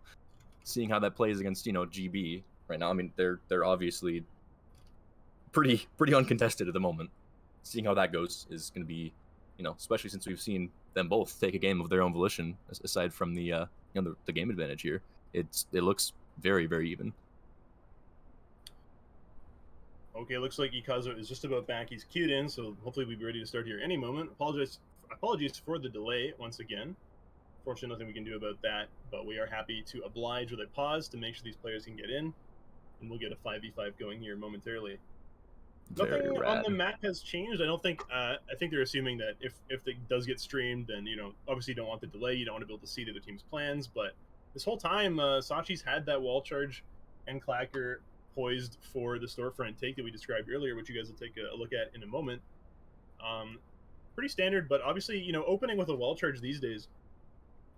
seeing how that plays against GB right now, I mean they're obviously pretty uncontested at the moment. Seeing how that goes is going to be, especially since we've seen them both take a game of their own volition. Aside from the the game advantage here, it looks very, very even. Okay, looks like Ikazo is just about back. He's queued in, so hopefully we'll be ready to start here any moment. Apologies for the delay once again. Fortunately, nothing we can do about that, but we are happy to oblige with a pause to make sure these players can get in, and we'll get a 5v5 going here momentarily. Nothing on the map has changed. I don't think. I think they're assuming that if it does get streamed, then obviously you don't want the delay. You don't want to be able to see the other team's plans. But this whole time, SaChi's had that wall charge and clacker poised for the storefront take that we described earlier, which you guys will take a look at in a moment. Pretty standard, but obviously opening with a wall charge these days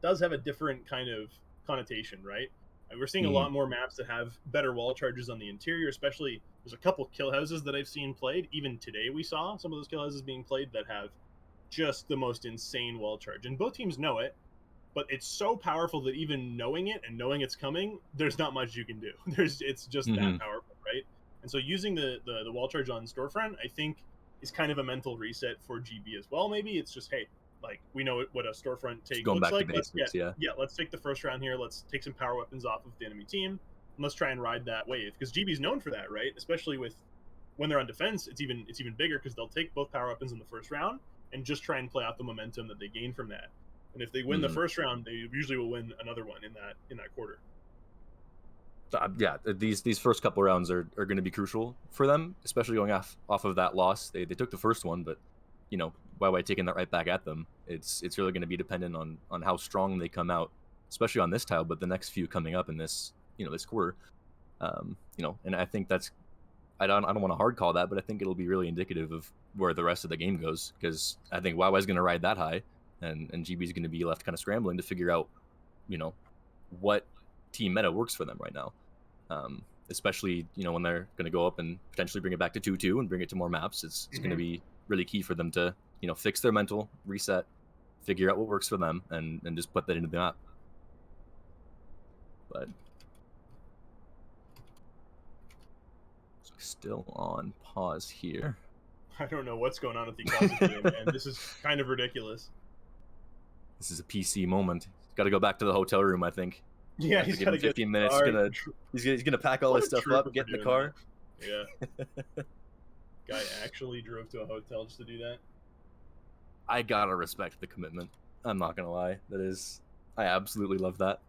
does have a different kind of connotation, right? We're seeing a lot more maps that have better wall charges on the interior, especially there's a couple kill houses that I've seen played. Even today we saw some of those kill houses being played that have just the most insane wall charge. And both teams know it, but it's so powerful that even knowing it and knowing it's coming, there's not much you can do. It's just that powerful, right? And so using the wall charge on storefront, I think, is kind of a mental reset for GB as well. Maybe it's just, hey, like, we know what a storefront take looks like. Let's take the first round here. Let's take some power weapons off of the enemy team, and let's try and ride that wave, because GB's known for that, right? Especially when they're on defense, it's even bigger, because they'll take both power weapons in the first round and just try and play out the momentum that they gain from that. And if they win the first round, they usually will win another one in that quarter. Yeah, these first couple rounds are going to be crucial for them, especially going off of that loss. They took the first one, but YY taking that right back at them. It's really going to be dependent on how strong they come out, especially on this tile, but the next few coming up in this this quarter. And I think I don't want to hard call that, but I think it'll be really indicative of where the rest of the game goes, because I think YY's going to ride that high, and GB's going to be left kind of scrambling to figure out, what team meta works for them right now. Especially, when they're going to go up and potentially bring it back to 2-2 and bring it to more maps. It's going to be really key for them to, fix their mental, reset, figure out what works for them, and just put that into the map. But still on pause here. I don't know what's going on with the Yaokuza game, man. This is kind of ridiculous. This is a PC moment. He's got to go back to the hotel room, I think. Yeah, he's got to get 15 minutes. He's gonna pack all his stuff up, get in the car. That. Yeah. Guy actually drove to a hotel just to do that. I gotta respect the commitment. I'm not gonna lie. I absolutely love that.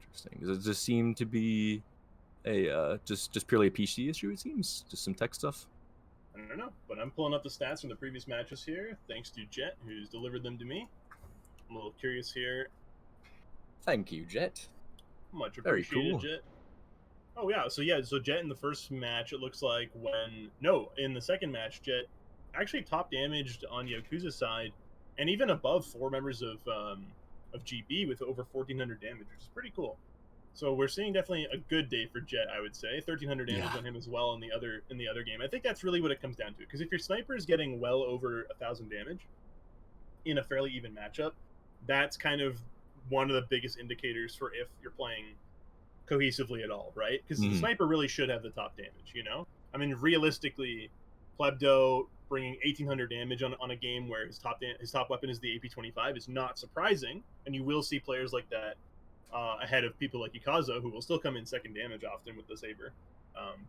Interesting. Does it just seem to be a just purely a PC issue? It seems just some tech stuff. I don't know, but I'm pulling up the stats from the previous matches here, thanks to Jet, who's delivered them to me. I'm a little curious here. Thank you, Jet. Much Very appreciated, cool. Jet. Oh yeah, so Jet in the first match, it looks like in the second match, Jet actually top damaged on Yaokuza's side, and even above 4 members of GB with over 1,400 damage, which is pretty cool. So we're seeing definitely a good day for Jet, I would say. 1,300 damage on him as well in the other game. I think that's really what it comes down to, because if your sniper is getting well over 1,000 damage in a fairly even matchup, that's kind of one of the biggest indicators for if you're playing cohesively at all, right? Because the sniper really should have the top damage, I mean, realistically, Plebdo bringing 1,800 damage on a game where his top weapon is the AP-25 is not surprising, and you will see players like that ahead of people like Yaokuza, who will still come in second damage often with the saber.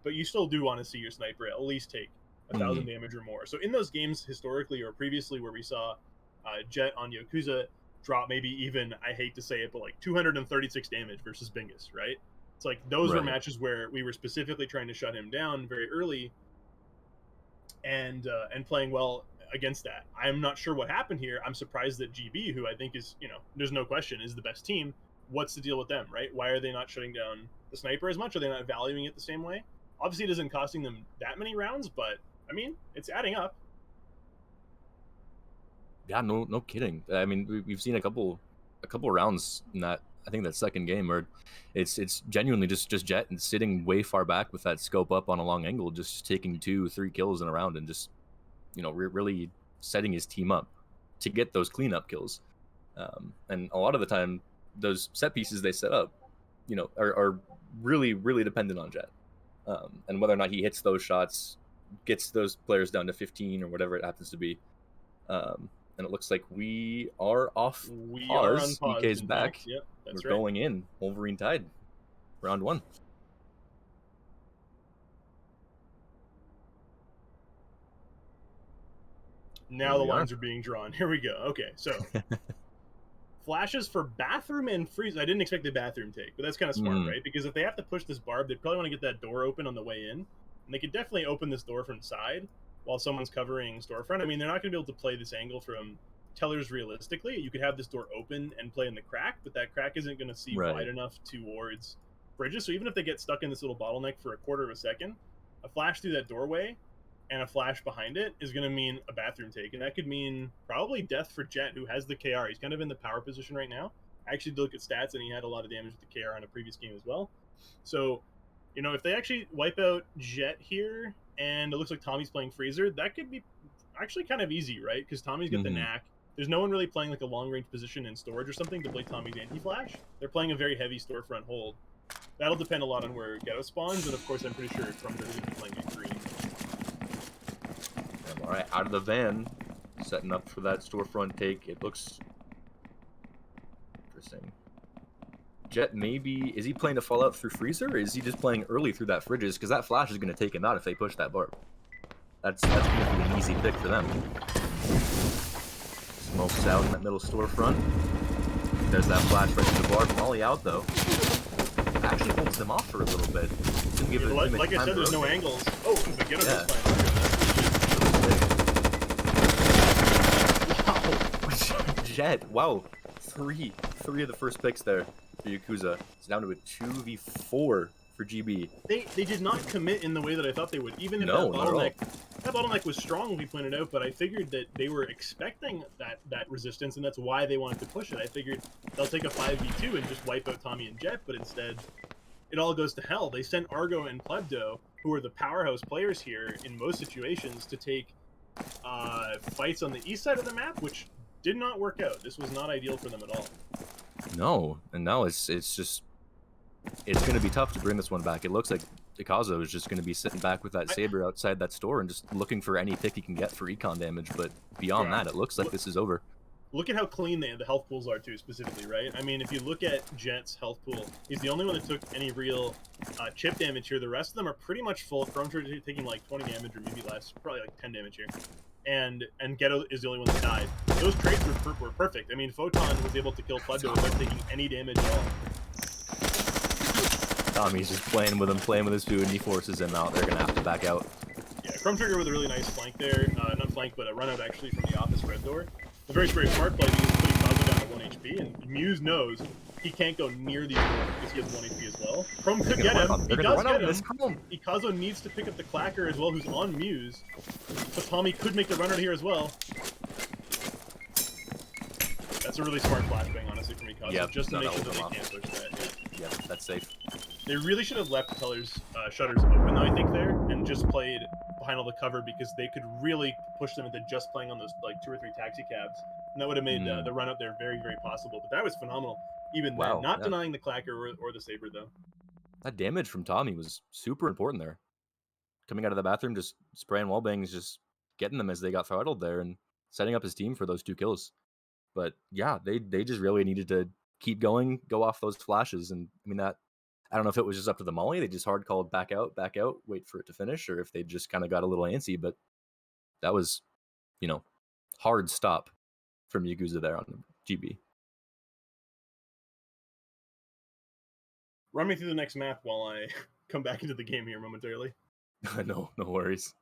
But you still do want to see your sniper at least take 1,000 damage or more. So in those games historically or previously where we saw Jet on Yaokuza drop maybe even, I hate to say it, but like 236 damage versus Bingus, right? It's like those were matches where we were specifically trying to shut him down very early and playing well against that. I'm not sure what happened here. I'm surprised that GB, who I think is, there's no question, is the best team. What's the deal with them, right? Why are they not shutting down the sniper as much? Are they not valuing it the same way? Obviously, it isn't costing them that many rounds, but I mean, it's adding up. Yeah, no kidding. I mean, we've seen a couple rounds in that. I think that second game where it's genuinely just Jet and sitting way far back with that scope up on a long angle, just taking 2-3 kills in a round and just really setting his team up to get those cleanup kills. And a lot of the time, those set pieces they set up, are really, really dependent on Jet. And whether or not he hits those shots, gets those players down to 15 or whatever it happens to be. And it looks like we are off We pause. are on pause. EK's back. Yep, that's We're right. going in. Wolverine Tide. Round 1. Now the lines are being drawn. Here we go. Okay, so flashes for bathroom and freeze. I didn't expect the bathroom take, but that's kind of smart, right? Because if they have to push this barb, they probably want to get that door open on the way in. And they could definitely open this door from the side while someone's covering storefront. I mean, they're not going to be able to play this angle from tellers realistically. You could have this door open and play in the crack, but that crack isn't going to see wide enough towards bridges. So even if they get stuck in this little bottleneck for a quarter of a second, a flash through that doorway and a flash behind it is going to mean a bathroom take. And that could mean probably death for Jet, who has the KR. He's kind of in the power position right now. I actually did look at stats, and he had a lot of damage with the KR on a previous game as well. So, if they actually wipe out Jet here, and it looks like Tommy's playing Freezer, that could be actually kind of easy, right? Because Tommy's got the knack. There's no one really playing like a long-range position in storage or something to play Tommy's anti-flash. They're playing a very heavy storefront hold. That'll depend a lot on where Ghetto spawns, and of course I'm pretty sure Crumber is going to be playing at green. All right, out of the van, setting up for that storefront take. It looks interesting. Jet maybe, is he playing to fall out through Freezer, or is he just playing early through that Fridges? Because that flash is going to take him out if they push that barb. That's going to be an easy pick for them. Smokes out in that middle storefront. There's that flash right to the barb. Molly out, though. Actually holds them off for a little bit. Yeah, like I said, there's no angles. Oh, the Ghetto is playing. Wow. Jet, wow. 3 of the first picks there for Yakuza. It's down to a 2v4 for GB. They did not commit in the way that I thought they would. Even if No, not at all. that bottleneck was strong, we pointed out, but I figured that they were expecting that resistance, and that's why they wanted to push it. I figured they'll take a 5v2 and just wipe out Tommy and Jet, but instead, it all goes to hell. They sent Argo and Plebdo, who are the powerhouse players here in most situations, to take fights on the east side of the map, which did not work out. This was not ideal for them at all. No, and now it's going to be tough to bring this one back. It looks like Yakuza is just going to be sitting back with that saber outside that store and just looking for any pick he can get for econ damage. But beyond that, it looks like this is over. Look at how clean the health pools are too, specifically, right? I mean, if you look at Jet's health pool, he's the only one that took any real chip damage here. The rest of them are pretty much full. Chrome Trigger taking like 20 damage or maybe less, probably like 10 damage here. And Ghetto is the only one that died. Those trades were perfect. I mean, Photon was able to kill Plebdo without taking any damage at all. Tommy's just playing with his food, and he forces him out. They're going to have to back out. Yeah, Chrome Trigger with a really nice flank there. Not flank, but a run out actually from the office red door. A very smart play because he's putting Kazo down to 1 HP, and Muse knows he can't go near these doors because he has 1 HP as well. Chrome could get him. He does get him. Ikazo needs to pick up the Clacker as well, who's on Muse. So Tommy could make the run out here as well. That's a really smart flashbang, honestly, from Ikazo, Yep, just to make sure that they can't push that. Yeah, that's safe. They really should have left Teller's shutters open, though, I think, there, and just played behind all the cover because they could really push them into just playing on those, like, 2 or 3 taxi cabs. And that would have made the run up there very, very possible. But that was phenomenal. Even then, not denying the Clacker or the Saber, though. That damage from Tommy was super important there. Coming out of the bathroom, just spraying wallbangs, just getting them as they got throttled there and setting up his team for those 2 kills. But yeah, they just really needed to keep going, go off those flashes. And I mean, that, I don't know if it was just up to the molly. They just hard called back out, wait for it to finish, or if they just kind of got a little antsy. But that was, hard stop from Yakuza there on GB. Run me through the next map while I come back into the game here momentarily. No worries.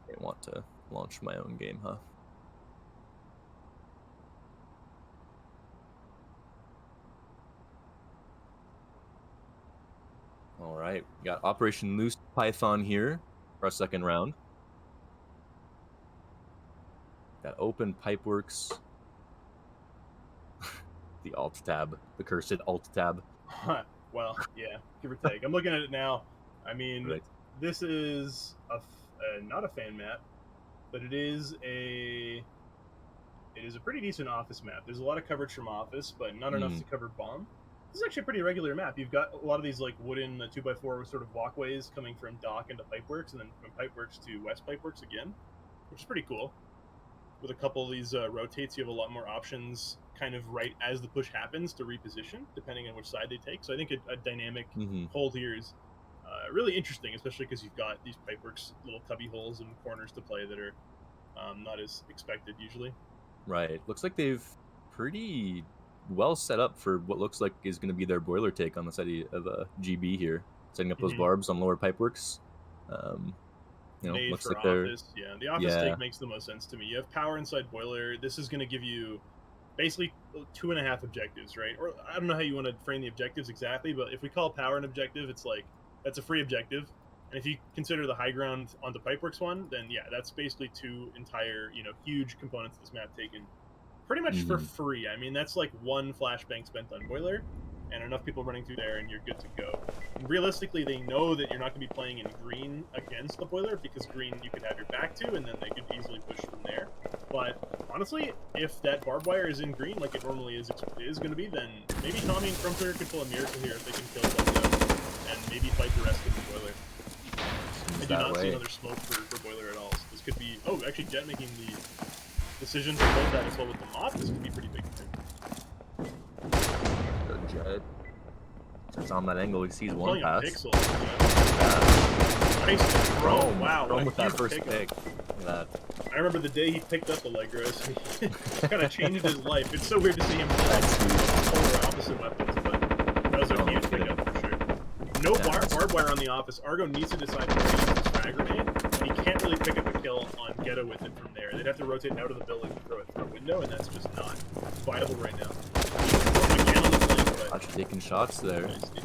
I want to launch my own game, huh? All right, we got Operation Loose Python here for our second round. Got Open Pipeworks. The Alt tab, the cursed Alt tab. Well, yeah, give or take. I'm looking at it now. I mean, This is not a fan map, but it is a pretty decent office map. There's a lot of coverage from office, but not enough to cover bomb. This is actually a pretty regular map. You've got a lot of these like wooden 2x4 sort of walkways coming from dock into Pipeworks, and then from Pipeworks to West Pipeworks again, which is pretty cool. With a couple of these rotates, you have a lot more options kind of right as the push happens to reposition, depending on which side they take. So I think a dynamic hold here is really interesting, especially because you've got these Pipeworks little cubby holes and corners to play that are not as expected usually. Right. Looks like they've pretty well set up for what looks like is going to be their boiler take on the side of GB here, setting up those barbs on lower Pipeworks. Looks like they're the office take makes the most sense to me. You have power inside boiler. This is going to give you basically 2.5 objectives, right? Or I don't know how you want to frame the objectives exactly, but if we call power an objective, it's like that's a free objective. And if you consider the high ground on the Pipeworks one, then yeah, that's basically 2 entire, huge components of this map taken pretty much for free. I mean, that's like 1 flashbang spent on boiler and enough people running through there and you're good to go. And realistically, they know that you're not going to be playing in green against the boiler because green you could have your back to and then they could easily push from there. But honestly, if that barbed wire is in green like it normally is going to be, then maybe Tommy and Chrome Trigger could pull a miracle here if they can kill Plebdo and maybe fight the rest of the boiler. I do not see another smoke for boiler at all. So this could be... Oh, actually, Jet making the decision to hold that as well with the mop. This could be pretty big for him. Jet. It's on that angle. He sees one pass. Pixel. Nice throw. Wow. Throw with that first pick. Look at that. I remember the day he picked up Allegros. He kind of changed his life. It's so weird to see him play polar opposite weapons, but that was a huge pickup for sure. No barbed wire on the office. Argo needs to decide where to use his frag grenade, and he can't really pick up a kill on Ghetto with it from there. They'd have to rotate out of the building and throw it through a window, and that's just not viable right now. Again on the flank, but Taking shots there. nice, dude.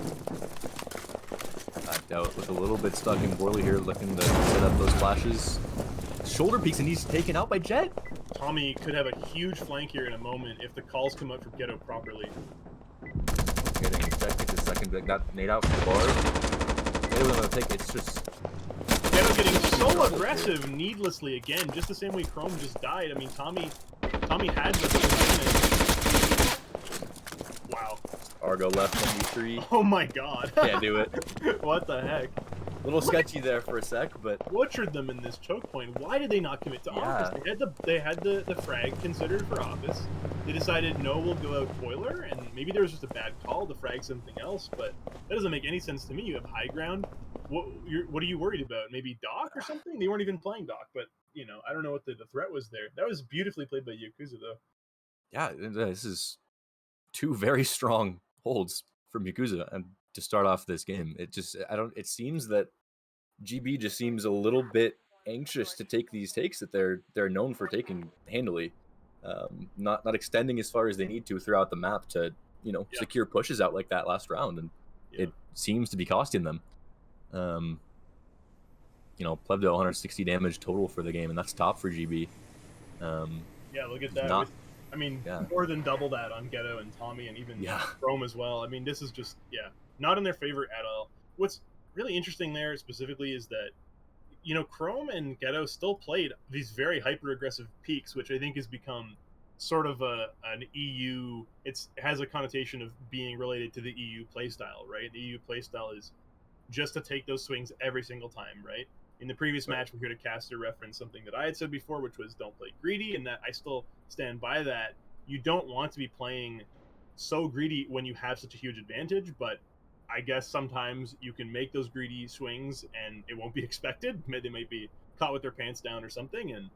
Backed out with a little bit stuck in Borley here, looking to set up those flashes. Shoulder peeks, and he's taken out by Jet. Tommy could have a huge flank here in a moment if the calls come out from Ghetto properly. Getting Jet gets his second, got nade out from the bar. They were gonna take. It's just Ghetto getting so aggressive needlessly again, just the same way Chrome just died. I mean, Tommy had the Wow. Argo left 1v3. Oh my god. Can't do it. What the heck? A little sketchy there for a sec, but Butchered them in this choke point. Why did they not commit to office? They had the frag considered for office. They decided no, we'll go out boiler, and maybe there was just a bad call to frag something else, but that doesn't make any sense to me. You have high ground. What are you worried about? Maybe Doc or something? They weren't even playing Doc, but you know, I don't know what the threat was there. That was beautifully played by Yakuza though. yeah, this is two very strong holds from Yakuza, and to start off this game, it seems that GB just seems a little bit anxious to take these takes that they're known for taking handily, not extending as far as they need to throughout the map to secure pushes out like that last round, and it seems to be costing them. Plebdo 160 damage total for the game, and that's top for GB. Yeah, look at that. More than double that on Ghetto and Tommy, and even Chrome as well. I mean, this is just not in their favor at all. What's really interesting there specifically is that Chrome and Ghetto still played these very hyper aggressive peaks, which I think has become sort of an EU. It has a connotation of being related to the EU playstyle, right? The EU playstyle is just to take those swings every single time, right? In the previous match, we heard a caster reference something that I had said before, which was don't play greedy, and that I still stand by that. You don't want to be playing so greedy when you have such a huge advantage, but I guess sometimes you can make those greedy swings and it won't be expected. They might be caught with their pants down or something, and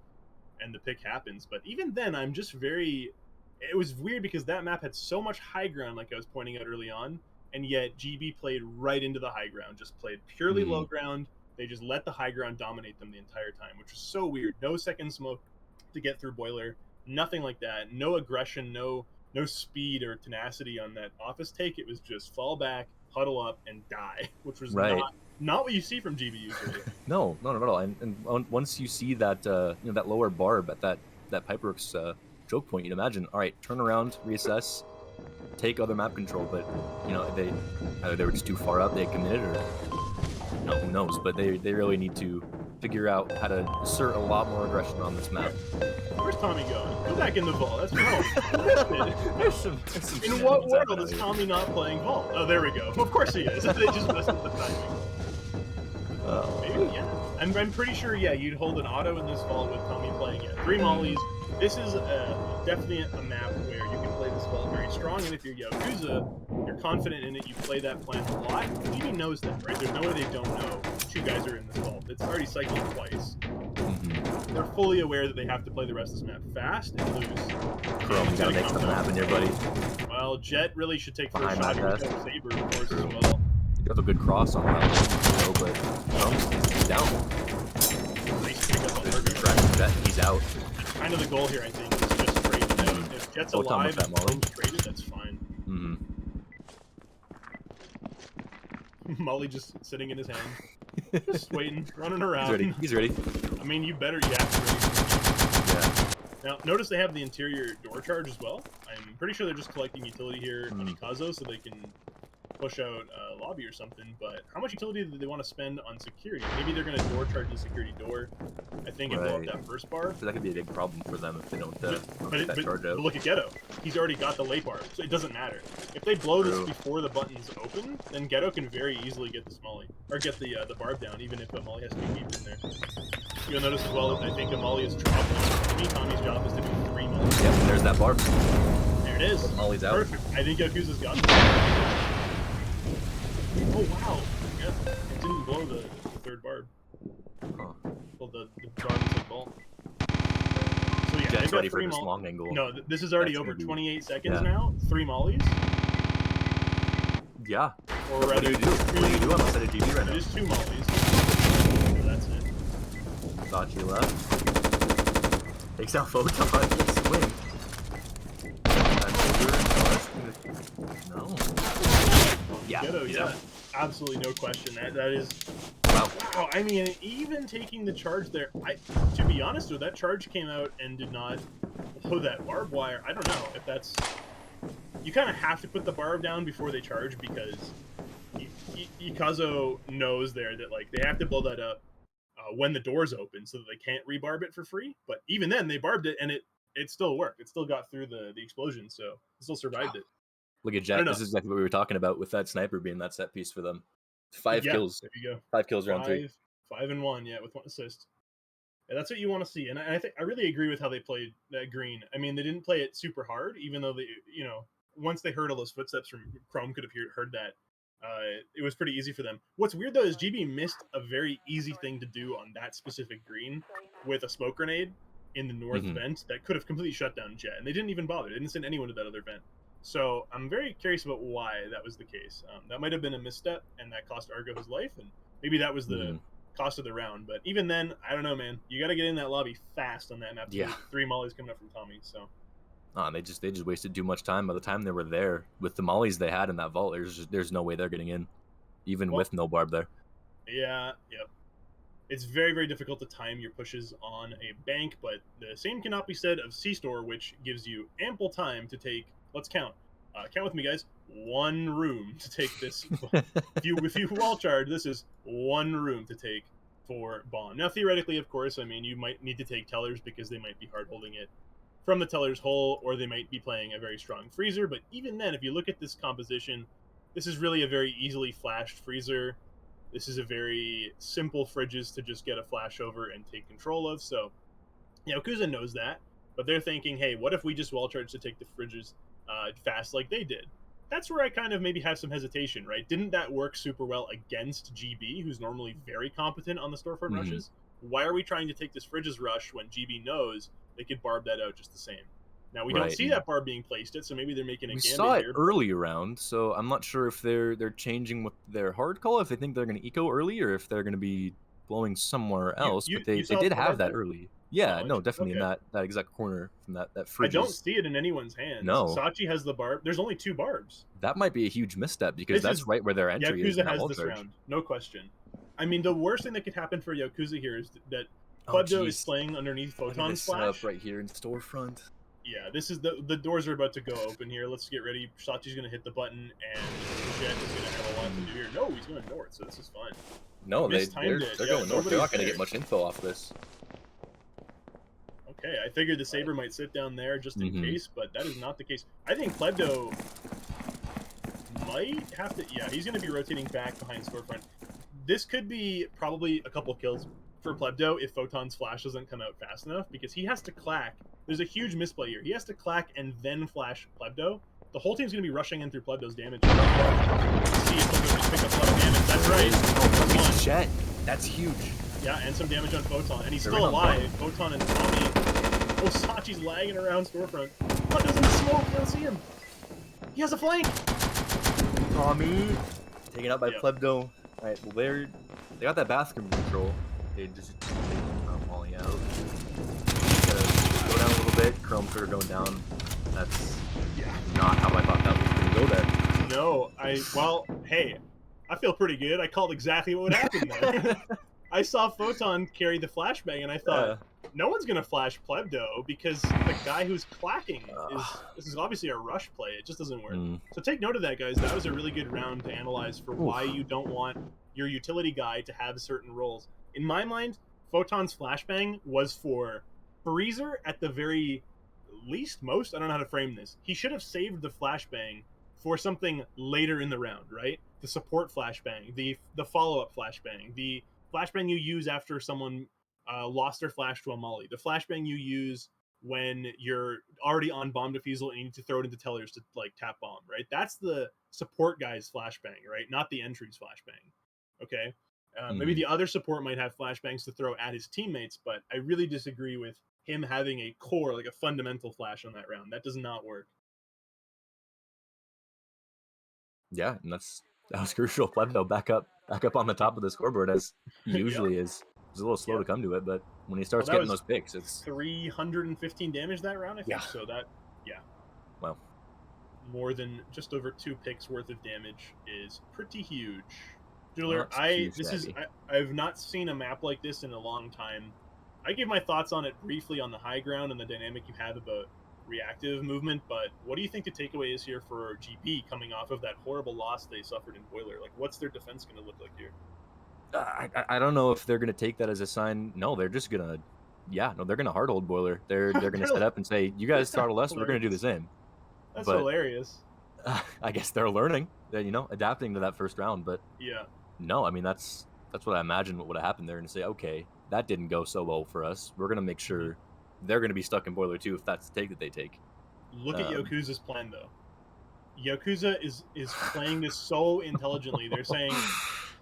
the pick happens. But even then, it was weird because that map had so much high ground, like I was pointing out early on, and yet GB played right into the high ground, just played purely low ground. They just let the high ground dominate them the entire time, which was so weird. No second smoke to get through boiler, nothing like that. No aggression, no speed or tenacity on that office take. It was just fall back, huddle up, and die, which was not what you see from GB usually. No, not at all. And once you see that that lower barb at that Pipeworks choke point, you'd imagine, all right, turn around, reassess, take other map control. But they were just too far out. They committed, or who knows? But they really need to figure out how to assert a lot more aggression on this map. Where's Tommy going? Go back in the vault. That's wrong. There's some in what world is Tommy not playing vault? Oh, there we go. Of course he is. They just messed up the timing. Maybe, yeah. I'm pretty sure, you'd hold an auto in this vault with Tommy playing it. 3 mollies. This is definitely a map where you can play this vault very strong, and if you're Yakuza, you're confident in it, you play that plan a lot. GB knows that, right? There's no way they don't know 2 guys are in this vault. It's already cycling twice. They're fully aware that they have to play the rest of this map fast and lose. Chrome, you gotta make something happen here, buddy. Well, Jet really should take first shot here with Saber, of course, as well. You have a good cross on that, but Chrome's down. Nice pick up on Argo. Jet, he's out. That's kind of the goal here, I think, is just trade it out. If Jet's alive and Chrome's traded, that's fine. Molly just sitting in his hand. Just waiting, running around. He's ready. I mean, you better, yeah. Now, notice they have the interior door charge as well. I'm pretty sure they're just collecting utility here on Ikazo so they can push out lobby or something, but how much utility do they want to spend on security? Maybe they're going to door charge the security door, I think, and blow up that first bar. So that could be a big problem for them if they don't get that charge out. But look at Ghetto. He's already got the late bar, so it doesn't matter. If they blow this before the button's open, then Ghetto can very easily get the Smolly, or get the barb down, even if Molly has to be kept in there. You'll notice as well that I think Molly's job, Tommy's job is to do 3 mollies. Yep, there's that barb. There it is. Molly's out. Perfect. I think Yakuza's got it. Oh wow! Yeah, it didn't blow the 3rd barb. Well, the barb is like ball. So yeah, Jet's ready for this long angle. No, this is already over 28 seconds now. 3 mollies. Yeah. Or What rather, do you do? What do you do on the side of GB right it now? is 2 mollies. That's it. SaChi left. Takes out Photon. Swing. No. Yeah. Ghetto, he's yeah. out. Absolutely no question. That is Wow. wow. I mean, even taking the charge there, to be honest though, that charge came out and did not blow that barbed wire. I don't know if that's, you kind of have to put the barb down before they charge because Yaokuza knows there that like they have to blow that up when the doors open so that they can't rebarb it for free. But even then, they barbed it and it still worked. It still got through the explosion, so it still survived it. Look at Jack. This is exactly what we were talking about with that sniper being that set piece for them. 5 kills. There you go. 5 kills round 3. 5 and 1, yeah, with 1 assist. Yeah, that's what you want to see, and I think I really agree with how they played that green. I mean, they didn't play it super hard, even though they, once they heard all those footsteps from Chrome, could have heard that. It was pretty easy for them. What's weird though is GB missed a very easy thing to do on that specific green with a smoke grenade in the north vent that could have completely shut down Jet, and they didn't even bother. They didn't send anyone to that other vent. So I'm very curious about why that was the case. That might have been a misstep, and that cost Argo his life, and maybe that was the cost of the round. But even then, I don't know, man. You got to get in that lobby fast on that map. Yeah. 3 mollies coming up from Tommy. So. They just wasted too much time. By the time they were there with the mollies they had in that vault, there's no way they're getting in, even with no barb there. Yeah. Yep. It's very, very difficult to time your pushes on a bank, but the same cannot be said of C-Store, which gives you ample time to take. Let's count. Count with me, guys. 1 room to take this. if you wall charge, this is 1 room to take for bomb. Now, theoretically, of course, I mean, you might need to take tellers because they might be hard holding it from the teller's hole, or they might be playing a very strong freezer. But even then, if you look at this composition, this is really a very easily flashed freezer. This is a very simple fridges to just get a flash over and take control of. So Yaokuza knows that, but they're thinking, hey, what if we just wall charge to take the fridges fast like they did? That's where I kind of maybe have some hesitation, right? Didn't that work super well against GB, who's normally very competent on the storefront rushes? Why are we trying to take this fridges rush when GB knows they could barb that out just the same? Now we don't see that barb being placed it, so maybe they're making a gambit here. We saw it early round, so I'm not sure if they're changing with their hard call, if they think they're going to eco early, or if they're going to be blowing somewhere else. But they did have that early. Yeah, no, definitely in that exact corner from that fridge. I don't see it in anyone's hands. No. SaChi has the barb. There's only 2 barbs. That might be a huge misstep because that's right where their entry is. Yaokuza has this round, no question. I mean, the worst thing that could happen for Yaokuza here is that Plebdo is playing underneath Photon's flash. Right here in storefront. Yeah, this is the doors are about to go open here. Let's get ready. SaChi's going to hit the button, and Jet is going to have a lot to do here. No, he's going north, so this is fine. No, they're going north. They're not going to get much info off this. Okay, I figured the Saber might sit down there just in case, but that is not the case. I think Plebdo might have to... Yeah, he's going to be rotating back behind storefront. This could be probably a couple kills for Plebdo if Photon's flash doesn't come out fast enough, because he has to clack. There's a huge misplay here. He has to clack and then flash Plebdo. The whole team's going to be rushing in through Plebdo's damage. See if Plebdo can pick up a lot of damage. That's right. Oh, Jet. That's huge. Yeah, and some damage on Photon. And he's still alive. Photon and Tommy. Oh, SaChi's lagging around storefront. Plebdo's in the smoke. You don't see him. He has a flank. Tommy. Taken out by Plebdo. All right, well, they got that bathroom control. They just falling out. Go down a little bit. Chrome trigger going down. That's not how I thought that was going to go there. No, well, hey, I feel pretty good. I called exactly what would happen there. I saw Photon carry the flashbang, and I thought, no one's going to flash Plebdo because the guy who's clacking this is obviously a rush play. It just doesn't work. So take note of that, guys. That was a really good round to analyze for why you don't want your utility guy to have certain roles. In my mind, Photon's flashbang was for freezer at the very least, most. I don't know how to frame this. He should have saved the flashbang for something later in the round, right? The support flashbang, the follow-up flashbang, the flashbang you use after someone lost their flash to a molly, the flashbang you use when you're already on bomb defusal and you need to throw it into tellers to like tap bomb, right? That's the support guy's flashbang, right? Not the entry's flashbang. Okay. Maybe the other support might have flashbangs to throw at his teammates, but I really disagree with him having a core, like a fundamental flash on that round. That does not work. Yeah, and that's That was crucial. Plebdo back up on the top of the scoreboard as he usually is. He's a little slow to come to it, but when he starts that getting was those picks, it's 315 damage that round, I think. Yeah. So that, yeah. Wow. More than just over 2 picks worth of damage is pretty huge. Well, Juler, that's huge, I've not seen a map like this in a long time. I gave my thoughts on it briefly on the high ground and the dynamic you have about reactive movement, but what do you think the takeaway is here for GB coming off of that horrible loss they suffered in Boiler? Like, what's their defense going to look like here? I don't know if they're going to take that as a sign. No, they're just going to, they're going to hard hold Boiler. They're going to set up and say, you guys throttle us, we're going to do the same. That's But, hilarious. I guess they're learning, adapting to that first round. But Yeah. no, I mean, that's what I imagine what would have happened there, and say, okay, that didn't go so well for us. We're going to make sure they're going to be stuck in Boiler too if that's the take that they take. Look at Yakuza's plan, though. Yakuza is playing this so intelligently. They're saying,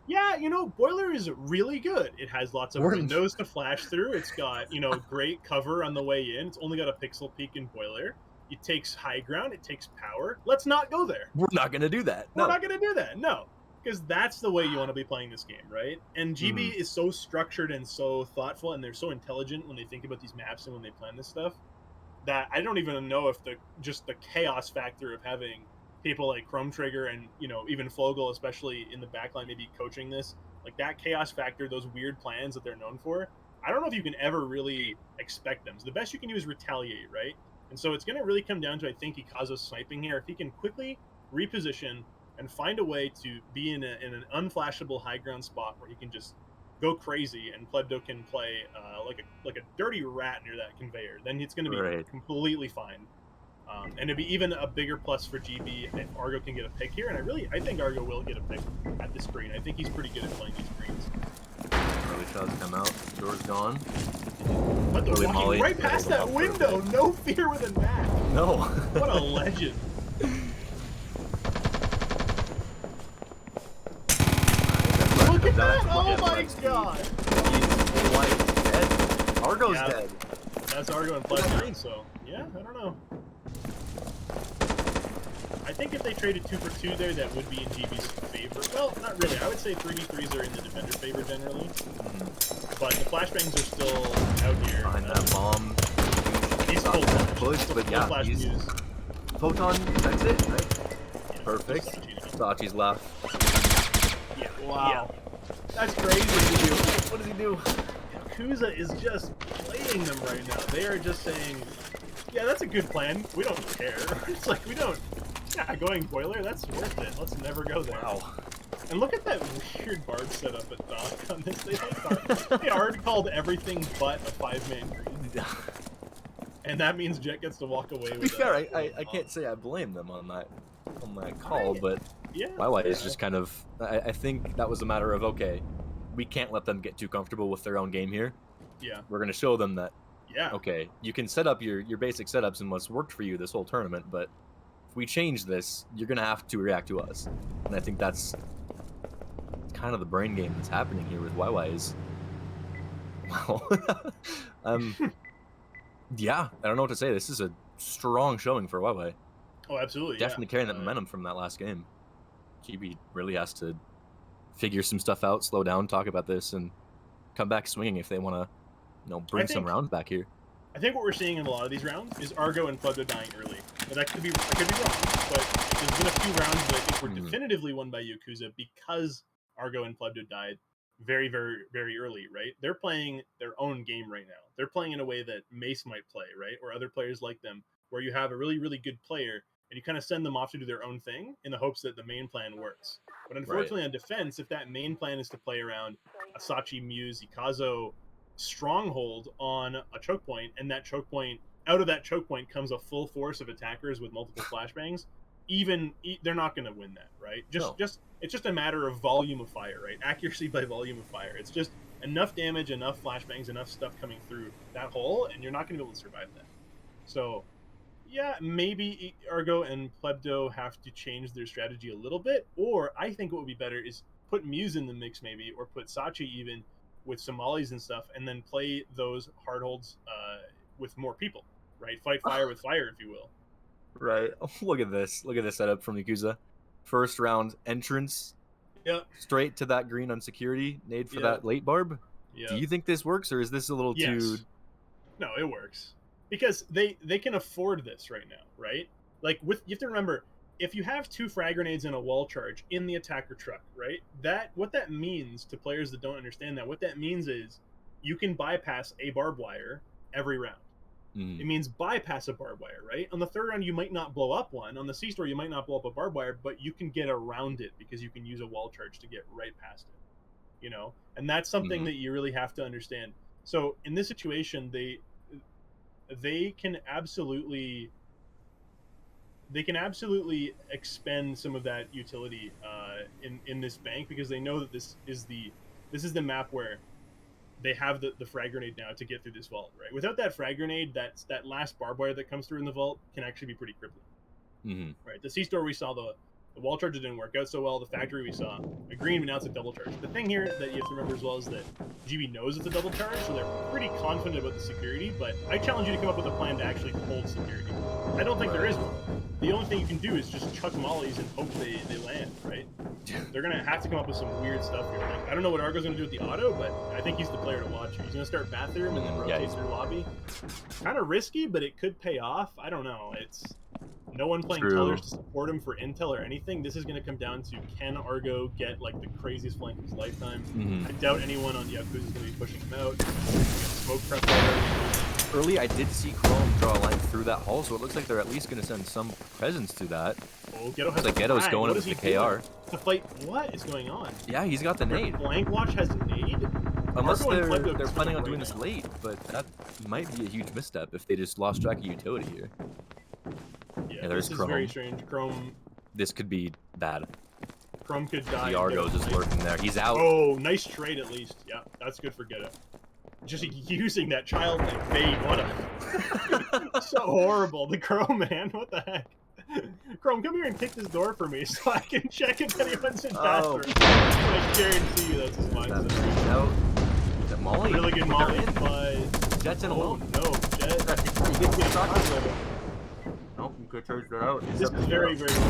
yeah, Boiler is really good. It has lots of windows to flash through. It's got, great cover on the way in. It's only got a pixel peak in Boiler. It takes high ground. It takes power. Let's not go there. We're not going to do that. We're not going to do that. No. Because that's the way you want to be playing this game, right? And GB is so structured and so thoughtful, and they're so intelligent when they think about these maps and when they plan this stuff, that I don't even know if the chaos factor of having people like Chrome Trigger and even Flogel, especially in the backline, maybe coaching this, like that chaos factor, those weird plans that they're known for, I don't know if you can ever really expect them. So the best you can do is retaliate, right? And so it's going to really come down to, I think, Ikazo's sniping here. If he can quickly reposition and find a way to be in an unflashable high ground spot where he can just go crazy and Plebdo can play like a dirty rat near that conveyor, then it's going to be completely fine. And it'd be even a bigger plus for GB if Argo can get a pick here. And I think Argo will get a pick at this screen. I think he's pretty good at playing these screens. Early shots come out. Door's gone. But they're walking right past that window. No fear with a knack. No. What a legend. Look at that! Oh my god! He's dead. Argo's dead. That's Argo and Plebdo, so yeah, I don't know. I think if they traded 2 for 2 there, that would be in GB's favor. Well, not really. I would say 3v3s are in the defender's favor generally. But the flashbangs are still out here. Behind that bomb. He's full flash. But yeah, he's... Photon, that's it, right? Yeah, perfect. SaChi's left. Yeah, wow. Yeah. That's crazy. What does he do? Yakuza is just playing them right now. They are just saying, yeah, that's a good plan. We don't care. It's like, we don't... Yeah, going Boiler, that's worth it. Let's never go there. Wow. And look at that weird bard setup at Doc on this. They already called everything but a 5-man green. And that means Jet gets to walk away with it. To be fair, I can't say I blame them on that call, but YY is just kind of... I think that was a matter of, okay, we can't let them get too comfortable with their own game here. Yeah. We're going to show them that, okay, you can set up your basic setups and what's worked for you this whole tournament, but if we change this, you're going to have to react to us. And I think that's kind of the brain game that's happening here with YY is... Wow. Yeah, I don't know what to say. This is a strong showing for YY. Oh, absolutely. Definitely carrying that momentum from that last game. GB really has to figure some stuff out, slow down, talk about this, and come back swinging if they want to, bring some rounds back here. I think what we're seeing in a lot of these rounds is Argo and Plebdo dying early. And I could be wrong, but there's been a few rounds that I think were definitively won by Yakuza because Argo and Plebdo died very, very, very early, right? They're playing their own game right now. They're playing in a way that Mace might play, right? Or other players like them, where you have a really, really good player and you kind of send them off to do their own thing in the hopes that the main plan works. But unfortunately on defense, if that main plan is to play around a SaChi, Muse, Ikazo stronghold on a choke point, and that choke point, out of that choke point comes a full force of attackers with multiple flashbangs, they're not going to win that, right? It's just a matter of volume of fire, right? Accuracy by volume of fire. It's just enough damage, enough flashbangs, enough stuff coming through that hole, and you're not going to be able to survive that. So, yeah, maybe Argo and Plebdo have to change their strategy a little bit, or I think what would be better is put Muse in the mix maybe, or put SaChi even with Somalis and stuff, and then play those hard holds with more people, right? Fight fire with fire, if you will. Right. Look at this. Look at this setup from Yakuza. first round entrance Yep. straight to that green on security, nade for that late barb. Yeah. Do you think this works, or is this a little too? No, it works because they can afford this right now, right? Like you have to remember, if you have 2 frag grenades and a wall charge in the attacker truck, right? What that means to players that don't understand that, what that means is you can bypass a barbed wire every round. It means bypass a barbed wire, right? On the third round, you might not blow up one. On the C-store, you might not blow up a barbed wire, but you can get around it because you can use a wall charge to get right past it, you know? And that's something that you really have to understand. So in this situation, they can absolutely expend some of that utility in this bank because they know that this is the map where they have the frag grenade now to get through this vault, right? Without that frag grenade, that last barbed wire that comes through in the vault can actually be pretty crippling. Right? The C-store we saw, the wall charge didn't work out so well. The factory we saw a green, but now it's a double charge. The thing here that you have to remember as well is that GB knows it's a double charge, so they're pretty confident about the security, but I challenge you to come up with a plan to actually hold security. I don't think there is one. The only thing you can do is just chuck mollies and hope they land, right? They're going to have to come up with some weird stuff here. Like, I don't know what Argo's going to do with the auto, but I think he's the player to watch here. He's going to start bathroom and then rotate through lobby. Kind of risky, but it could pay off. I don't know. It's no one playing tellers to support him for intel or anything. This is going to come down to, can Argo get like the craziest flank of his lifetime? I doubt anyone on Yaokuza is going to be pushing him out. Smoke prep already. Early, I did see Chrome draw a line through that hole, so it looks like they're at least going to send some presence to that. Oh, Ghetto has like Ghetto's going with the KR. The fight, what is going on? Yeah, he's got the nade. Blank Watch has a nade? Unless they're planning on doing this late, but that might be a huge misstep if they just lost track of utility here. Yeah, there's Chrome. This is very strange. Chrome. This could be bad. Chrome could die. The Argo's is lurking there. He's out. Oh, nice trade at least. Yeah, that's good for Ghetto. Just using that childlike bait. What a so horrible. The Chrome, man. What the heck? Chrome, come here and kick this door for me so I can check if anyone's in bathroom. I guarantee you that's his mindset. No. Is that Molly? Really good Molly, but Jet's in alone. No, Jet. Nope, you could charge that out. This is very, very good.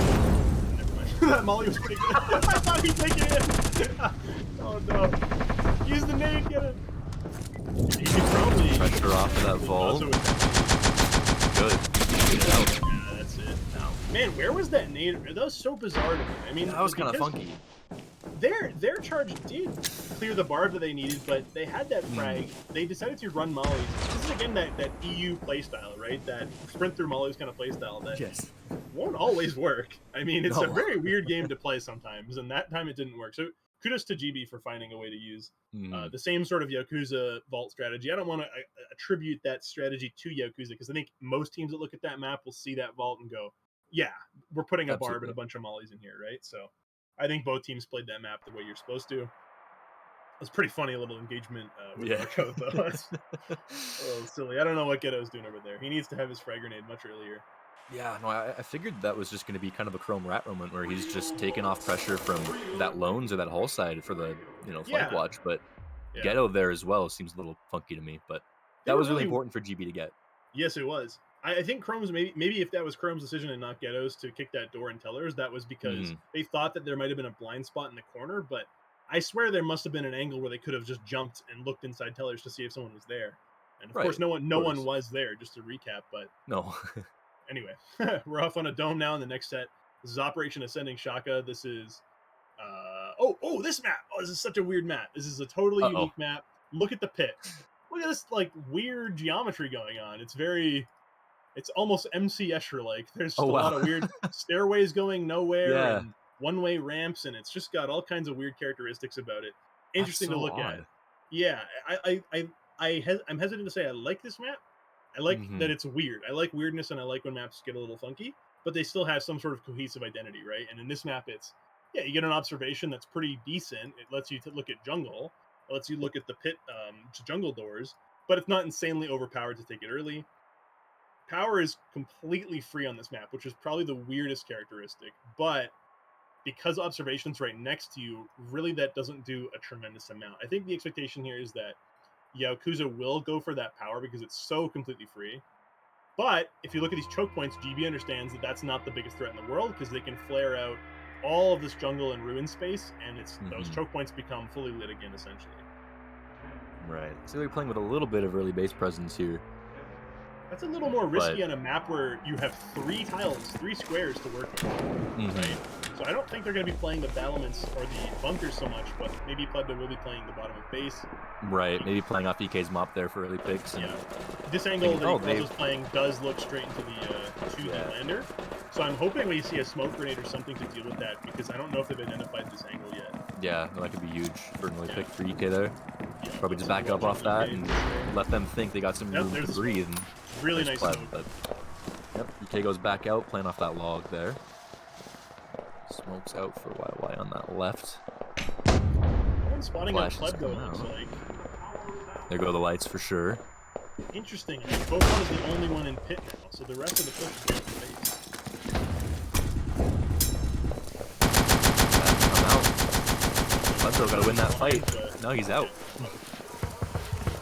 Never mind. That Molly was pretty good. I thought he'd take it in. Oh no. Use the nade, get it. You could probably pressure off of that vault. Good. Yeah, that's it. Man, where was that nade? That was so bizarre to me. I mean, that was kind of funky. Their charge did clear the barb that they needed, but they had that frag. They decided to run mollies. This is again that EU playstyle, right? That sprint through mollies kind of playstyle that won't always work. I mean, it's a very weird game to play sometimes, and that time it didn't work. So kudos to GB for finding a way to use the same sort of Yakuza vault strategy. I don't want to attribute that strategy to Yakuza because I think most teams that look at that map will see that vault and go, yeah, we're putting a barb and a bunch of mollies in here, right? So I think both teams played that map the way you're supposed to. It's pretty funny little engagement with Argo, though. It's a little silly. I don't know what Ghetto's doing over there. He needs to have his frag grenade much earlier. Yeah, no, I figured that was just going to be kind of a Chrome rat moment where he's just taking off pressure from that Loans or that Hull side for the flank watch, but Ghetto there as well seems a little funky to me, but that was really important for GB to get. Yes, it was. I think Chrome's maybe if that was Chrome's decision and not Ghetto's to kick that door in Tellers, that was because they thought that there might have been a blind spot in the corner, but I swear there must have been an angle where they could have just jumped and looked inside Tellers to see if someone was there. And of course no one was there, just to recap, but no. Anyway, we're off on a dome now in the next set. This is Operation Ascending Shaka. This is this map. Oh, this is such a weird map. This is a totally unique map. Look at the pit. Look at this like weird geometry going on. It's almost MC Escher like. There's just a lot of weird stairways going nowhere and one-way ramps, and it's just got all kinds of weird characteristics about it. Interesting to look at. Yeah, I'm hesitant to say I like this map. I like that it's weird. I like weirdness, and I like when maps get a little funky, but they still have some sort of cohesive identity, right? And in this map, it's you get an observation that's pretty decent. It lets you look at jungle. It lets you look at the pit jungle doors, but it's not insanely overpowered to take it early. Power is completely free on this map, which is probably the weirdest characteristic, but because observation's right next to you, really that doesn't do a tremendous amount. I think the expectation here is that Yaokuza will go for that power because it's so completely free. But if you look at these choke points, GB understands that that's not the biggest threat in the world because they can flare out all of this jungle and ruin space, and those Mhm. choke points become fully lit again, essentially. Right. So they're playing with a little bit of early base presence here. That's a little more risky on a map where you have 3 tiles, 3 squares to work with, right? So I don't think they're going to be playing the battlements or the bunkers so much, but maybe Plebdo will be playing the bottom of base. Right. Maybe playing off EK's mop there for early picks. And Yeah. This angle that oh, Yakuza's playing does look straight into the lander. So I'm hoping we see a smoke grenade or something to deal with that, because I don't know if they've identified this angle yet. Yeah, that could be huge for an early pick for EK there. Yeah, Probably just back up off that and let them think they got some room to breathe. And really nice pleb, smoke. but yep, EK goes back out, playing off that log there. Smokes out for YY on that left. One spotting on Flashes Plebdo, come looks out. like. There go the lights for sure. Interesting. Bofon is the only one in pit now, so the rest of the push is going to base. Come out. Plebdo gotta win that fight. No, he's out.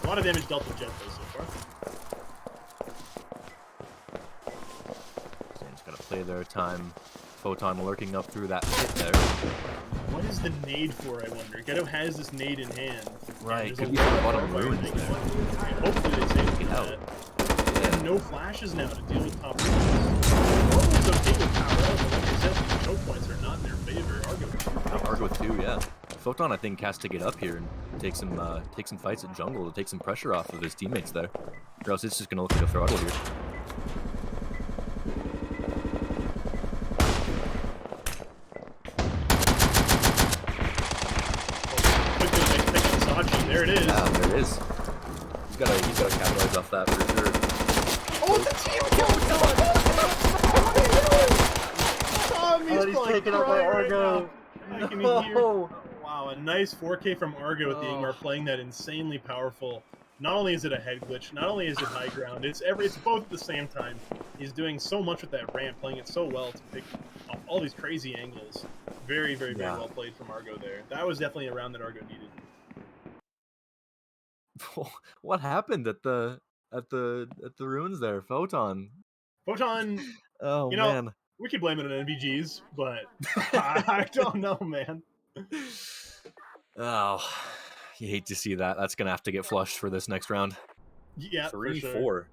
A lot of damage dealt to Jet though so far. Zane's gotta play their time. Photon lurking up through that pit there. What is the nade for, I wonder? Ghetto has this nade in hand. Right, There's could a be lot the of bottom barbed ruins wire there. Hopefully they save Get out. that. They have no flashes now to deal with top ruins. Argo's okay with power out, but like I said, these choke points are not in their favor. Argo 2, yeah. Photon, I think, has to get up here and take some fights at jungle to take some pressure off of his teammates there. Or else it's just gonna look like a throttle here. SaChi, there it is. Yeah, there it is. He's gotta capitalize off that for sure. Oh, it's a team kill! Tommy's he's going taken out by Argo. Right now. I can hear. Wow, a nice 4K from Argo with the Ingmar playing that insanely powerful. Not only is it a head glitch, not only is it high ground, it's both at the same time. He's doing so much with that ramp, playing it so well to pick off all these crazy angles. Very, very, very well played from Argo there. That was definitely a round that Argo needed. What happened at the ruins there, Photon? Photon, Oh you know, man, we could blame it on NVGs, but I don't know, man. Oh, you hate to see that. That's gonna have to get flushed for this next round. Yeah, 3-4. for sure.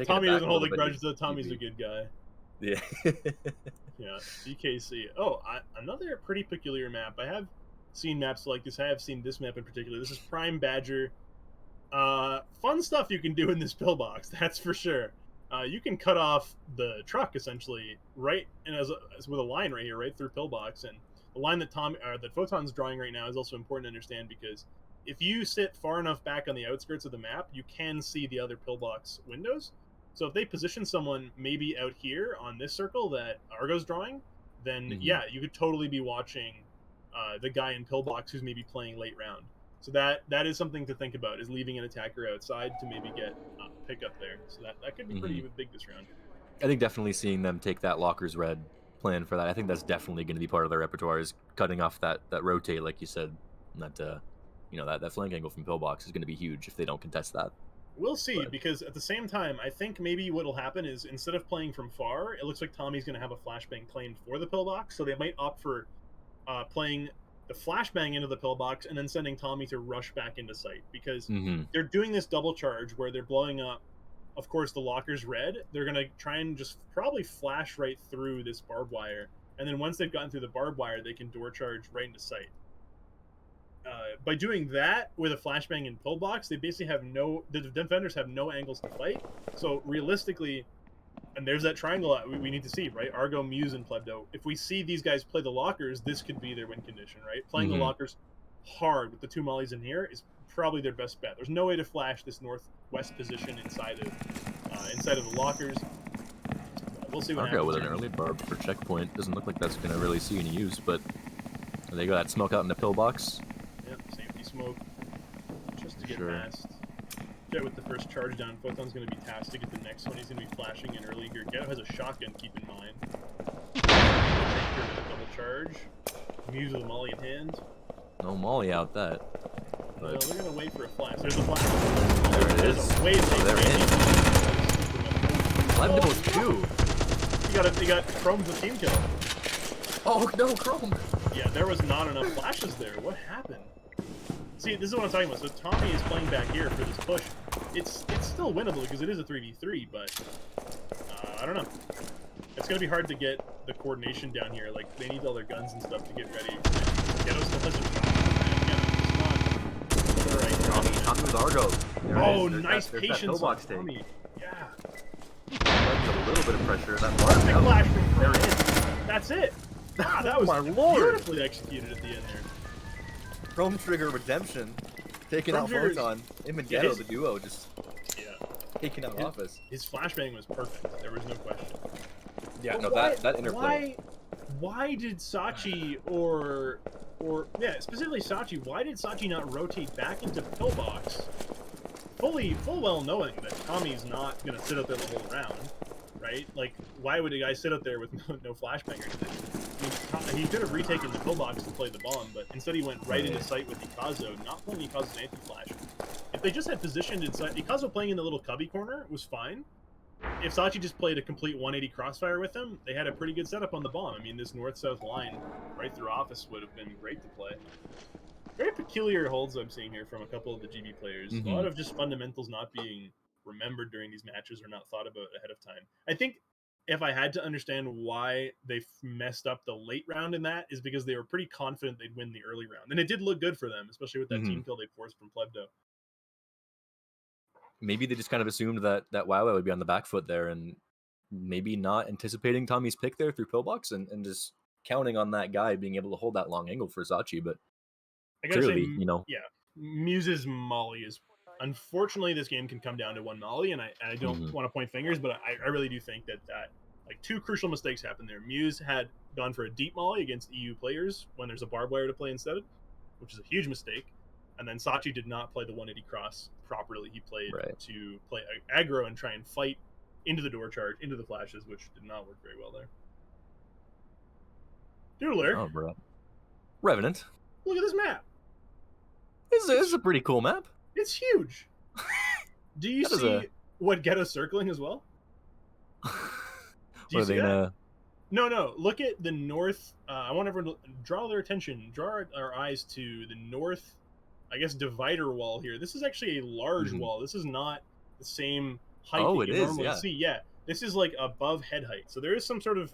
Tommy doesn't hold a grudge, though. Tommy's a good guy. Yeah. Yeah, DKC. Oh, another pretty peculiar map. I have seen maps like this. I have seen this map in particular. This is Prime Badger. Fun stuff you can do in this pillbox, that's for sure. You can cut off the truck essentially right, and as with a line right here, right through pillbox, and the line that that Photon's drawing right now is also important to understand, because if you sit far enough back on the outskirts of the map, you can see the other pillbox windows. So if they position someone maybe out here on this circle that Argo's drawing, then yeah, you could totally be watching the guy in pillbox who's maybe playing late round. So that is something to think about, is leaving an attacker outside to maybe get pick up there. So that could be pretty big this round. I think definitely seeing them take that Lockers Red plan for that, I think that's definitely going to be part of their repertoire, is cutting off that rotate, like you said. That that flank angle from pillbox is going to be huge if they don't contest that. We'll see, because at the same time, I think maybe what will happen is, instead of playing from far, it looks like Tommy's going to have a flashbang claimed for the pillbox, so they might opt for playing the flashbang into the pillbox and then sending Tommy to rush back into sight, because they're doing this double charge where they're blowing up, of course, the Lockers Red. They're going to try and just probably flash right through this barbed wire, and then once they've gotten through the barbed wire, they can door charge right into sight. By doing that with a flashbang and pillbox, they basically have the defenders have no angles to fight. So realistically, and there's that triangle we need to see, right? Argo, Muse, and Plebdo. If we see these guys play the Lockers, this could be their win condition, right? Playing the Lockers hard with the 2 mollies in here is probably their best bet. There's no way to flash this northwest position inside of the Lockers. We'll see what happens. Argo with an early barb for checkpoint. Doesn't look like that's going to really see any use, but they got that smoke out in the pillbox. Yep, safety smoke. Just to get past. Jet with the first charge down. Photon's going to be tasked to get the next one. He's going to be flashing in early here. Ghetto has a shotgun, keep in mind. Double charge. Muse with a molly in hand. No molly out that. But Well, they're going to wait for a flash. There's a flash. There it is. They're in. Plebdo with 2. He got Chrome's a team kill. Oh no, Chrome! Yeah, there was not enough flashes there. What happened? See, this is what I'm talking about. So Tommy is playing back here for this push. It's still winnable because it is a 3v3, but I don't know. It's gonna be hard to get the coordination down here. Like they need all their guns and stuff to get ready. Ghetto still has a Alright, Tommy with Argo. There it oh, is. There's nice that patience on pillbox take. Tommy. Yeah. A little bit of pressure. That Perfect flash from There Chrome. it is. That's it. Ah, that was My lord. beautifully executed at the end there. Chrome Trigger redemption. Taking Chrome out Trigger's- Photon. Him and Yeah, Ghetto, his- the duo, just Yeah. taking out Office. His flashbang was perfect. There was no question. Yeah, But no, why- that interplay. Why did SaChi or yeah, specifically SaChi, why did SaChi not rotate back into pillbox? Full well knowing that Tommy's not gonna sit up there the whole round, right? Like, why would a guy sit up there with no flashbang or anything? I mean, he could have retaken the pillbox to play the bomb, but instead he went right into sight with Yaokuza, not playing Yakuza's anti-flash. If they just had positioned inside, Yaokuza playing in the little cubby corner was fine. If SaChi just played a complete 180 crossfire with him, they had a pretty good setup on the bomb. I mean, this north-south line right through Office would have been great to play. Very peculiar holds I'm seeing here from a couple of the GB players. A lot of just fundamentals not being remembered during these matches or not thought about ahead of time. I think if I had to understand why they messed up the late round in that is because they were pretty confident they'd win the early round. And it did look good for them, especially with that team kill they forced from Plebdo. Maybe they just kind of assumed that WoW would be on the back foot there, and maybe not anticipating Tommy's pick there through pillbox and just counting on that guy being able to hold that long angle for SaChi. But I gotta clearly, say, you know, yeah, Muse's Molly is. Unfortunately, this game can come down to one Molly, and I don't want to point fingers, but I really do think that like two crucial mistakes happened there. Muse had gone for a deep Molly against EU players when there's a barbed wire to play instead, which is a huge mistake. And then SaChi did not play the 180 cross properly. He played to play aggro and try and fight into the door charge, into the flashes, which did not work very well there. Doodler. Oh, bro. Revenant. Look at this map. This is a pretty cool map. It's huge. Do you see what Ghetto's circling as well? Do you see that? No. Look at the north. I want everyone to draw their attention, draw our eyes to the north, I guess, divider wall here. This is actually a large wall. This is not the same height that you normally see. Yeah, this is like above head height. So there is some sort of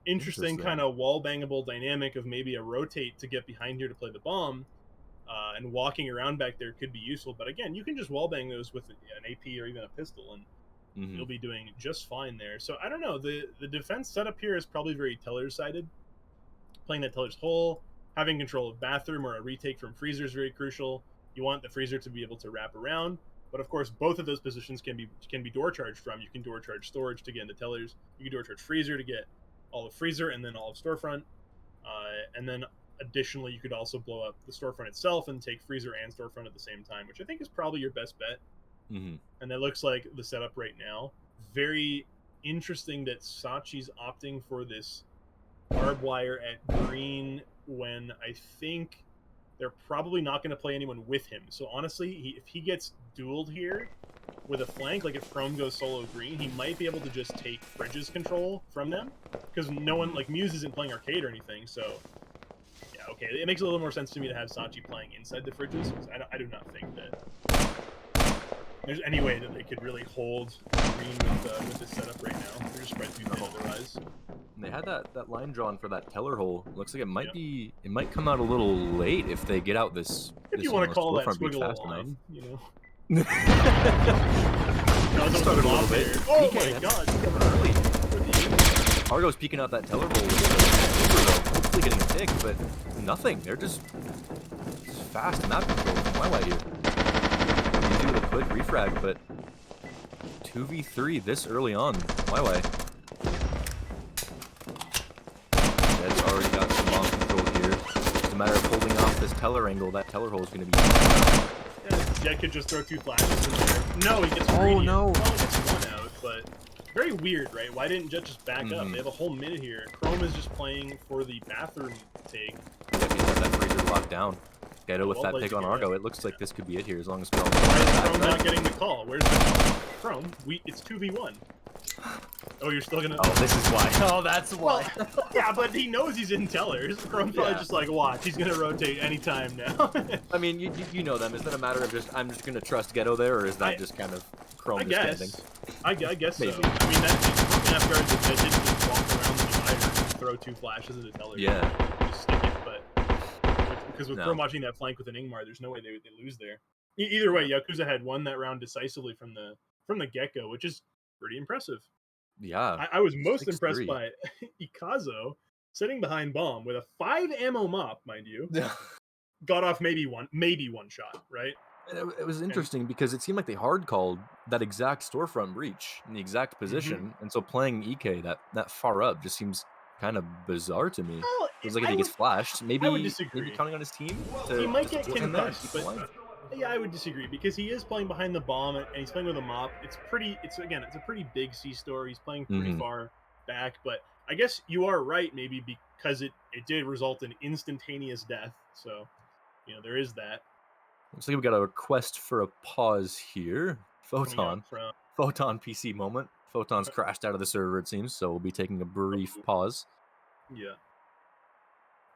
interesting kind of wall bangable dynamic of maybe a rotate to get behind here to play the bomb. And walking around back there could be useful. But again, you can just wall bang those with an AP or even a pistol, and you'll be doing just fine there. So I don't know. The defense setup here is probably very Teller's-sided. Playing that Teller's hole, having control of bathroom or a retake from freezer is very crucial. You want the freezer to be able to wrap around. But of course, both of those positions can be door charged from. You can door charge storage to get into Tellers. You can door charge freezer to get all of freezer and then all of storefront. And then additionally, you could also blow up the storefront itself and take freezer and storefront at the same time, which I think is probably your best bet. And that looks like the setup right now. Very interesting that SaChi's opting for this barbed wire at green when I think they're probably not going to play anyone with him. So honestly, if he gets dueled here with a flank, like if Chrome goes solo green, he might be able to just take Fridge's control from them, because no one, like Muse isn't playing arcade or anything, so yeah, okay, it makes a little more sense to me to have SaChi playing inside the Fridges. I do not think that there's any way that they could really hold green with this setup right now. They're just spread too thin otherwise. And they had that line drawn for that Teller hole. Looks like it might be. It might come out a little late if they get out this. If you want to call that squiggle fast line, you know. Started a little bit. Oh my god! Early. Argo's peeking out that Teller hole with hopefully getting a pick, but nothing. They're just fast map control from Twilight here. You do a quick refrag, but 2v3 this early on. Why? That's already got some bomb control here. It's a matter of holding off this Teller angle. That Teller hole is going to be. Yeah, Jet could just throw two flashes in there. No, he gets three. Oh no! Well, he gets one out, but very weird, right? Why didn't Jet just back up? They have a whole minute here. Chrome is just playing for the bathroom take. Yeah, he has that freezer locked down. Ghetto with that pick on Argo. It looks like this could be it here as long as Chrome. Why is Chrome not getting the call? Where's the call? Chrome? It's 2v1. Oh, you're still gonna. Oh, this is why. Oh, that's why. Yeah, but he knows he's in tellers. Chrome's probably Yeah. just like, watch, he's gonna rotate anytime now. I mean, you know them. Is that a matter of just I'm just gonna trust Ghetto there, or is that just kind of Chrome I disbanding? guess. I guess so. Maybe. I mean, that enough guards that didn't just walk around the divider and throw 2 flashes into tellers. Yeah. Just stick it, but because with No. Chrome watching that flank with an Ingmar, there's no way they lose there. Either way, Yakuza had won that round decisively from the get-go, which is pretty impressive. Yeah. I was most 6-3. impressed by Ikazo sitting behind bomb with a 5 ammo mop, mind you. Got off maybe one shot, right? It was interesting because it seemed like they hard called that exact storefront breach in the exact position, and so playing EK that far up just seems kind of bizarre to me. Well, It was like if he gets flashed, I would maybe disagree. counting on his team. He might get support him there, concussed, keep but alive. yeah, I would disagree because he is playing behind the bomb and he's playing with a mop. It's a pretty big C store. He's playing pretty far back, but I guess you are right, maybe because it did result in instantaneous death. So, there is that. Looks like we got a request for a pause here. Coming Photon out Photon PC moment. Photon's crashed out of the server, it seems, so we'll be taking a brief pause. Yeah.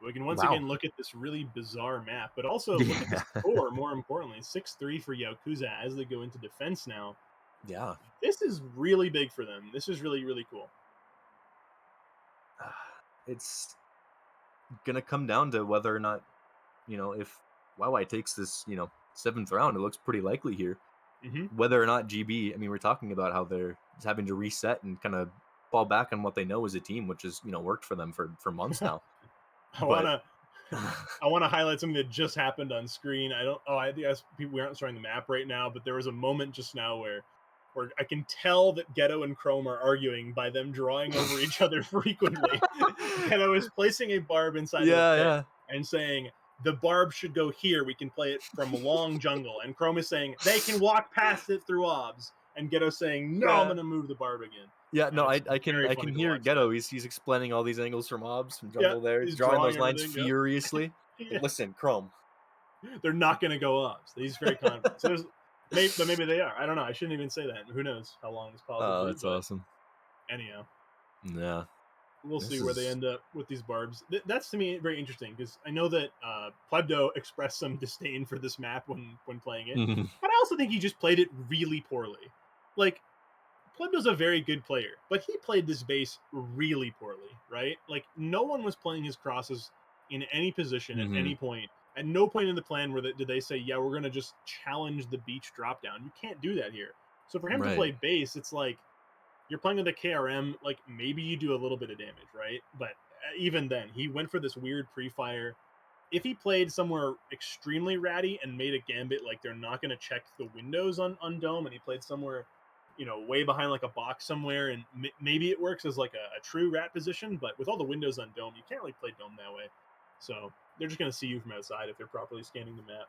We can once again look at this really bizarre map, but also look at the score, more importantly. 6-3 for Yakuza as they go into defense now. Yeah. This is really big for them. This is really, really cool. It's gonna come down to whether or not, if YY takes this, 7th round, it looks pretty likely here. Whether or not GB, I mean, we're talking about how they're having to reset and kind of fall back on what they know as a team, which has, worked for them for months now. I want to highlight something that just happened on screen. I guess we aren't showing the map right now, but there was a moment just now where I can tell that Ghetto and Chrome are arguing by them drawing over each other frequently. Ghetto is placing a barb inside the pit and saying, the barb should go here. We can play it from a long jungle. And Chrome is saying, they can walk past it through obs. And Ghetto's saying, no, I'm going to move the barb again. Yeah, and no, I can hear Ghetto. That. He's explaining all these angles from obs, from jungle there. He's drawing those lines furiously. But listen, Chrome. They're not going to go obs. He's very confident. So maybe they are. I don't know. I shouldn't even say that. Who knows how long this pause will be. That's awesome. Anyhow. Yeah. We'll see where they end up with these barbs. That's, to me, very interesting, because I know that Plebdo expressed some disdain for this map when playing it, but I also think he just played it really poorly. Like, Plebdo's a very good player, but he played this base really poorly, right? Like, no one was playing his crosses in any position at any point. At no point in the plan did they say, yeah, we're going to just challenge the beach drop down. You can't do that here. So for him to play base, it's like, you're playing with a KRM, like, maybe you do a little bit of damage, right? But even then, he went for this weird pre-fire. If he played somewhere extremely ratty and made a gambit, like, they're not going to check the windows on Dome, and he played somewhere, way behind, like, a box somewhere, and maybe it works as, like, a true rat position, but with all the windows on Dome, you can't really play Dome that way. So they're just going to see you from outside if they're properly scanning the map.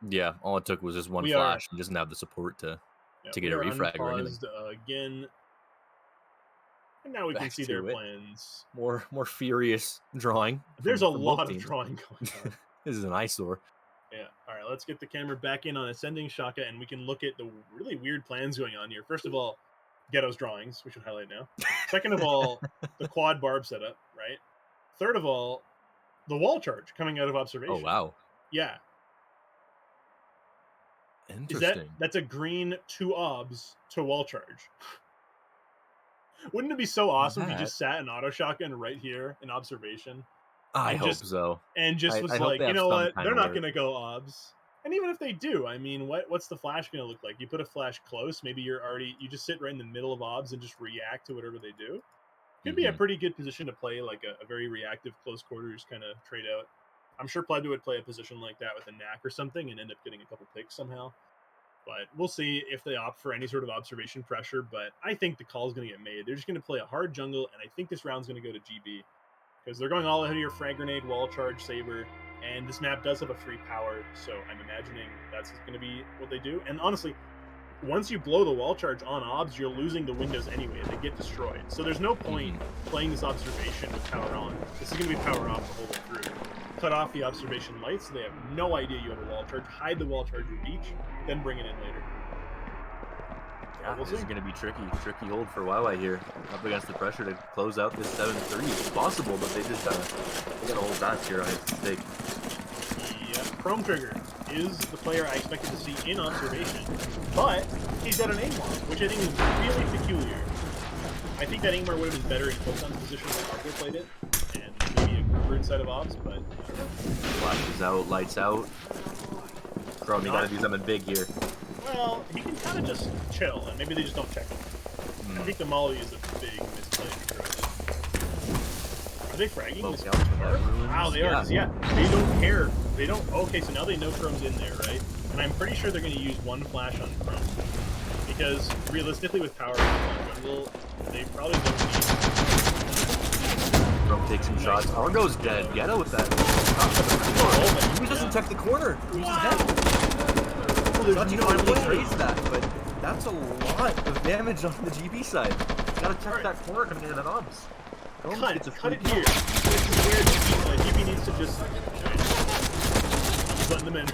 Yeah, all it took was just one flash and doesn't have the support to get a refrag or anything. Again. And now we can see their plans. More furious drawing. There's a lot of drawing going on. This is an eyesore. Yeah. All right, let's get the camera back in on Ascending Shaka, and we can look at the really weird plans going on here. First of all, Ghetto's drawings, we should highlight now. Second of all, the quad barb setup, right? Third of all, the wall charge coming out of observation. Oh, wow. Yeah. Interesting. That's a green 2 obs to wall charge. Wouldn't it be so awesome if you just sat an auto shotgun right here in observation? I hope so. And just was like, you know what? They're not going to go obs. And even if they do, I mean, what's the flash going to look like? You put a flash close, maybe you just sit right in the middle of obs and just react to whatever they do. Could be a pretty good position to play, like a very reactive close quarters kind of trade out. I'm sure Plebdo would play a position like that with a knack or something and end up getting a couple picks somehow. But we'll see if they opt for any sort of observation pressure. But I think the call is going to get made. They're just going to play a hard jungle, and I think this round's going to go to GB. Because they're going all ahead of your frag grenade, wall charge, saber, and this map does have a free power, so I'm imagining that's going to be what they do. And honestly, once you blow the wall charge on obs, you're losing the windows anyway. They get destroyed. So there's no point playing this observation with power on. This is going to be power off the whole way through. Cut off the observation lights so they have no idea you have a wall charge. Hide the wall charge in beach, then bring it in later. Yeah, We'll this is see. going to be tricky hold for YY here. Up against the pressure to close out this 7-3. It's possible, but they just they got to hold back here on his stake. Yeah, Chrome Trigger is the player I expected to see in observation, but he's got an Angmar, which I think is really peculiar. I think that Angmar would have been better in Photon's position when Argo played it, and maybe a Gruber instead of Ops, but I don't know. Flashes out, lights out. Chrome, you got to do something big here. Well, he can kind of just chill, and maybe they just don't check him. I think the Molly is a big misplay for us. Are they fragging this Smoke out from that room. Wow, they are. 'Cause, yeah, they don't care. They don't. Okay, so now they know Chrome's in there, right? And I'm pretty sure they're going to use one flash on Chrome. Because realistically, with power on jungle, they probably don't need. Chrome takes some shots. Argo's dead. Ghetto with that. He doesn't check the corner. He's just dead. SaChi finally trades that, but that's a lot of damage on the GB side. Gotta check that corner coming into that obs. Cut it here. This is where DP needs to just. Letting them in.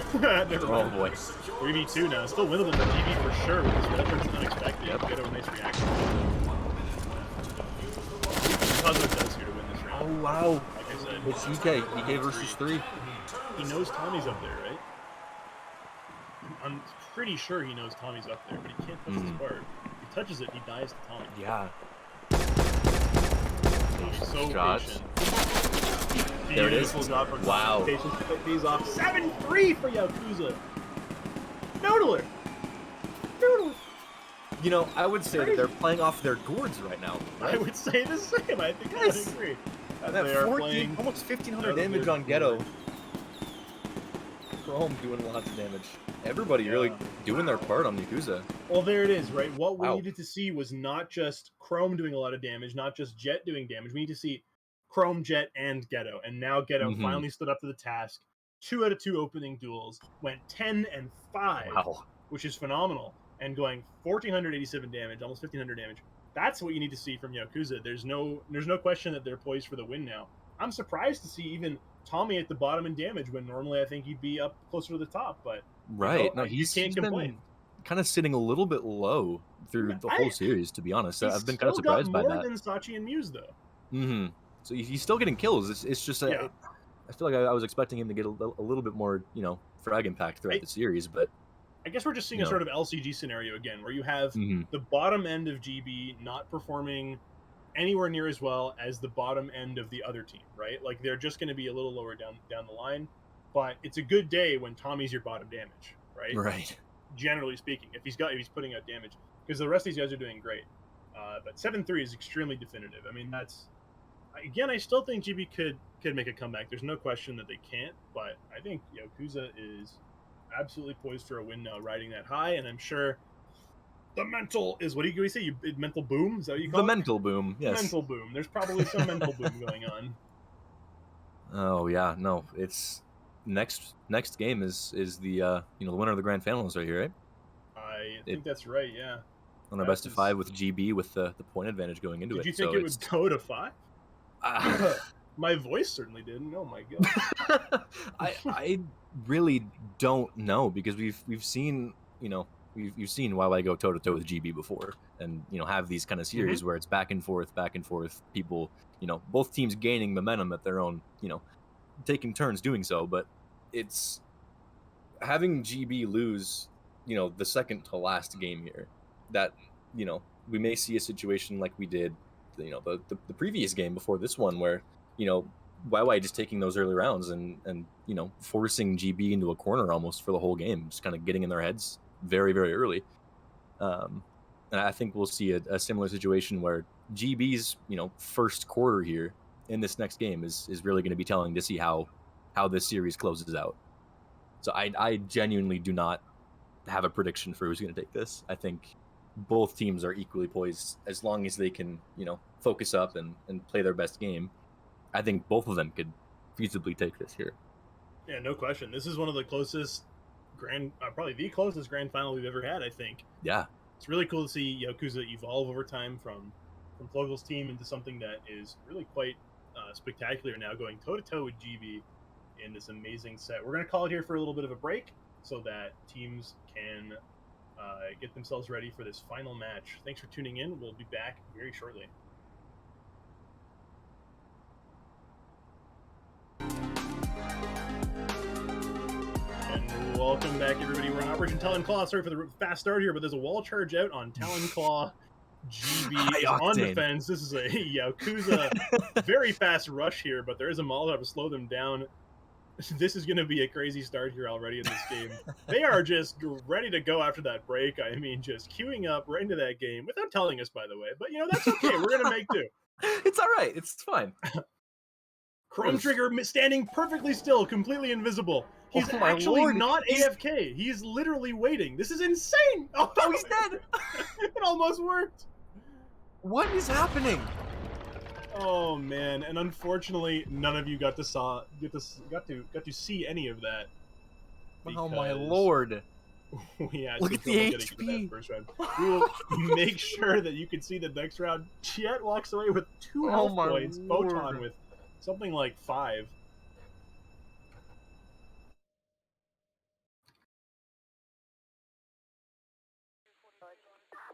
Never mind. Oh boy. 3v2 now. Still winnable for DP for sure. With this reference unexpected. Yep. Get a nice reaction. Yaokuza does here to win this round. Oh wow. Like I said. It's EK. EK versus 3. He knows Tommy's up there, right? I'm pretty sure he knows Tommy's up there, but he can't touch this part. If he touches it, he dies to Tommy. Yeah. So Shots. patient. There it is. Beautiful job from Wow. Patience to pick these off. 7-3 for Yaokuza. Noodler. You know, I would say that they're playing off their gourds right now. Right? I would say the same. I think Yes. I agree. That They are 14, playing almost 1,500 out of damage their on Ghetto. gourd. Chrome doing lots of damage. Everybody really doing their part on Yakuza. Well, there it is, right? What we Wow. needed to see was not just Chrome doing a lot of damage, not just Jet doing damage. We need to see Chrome, Jet, and Ghetto. And now Ghetto Mhm. finally stood up to the task. 2 out of 2 opening duels. Went 10-5, Wow. which is phenomenal. And going 1,487 damage, almost 1,500 damage. That's what you need to see from Yaokuza. There's no question that they're poised for the win now. I'm surprised to see even Tommy at the bottom in damage when normally I think he'd be up closer to the top, but Right. no, No, you can't complain. been kind of sitting a little bit low through the whole series, to be honest. He's I've been kind of still got surprised by more that. than SaChi and Muse, though. Mm-hmm. So he's still getting kills. It's just Yeah. I feel like I was expecting him to get a little bit more, frag impact throughout the series, but I guess we're just seeing a sort of LCG scenario again, where you have Mhm. the bottom end of GB not performing anywhere near as well as the bottom end of the other team, right? Like they're just going to be a little lower down the line, but it's a good day when Tommy's your bottom damage, right? Right. Generally speaking, if he's putting out damage, because the rest of these guys are doing great. But 7-3 is extremely definitive. I mean, that's again, I still think GB could make a comeback. There's no question that they can't, but I think Yaokuza is absolutely poised for a win now, riding that high, and I'm sure the mental is, what do you say? Mental boom? Is that what you call The it? mental boom, yes. Mental boom. There's probably some mental boom going on. Oh yeah, no, it's next game is the the winner of the grand finals right here, right? I think that's right. Yeah. On a best of 5 with GB with the point advantage going into it. Did you think so it would go to 5? My voice certainly didn't. Oh my god. I really don't know, because we've seen we've seen YY go toe to toe with GB before, and have these kind of series where it's back and forth, people both teams gaining momentum at their own taking turns doing so, but it's having GB lose the second to last game here, that we may see a situation like we did the previous game before this one, where YY just taking those early rounds and forcing GB into a corner almost for the whole game, just kind of getting in their heads very, very early. And I think we'll see a similar situation where GB's first quarter here in this next game is really going to be telling to see how this series closes out. So I genuinely do not have a prediction for who's going to take this. I think both teams are equally poised as long as they can focus up and play their best game. I think both of them could feasibly take this here. Yeah, no question. This is one of the closest probably the closest grand final we've ever had, I think. Yeah. It's really cool to see Yaokuza evolve over time from Flogel's team into something that is really quite spectacular now, going toe-to-toe with GB in this amazing set. We're going to call it here for a little bit of a break so that teams can get themselves ready for this final match. Thanks for tuning in. We'll be back very shortly. And welcome back, everybody. We're on Operation Talon Claw. Sorry for the fast start here, but there's a wall charge out on Talon Claw. GB is on defense. This is a Yaokuza very fast rush here, but there is a Molotov to slow them down. This is going to be a crazy start here already in this game. They are just ready to go after that break. I mean, just queuing up right into that game without telling us, by the way. But, you know, that's okay. We're going to make do. It's all right. It's fine. Chrome Trigger standing perfectly still, completely invisible. He's actually not AFK. He's literally waiting. This is insane. Oh, he's dead. It almost worked. What is happening? Oh man! And unfortunately, none of you got to see any of that. Oh my lord! We had Look at the HP. First round. We will make sure that you can see the next round. Chet walks away with 2 health points. Lord. Photon with something like 5.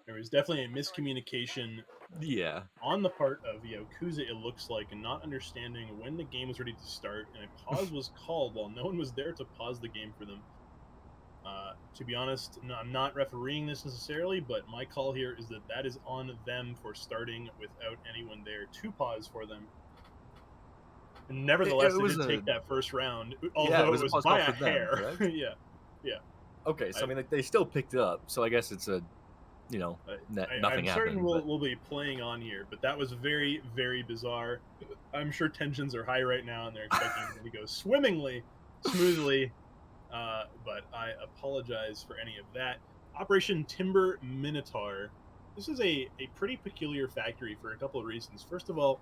There was definitely a miscommunication on the part of Yaokuza, it looks like, and not understanding when the game was ready to start, and a pause was called while no one was there to pause the game for them. To be honest, I'm not refereeing this necessarily, but my call here is that is on them for starting without anyone there to pause for them. And nevertheless, they did take that first round, although it was by a hair. Yeah. Okay, so I mean, like, they still picked it up, so I guess it's a, you know, nothing happened. I'm certain we'll be playing on here, but that was very, very bizarre. I'm sure tensions are high right now, and they're expecting it to go swimmingly, smoothly, but I apologize for any of that. Operation Timber Minotaur. This is a pretty peculiar factory for a couple of reasons. First of all,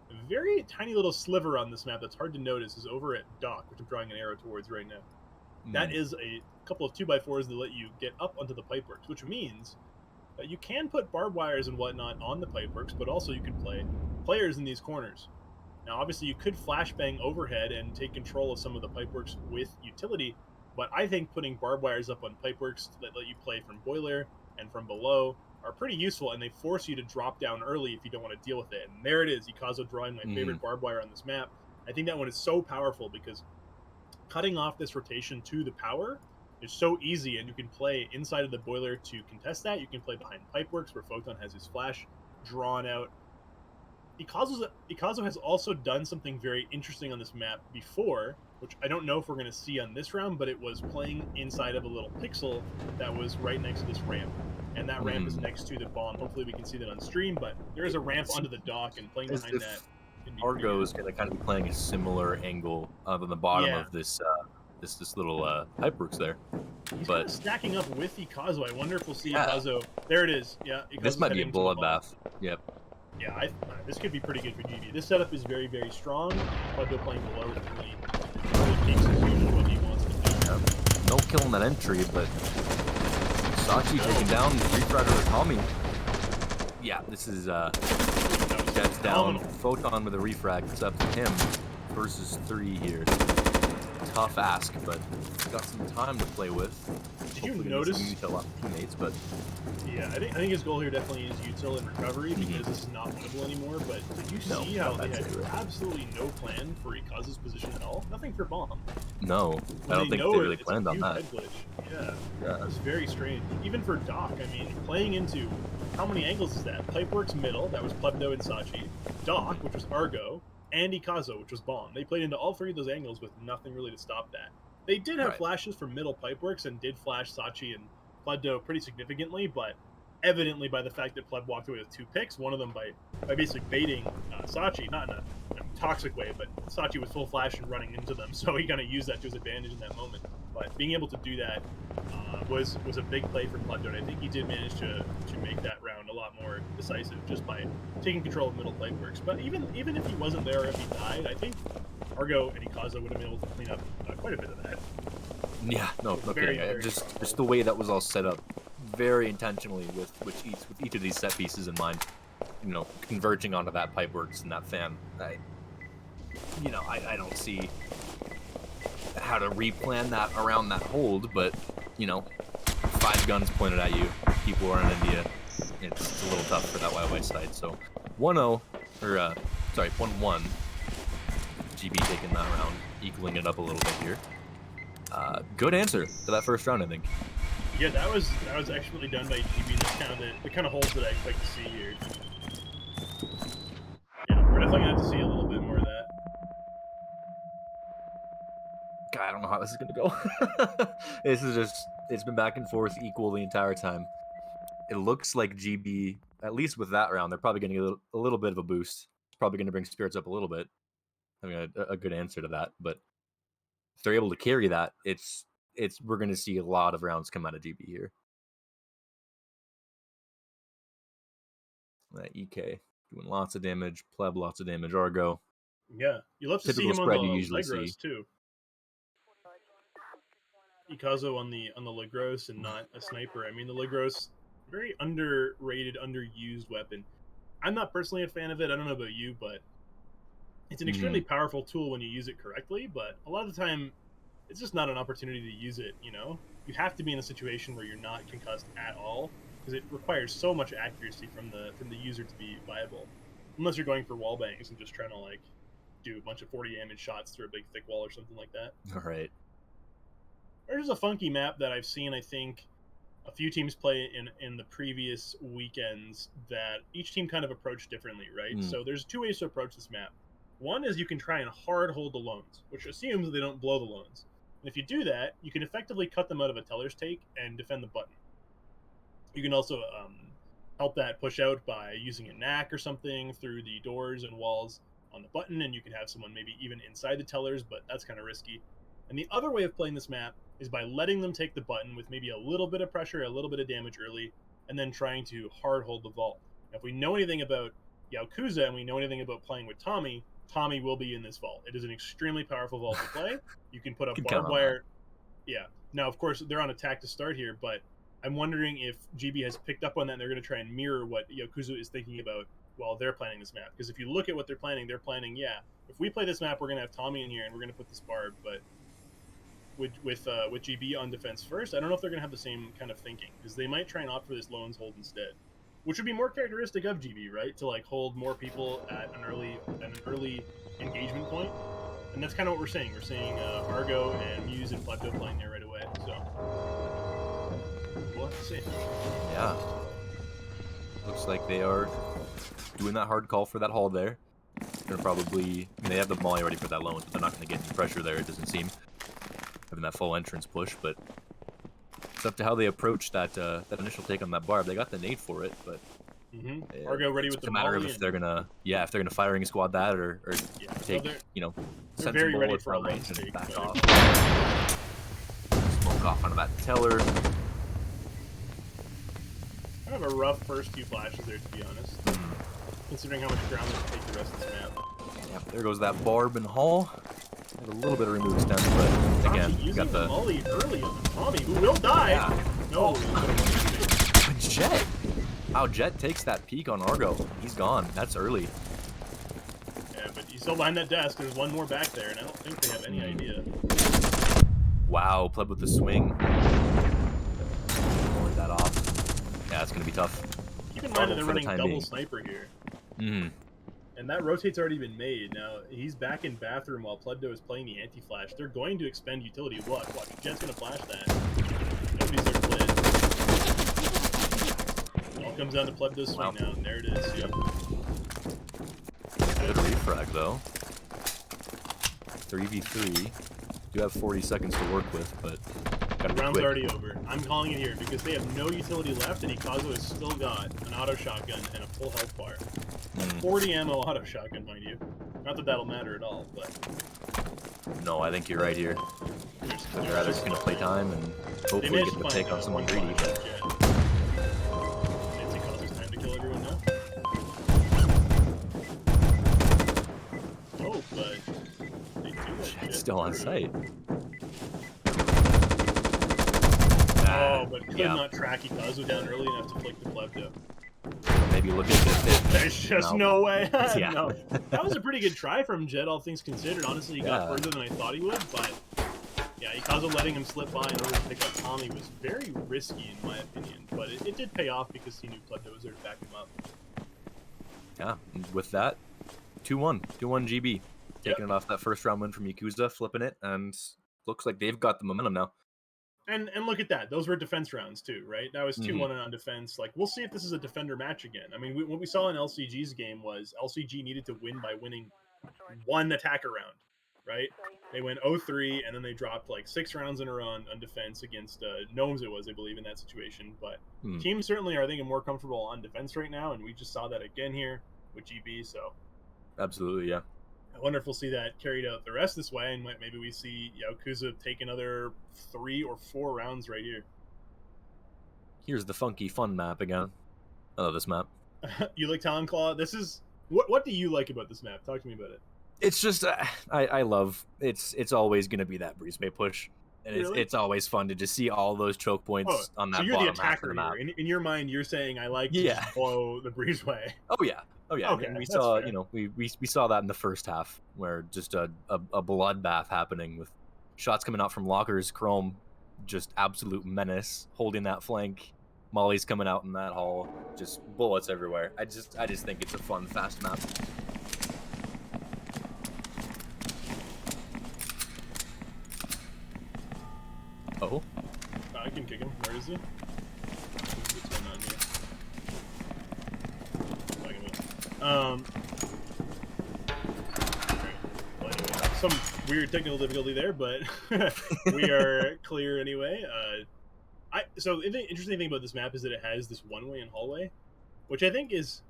a very tiny little sliver on this map that's hard to notice is over at Dock, which I'm drawing an arrow towards right now. That is a couple of 2x4s that let you get up onto the pipeworks, which means that you can put barbed wires and whatnot on the pipeworks, but also you can play players in these corners. Now, obviously, you could flashbang overhead and take control of some of the pipeworks with utility, but I think putting barbed wires up on pipeworks that let you play from boiler and from below are pretty useful, and they force you to drop down early if you don't want to deal with it. And there it is, Yaokuza drawing my favorite barbed wire on this map. I think that one is so powerful because cutting off this rotation to the power is so easy, and you can play inside of the boiler to contest that. You can play behind pipeworks where Photon has his flash drawn out. Yaokuza has also done something very interesting on this map before, which I don't know if we're going to see on this round, but it was playing inside of a little pixel that was right next to this ramp. And that ramp is next to the bomb. Hopefully we can see that on stream, but there is a ramp onto the dock, and playing behind that. Argo is going to kind of be playing a similar angle on the bottom of this this little pipeworks there. He's kind of stacking up with Yaokuza. I wonder if we'll see Yaokuza. There it is. Yeah, this might be a bloodbath. Yep. Yeah, this could be pretty good for GB. This setup is very, very strong. Pleddo playing below really takes his usual what he wants to do. Yep. No killing that entry, but SaChi taking down Refractor with Tommy. Yeah, this is Jet's down. Photon with a refrag. It's up to him versus 3 here. Tough ask, but got some time to play with. Did you notice util off teammates? But yeah, I think his goal here definitely is util and recovery because this is not winnable anymore. But did you see how they had absolutely no plan for Yakuza's position at all? Nothing for bomb. No, I don't think they really planned on that. Yeah, it's very strange. Even for Doc, I mean, playing into how many angles is that? Pipeworks middle, that was Plebdo and SaChi. Doc, which was Argo, and Yaokuza, which was bomb. They played into all 3 of those angles with nothing really to stop that. They did have flashes from middle pipeworks and did flash SaChi and Plebdo pretty significantly, but evidently by the fact that Pleb walked away with 2 picks, one of them by basically baiting SaChi, not in a toxic way, but SaChi was full flash and running into them, so he kind of used that to his advantage in that moment. But being able to do that was a big play for Plebdo, and I think he did manage to make that round a lot more decisive just by taking control of middle pipeworks. But even if he wasn't there or if he died, I think Argo and Yaokuza would have been able to clean up quite a bit of that. Yeah, no kidding. Just the way that was all set up, very intentionally with each of these set pieces in mind. You know, converging onto that pipeworks and that fan. I don't see how to replan that around that hold, but you know, 5 guns pointed at you. People are in India. It's a little tough for that YY side. So 1-0, or sorry, 1-1. GB taking that round, equaling it up a little bit here. Good answer to that first round, I think. Yeah, that was expertly done by GB. That's kind of the kind of holes that I expect to see here. Yeah, we're definitely gonna have to see a little bit more of that. God, I don't know how this is gonna go. This is just, it's been back and forth equal the entire time. It looks like GB, at least with that round, they're probably gonna get a little bit of a boost. It's probably gonna bring spirits up a little bit. Having a good answer to that, but if they're able to carry that, we're gonna see a lot of rounds come out of GB here. That EK doing lots of damage, Pleb lots of damage, Argo. Yeah, you love to see Typical him on spread the you usually Legros see. too. Ikazo on the Legros and not a sniper. I mean, the Legros, very underrated, underused weapon. I'm not personally a fan of it. I don't know about you, but it's an extremely powerful tool when you use it correctly. But a lot of the time, it's just not an opportunity to use it. You know, you have to be in a situation where you're not concussed at all, because it requires so much accuracy from the user to be viable. Unless you're going for wall bangs and just trying to like do a bunch of 40 damage shots through a big thick wall or something like that. All right. There's a funky map that I've seen, I think, a few teams play in the previous weekends that each team kind of approached differently, right? So there's 2 ways to approach this map. One is you can try and hard hold the loans, which assumes they don't blow the loans. And if you do that, you can effectively cut them out of a teller's take and defend the button. You can also help that push out by using a knack or something through the doors and walls on the button, and you can have someone maybe even inside the tellers, but that's kind of risky. And the other way of playing this map is by letting them take the button with maybe a little bit of pressure, a little bit of damage early, and then trying to hard hold the vault. Now, if we know anything about Yaokuza and we know anything about playing with Tommy, Tommy will be in this vault. It is an extremely powerful vault to play. You can put up barbed wire. Yeah. Now, of course, they're on attack to start here, but I'm wondering if GB has picked up on that and they're going to try and mirror what Yaokuza is thinking about while they're planning this map. Because if you look at what they're planning, yeah, if we play this map, we're going to have Tommy in here and we're going to put this barb, but with GB on defense first, I don't know if they're going to have the same kind of thinking, because they might try and opt for this loans hold instead, which would be more characteristic of GB, right? To like hold more people at an early engagement point, and that's kind of what we're saying. We're seeing Argo and Muse and Plateau playing there right away, so we'll have to see. Yeah, looks like they are doing that hard call for that hold there. They're probably, they have the molly ready for that loan, but they're not going to get any pressure there, it doesn't seem. Having that full entrance push, but it's up to how they approach that that initial take on that barb. They got the nade for it, but Argo ready with the matter of molly if they're gonna firing squad that or take very sensible ready or for a range lane and stake, back but- off. Smoke off onto that teller. Kind of a rough first few flashes there, to be honest, considering how much ground they take the rest of this map. Yeah, there goes that barb and haul. Have a little bit of remove extent, but again, you got the molly early on the Tommy, who will die. Yeah. No, Jet. Wow, Jet takes that peek on Argo. He's gone. That's early. Yeah, but he's still behind that desk. There's one more back there, and I don't think they have any idea. Wow, Pleb with the swing. Pulling that off. Yeah, it's gonna be tough. Keep in mind that they're running double sniper here. And that rotate's already been made. Now, he's back in bathroom while Pleddo is playing the anti-flash. They're going to expend utility. Watch, Jet's going to flash that. Nobody's there to play it. It all comes down to Pleddo's swing now, and there it is. Yep. Good refrag, though. 3v3. Do have 40 seconds to work with, but the round's already over. I'm calling it here because they have no utility left, and Ikazo has still got an auto shotgun and a full health bar. 40 ammo auto shotgun, mind you. Not that that'll matter at all, but... No, I think you're right here. They're rather just going to play time and hopefully get the take on someone greedy, but... It's Ikazo's time to kill everyone now. Oh, but... They do that shit. It's still on site. Oh, but could not track Ikazo down early enough to flick the Plebdo. Maybe look at it. There's just no way. Yeah. No. That was a pretty good try from Jet, all things considered. Honestly, he got further than I thought he would, but Yeah, Yaokuza letting him slip by in order to pick up Tommy was very risky in my opinion, but it did pay off because he knew Pleddo was there to back him up. Yeah, and with that, 2-1 GB, taking it off that first round win from Yakuza, flipping it, and looks like they've got the momentum now. And look at that. Those were defense rounds too, right? That was 2-1 on defense. Like, we'll see if this is a defender match again. I mean, what we saw in LCG's game was LCG needed to win by winning one attacker round, right? They went 0-3, and then they dropped like 6 rounds in a row on defense against Gnomes, it was, I believe, in that situation. But teams certainly are, I think, more comfortable on defense right now, and we just saw that again here with GB, so... Absolutely, yeah. I wonder if we'll see that carried out the rest this way, and maybe we see Yaokuza take another 3 or 4 rounds right here. Here's the funky fun map again. I love this map. You like Talon Claw? This is what do you like about this map? Talk to me about it. It's just I love it's always gonna be that breezeway push, and Really? it's always fun to just see all those choke points on that so you're bottom the half of attacker the map. here. In your mind, you're saying I like to just blow the breezeway. Oh yeah. Okay, I mean, we saw we saw that in the first half where just a bloodbath happening with shots coming out from lockers. Chrome, just absolute menace, holding that flank. Molly's coming out in that hall, just bullets everywhere. I just think it's a fun, fast map. Oh, I can kick him. Where is he? What's going on here? Well, anyway, some weird technical difficulty there, but we are clear anyway. So the interesting thing about this map is that it has this one-way and hallway, which I think does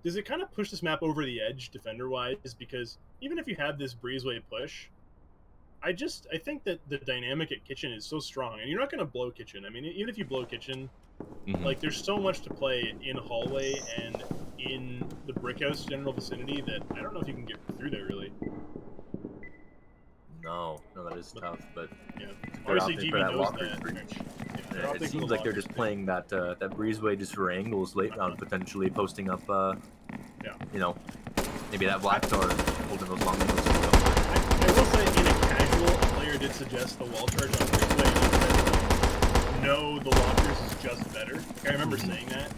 it kind of push this map over the edge defender-wise? Because even if you have this breezeway push, I think that the dynamic at Kitchen is so strong, and you're not going to blow Kitchen. I mean, even if you blow Kitchen, like, there's so much to play in hallway and in the Brickhouse general vicinity that I don't know if you can get through there, really. No, that is tough, but yeah, they're obviously opting GB knows locker that. breach. Yeah, It seems like they're just playing that breezeway just for angles late round, potentially posting up, maybe that black star holding those long angles. I will say, in a casual, a player did suggest the wall charge on breezeway, and he said, no, the lockers is just better. Like, I remember saying that,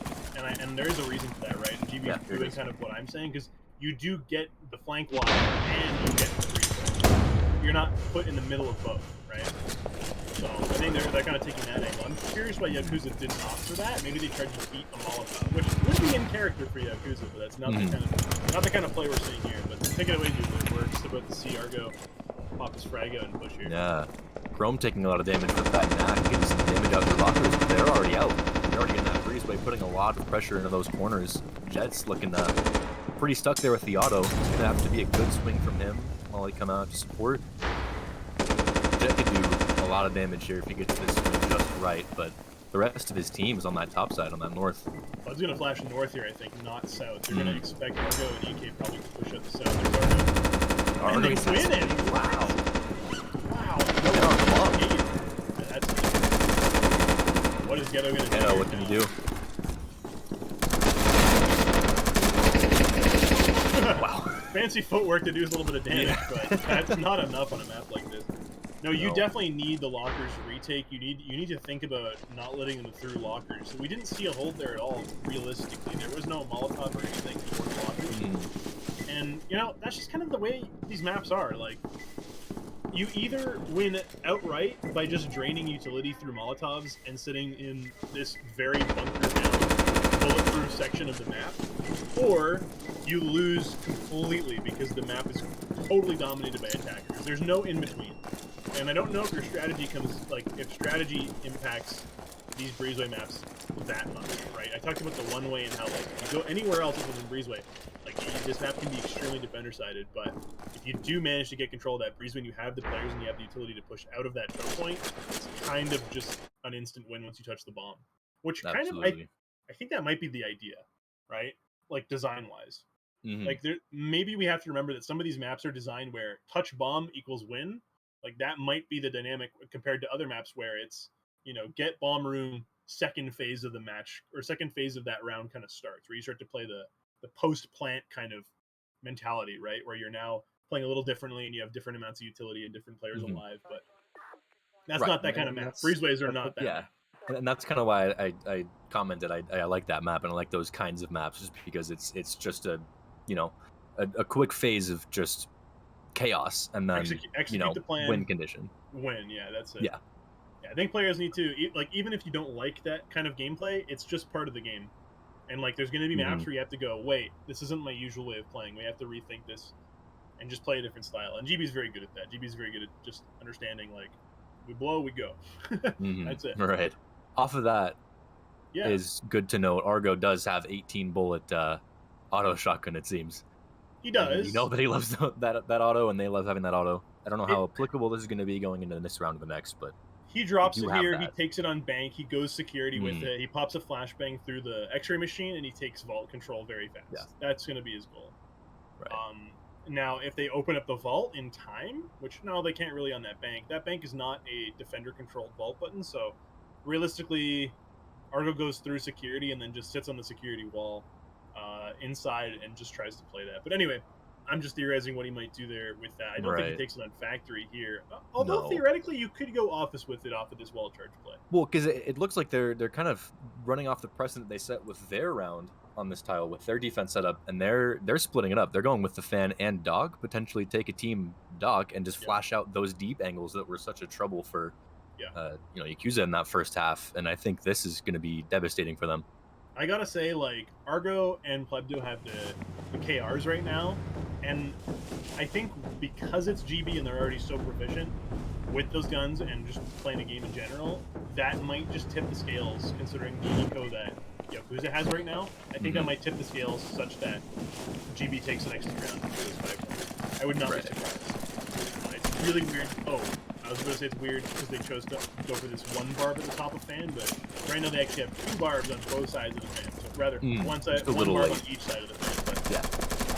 and there is a reason for that, right? And GB is doing kind of what I'm saying, because you do get the flank wide, and you get the breezeway. You're not put in the middle of both, right? So I think they're kind of taking that angle. I'm curious why Yakuza didn't opt for that. Maybe they tried to beat a Molotov, which would be in character for Yakuza, but that's not the kind of play we're seeing here. But take it away, dude. We're just about to see Argo pop his frag out and push here. Yeah, Chrome taking a lot of damage with that knack, getting some damage out their lockers, but they're already out. They're already in that breezeway, putting a lot of pressure into those corners. Jet's looking pretty stuck there with the auto. It's gonna have to be a good swing from him. Molly come out to support. Jet could do a lot of damage here if he gets this swing just right, but the rest of his team is on that top side, on that north. I was going to flash north here, I think, not south. They're going to expect Argo and EK probably to push out the south. There's Argo. And they win it! Wow! Wow! That's what is Ghetto going to do? What can he do? Wow. Fancy footwork to do a little bit of damage, but that's not enough on a map like this. No, you definitely need the lockers retake. You need to think about not letting them through lockers. So we didn't see a hold there at all, realistically. There was no Molotov or anything towards lockers. And, that's just kind of the way these maps are. Like, you either win outright by just draining utility through Molotovs and sitting in this very bunker-down, bulletproof section of the map, or you lose completely because the map is totally dominated by attackers. There's no in-between. And I don't know if your strategy if strategy impacts these breezeway maps that much, right? I talked about the one-way and how, if you go anywhere else other than breezeway, this map can be extremely defender-sided, but if you do manage to get control of that breezeway and you have the players and you have the utility to push out of that choke point, it's kind of just an instant win once you touch the bomb. Which kind of, I think that might be the idea, right? Like, design-wise. Maybe we have to remember that some of these maps are designed where touch bomb equals win. Like, that might be the dynamic compared to other maps where it's, get bomb room, second phase of the match, or second phase of that round kind of starts, where you start to play the post-plant kind of mentality, right? Where you're now playing a little differently and you have different amounts of utility and different players alive. But That's Right, not that kind of and map. that's- Breezeways are that's- not that. Yeah, Map. and that's kind of why I commented I like that map and I like those kinds of maps, just because it's just a a quick phase of just chaos and then Execute the plan. win condition. Win, yeah, that's it. Yeah. I think players need to even if you don't like that kind of gameplay, it's just part of the game. And there's going to be maps where you have to go, wait, this isn't my usual way of playing. We have to rethink this and just play a different style. And GB's very good at that. GB's very good at just understanding we blow, we go. That's it. Right. Off of that is good to note. Argo does have 18 bullet auto shotgun. It seems he does. You know that he loves that auto, and they love having that auto. I don't know how applicable this is going to be going into this round of the next, but he drops it here. He takes it on bank. He goes security with it. He pops a flashbang through the X-ray machine, and he takes vault control very fast. Yeah. That's going to be his goal. Right. Now, if they open up the vault in time, which no, they can't really on that bank. That bank is not a defender-controlled vault button, so realistically, Argo goes through security and then just sits on the security wall inside and just tries to play that. But anyway, I'm just theorizing what he might do there with that. I don't think he takes it on factory here. Although theoretically, you could go office with it off of this wall charge play. Well, because it looks like they're kind of running off the precedent they set with their round on this tile with their defense setup, and they're splitting it up. They're going with the fan and dog, potentially take a team dog and just flash out those deep angles that were such a trouble for Yaokuza in that first half. And I think this is going to be devastating for them. I gotta say, Argo and Plebdo have the KRs right now, and I think because it's GB and they're already so proficient with those guns and just playing a game in general, that might just tip the scales, considering the eco that Yaokuza has right now. I think that might tip the scales such that GB takes the next 2 rounds and goes 5 points. I would not be surprised. It's really weird. Oh, I was going to say it's weird because they chose to go for this 1 barb at the top of fan, but right now they actually have 2 barbs on both sides of the fan. So rather, one barb on each side of the fan.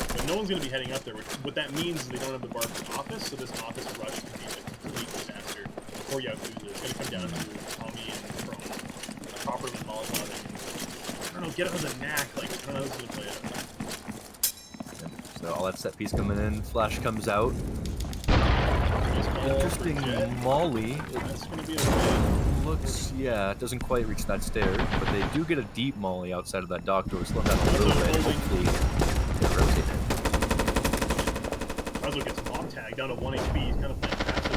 But no one's going to be heading up there. What that means is they don't have the barbs in office, so this office rush could be a complete disaster for Yaokuza. It's going to come down to Tommy and from properly Molotov. I don't know, get up with a knack. I don't know how this is going to play out. So all that set piece coming in, flash comes out. Interesting molly. That's going to be okay. Looks, it doesn't quite reach that stair, but they do get a deep molly outside of that dock door. Slow down a little bit. Hopefully, they rotate it. Puzzle gets mob tag down to 1 HP. He's kind of playing passive.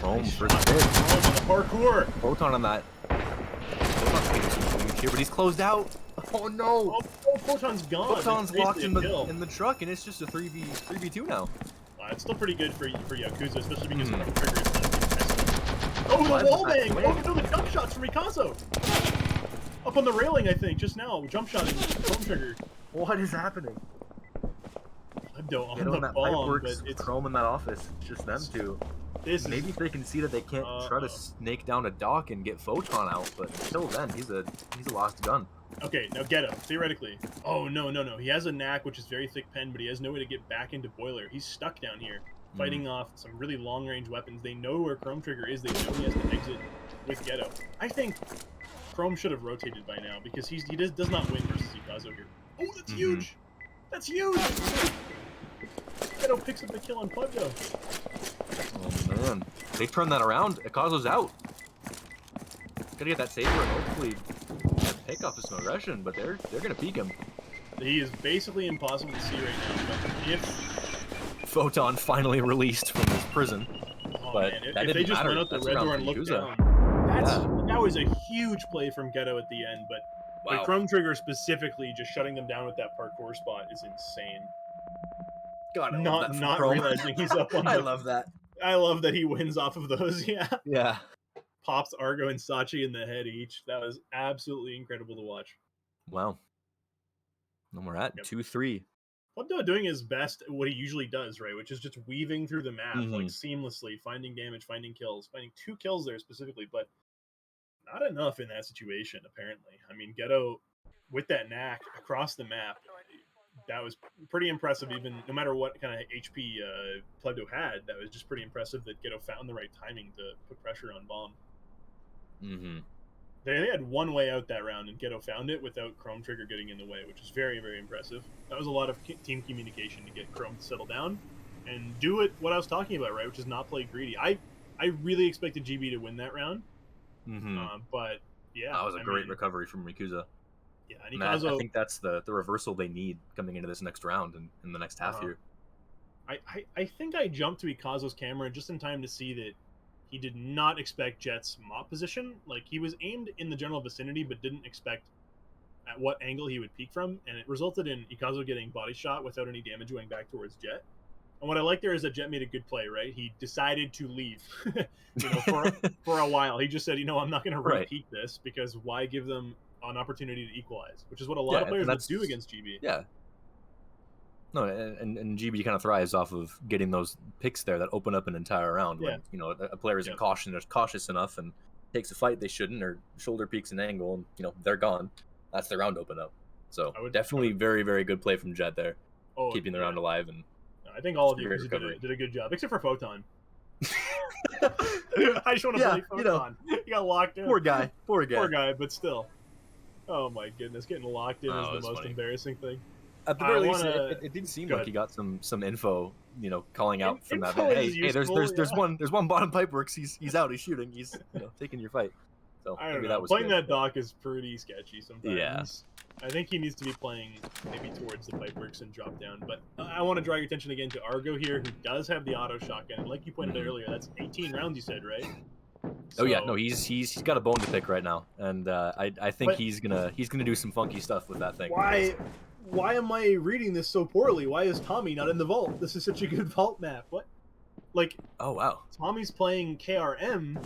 Home for the hit. Home on the parkour. Photon on that. Photon's taking some damage here, but he's closed out. Oh no! Oh, Photon's gone. Photon's locked in the truck, and it's just a 3v2 now. It's still pretty good for Yakuza, especially because the trigger is not. Oh, the wall bang! Oh no, the jump shots from Rikazo! Up on the railing, I think, just now. Jump shot and chrome trigger. What is happening? Plebdo on the bomb, but it's Chrome in that office. It's just them two. Maybe if they can see that they can't try to snake down a dock and get Photon out, but until then, he's a lost gun. Okay, now get him, theoretically. Oh, no. He has a knack, which is very thick pen, but he has no way to get back into Boiler. He's stuck down here, fighting off some really long-range weapons. They know where Chrome Trigger is. They know he has to exit with Ghetto. I think Chrome should have rotated by now, because he does not win versus Ikazo here. Oh, that's huge! That's huge! Ghetto picks up the kill on Plebdo. Oh, man. They turned that around. Ikazo's out. Gotta get that saber and hopefully take off his aggression, but they're gonna peek him. He is basically impossible to see right now, but if Photon finally released from his prison. But if they just went out the red door and looked down, that was a huge play from Ghetto at the end, but Chrome Trigger specifically just shutting them down with that parkour spot is insane. God, I not realizing he's up on I love that. I love that he wins off of those, Yeah. Pops Argo and SaChi in the head each. That was absolutely incredible to watch. Wow. And we're at 2-3. Plebdo doing his best, what he usually does, right? Which is just weaving through the map, seamlessly, finding damage, finding kills. Finding 2 kills there specifically, but not enough in that situation, apparently. I mean, Ghetto, with that knack across the map, that was pretty impressive, even no matter what kind of HP Plebdo had. That was just pretty impressive that Ghetto found the right timing to put pressure on Bomb. They had one way out that round, and Ghetto found it without Chrome Trigger getting in the way, which is very, very impressive. That was a lot of team communication to get Chrome to settle down. and do what I was talking about, right? Which is not play greedy. I really expected GB to win that round, but yeah, That was a great recovery from Yakuza. Yeah, and I think that's the reversal they need coming into this next round and in the next half here. I think I jumped to Ikazo's camera just in time to see that he did not expect Jet's mop position. Like, he was aimed in the general vicinity, but didn't expect at what angle he would peek from, and it resulted in Ikazo getting body shot without any damage going back towards Jet. And what I like there is that Jet made a good play, right? He decided to leave, for a while. He just said, I'm not going to repeat this, because why give them an opportunity to equalize, which is what a lot of players would do against GB. Yeah. No, and GB kind of thrives off of getting those picks there that open up an entire round when a player isn't cautious enough and takes a fight they shouldn't, or shoulder peeks an angle, and they're gone. That's the round open up. So definitely very, very good play from Jet there, keeping the round alive. And I think all of you did a good job, except for Photon. I just want to play Photon. He got locked in. Poor guy. But still. Oh my goodness, getting locked in is the most embarrassing thing. At the very least, it did seem like he got some info, calling out from that. Hey, there's one bottom pipe works. He's out. He's shooting. He's taking your fight. So I don't know. Playing that dock is pretty sketchy sometimes. Yeah. I think he needs to be playing maybe towards the pipeworks and drop down. But I want to draw your attention again to Argo here, who does have the auto shotgun. And like you pointed out earlier, that's 18 rounds, you said, right? Oh yeah, no, he's got a bone to pick right now, and I think he's gonna do some funky stuff with that thing. Why am I reading this so poorly? Why is Tommy not in the vault? This is such a good vault map. What? Like, oh wow, Tommy's playing KRM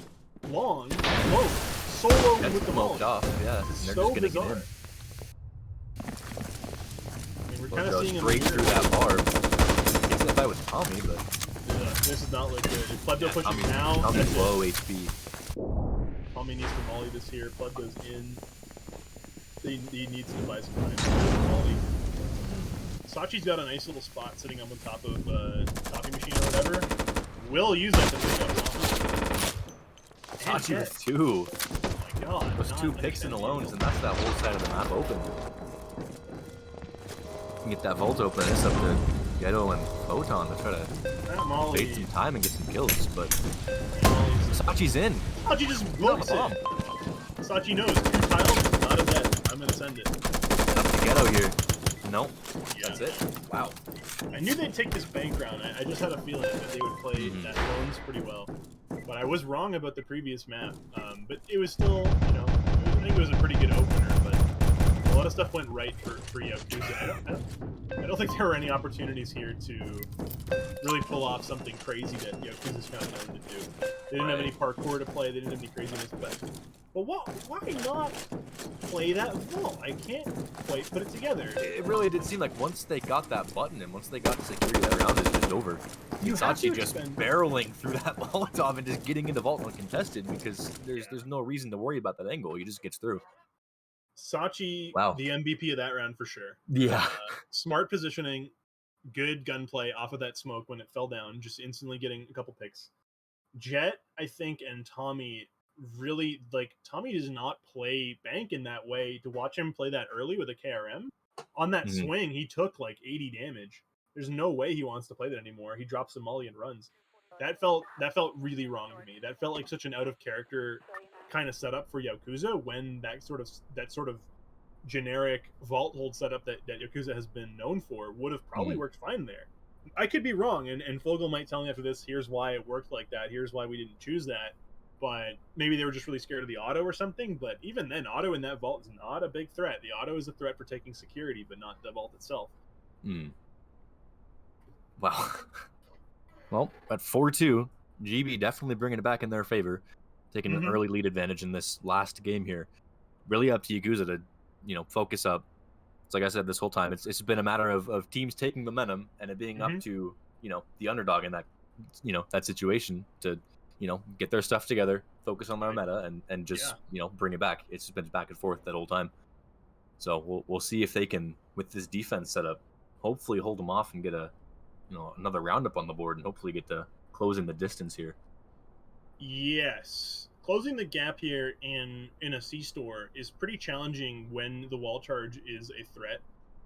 long, low, solo with the vault. Off. Yeah, it's so bizarre. I mean, we're kind of seeing him straight through that bar. Gets that fight with Tommy, but this is not look good. If Plebdo pushes now, Tommy's low HP. Tommy needs to molly this here. Plebdo's in. He needs to buy some time. Molly. SaChi's got a nice little spot sitting up on top of coffee machine or whatever. Will use that to pick up SaChi with two. Oh my god. Those two picks and alones, and that's that whole side of the map open. You can get that vault open. It's up to Ghetto and Photon to try to fade some time and get some kills, but SaChi's in. SaChi just books it. SaChi knows 2 tiles, not a dead. I'm gonna send it. Up to Ghetto here. Nope. Yeah. That's it. Wow. I knew they'd take this bank round. I just had a feeling that they would play that loans pretty well. But I was wrong about the previous map. But it was still, I think it was a pretty good opener. But a lot of stuff went right for Yaokuza. I don't think there were any opportunities here to really pull off something crazy that Yakuza's kind of known to do. They didn't have any parkour to play. They didn't have any craziness, but why not play that vault? I can't quite put it together. It really did seem like once they got that button and once they got security, that round is just over. SaChi just barreling through that Molotov and just getting into vault uncontested because there's no reason to worry about that angle. He just gets through. SaChi, the MVP of that round for sure. Yeah. Smart positioning, good gunplay off of that smoke when it fell down, just instantly getting a couple picks. Jet, I think, and Tommy really, Tommy does not play bank in that way. To watch him play that early with a KRM, on that swing, he took 80 damage. There's no way he wants to play that anymore. He drops the molly and runs. That felt really wrong to me. That felt like such an out of character kind of setup for Yakuza when that sort of generic vault hold setup that Yakuza has been known for would have probably worked fine there. I could be wrong, and Fogel might tell me after this, here's why it worked like that, here's why we didn't choose that, but maybe they were just really scared of the auto or something. But even then, auto in that vault is not a big threat. The auto is a threat for taking security, but not the vault itself. Wow. Well, at 4-2, GB definitely bringing it back in their favor, taking an early lead advantage in this last game here. Really up to Yakuza to, focus up. It's like I said this whole time, it's been a matter of teams taking momentum and it being up to, the underdog in that, that situation to, get their stuff together, focus on their meta and just, bring it back. It's been back and forth that whole time. So we'll see if they can, with this defense setup, hopefully hold them off and get another roundup on the board and hopefully get to closing the distance here. Yes. Closing the gap here in a C-store is pretty challenging when the wall charge is a threat,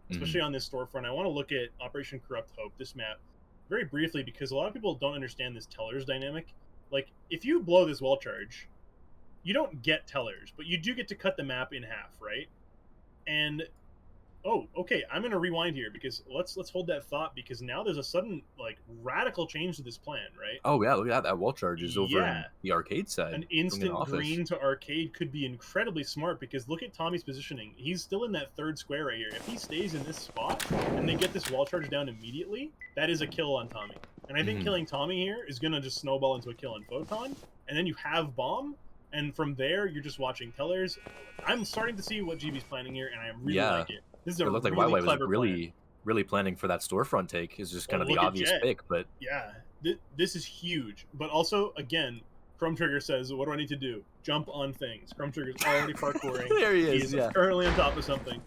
especially on this storefront. I want to look at Operation Corrupt Hope, this map. very briefly, because a lot of people don't understand this tellers dynamic. Like, if you blow this wall charge, you don't get tellers, but you do get to cut the map in half, right? And oh, okay, I'm gonna rewind here because let's hold that thought, because now there's a sudden like radical change to this plan, right? Oh yeah, look at that. That wall charge is over in Yeah. the arcade side. An going in instant office. green to arcade could be incredibly smart, because look at Tommy's positioning. He's still in that third square right here. If he stays in this spot and they get this wall charge down immediately, that is a kill on Tommy. And I think killing Tommy here is going to just snowball into a kill on Photon, and then you have Bomb, and from there you're just watching tellers. I'm starting to see what GB's planning here, and I really like it. This is a It looked like really YY was clever really, really planning for that storefront take. Is just kind of the obvious pick, but yeah, this is huge. But also, again, Chrome Trigger says, "What do I need to do? Jump on things." Chrome Trigger's already parkouring. There he is. He's Yeah. currently on top of something.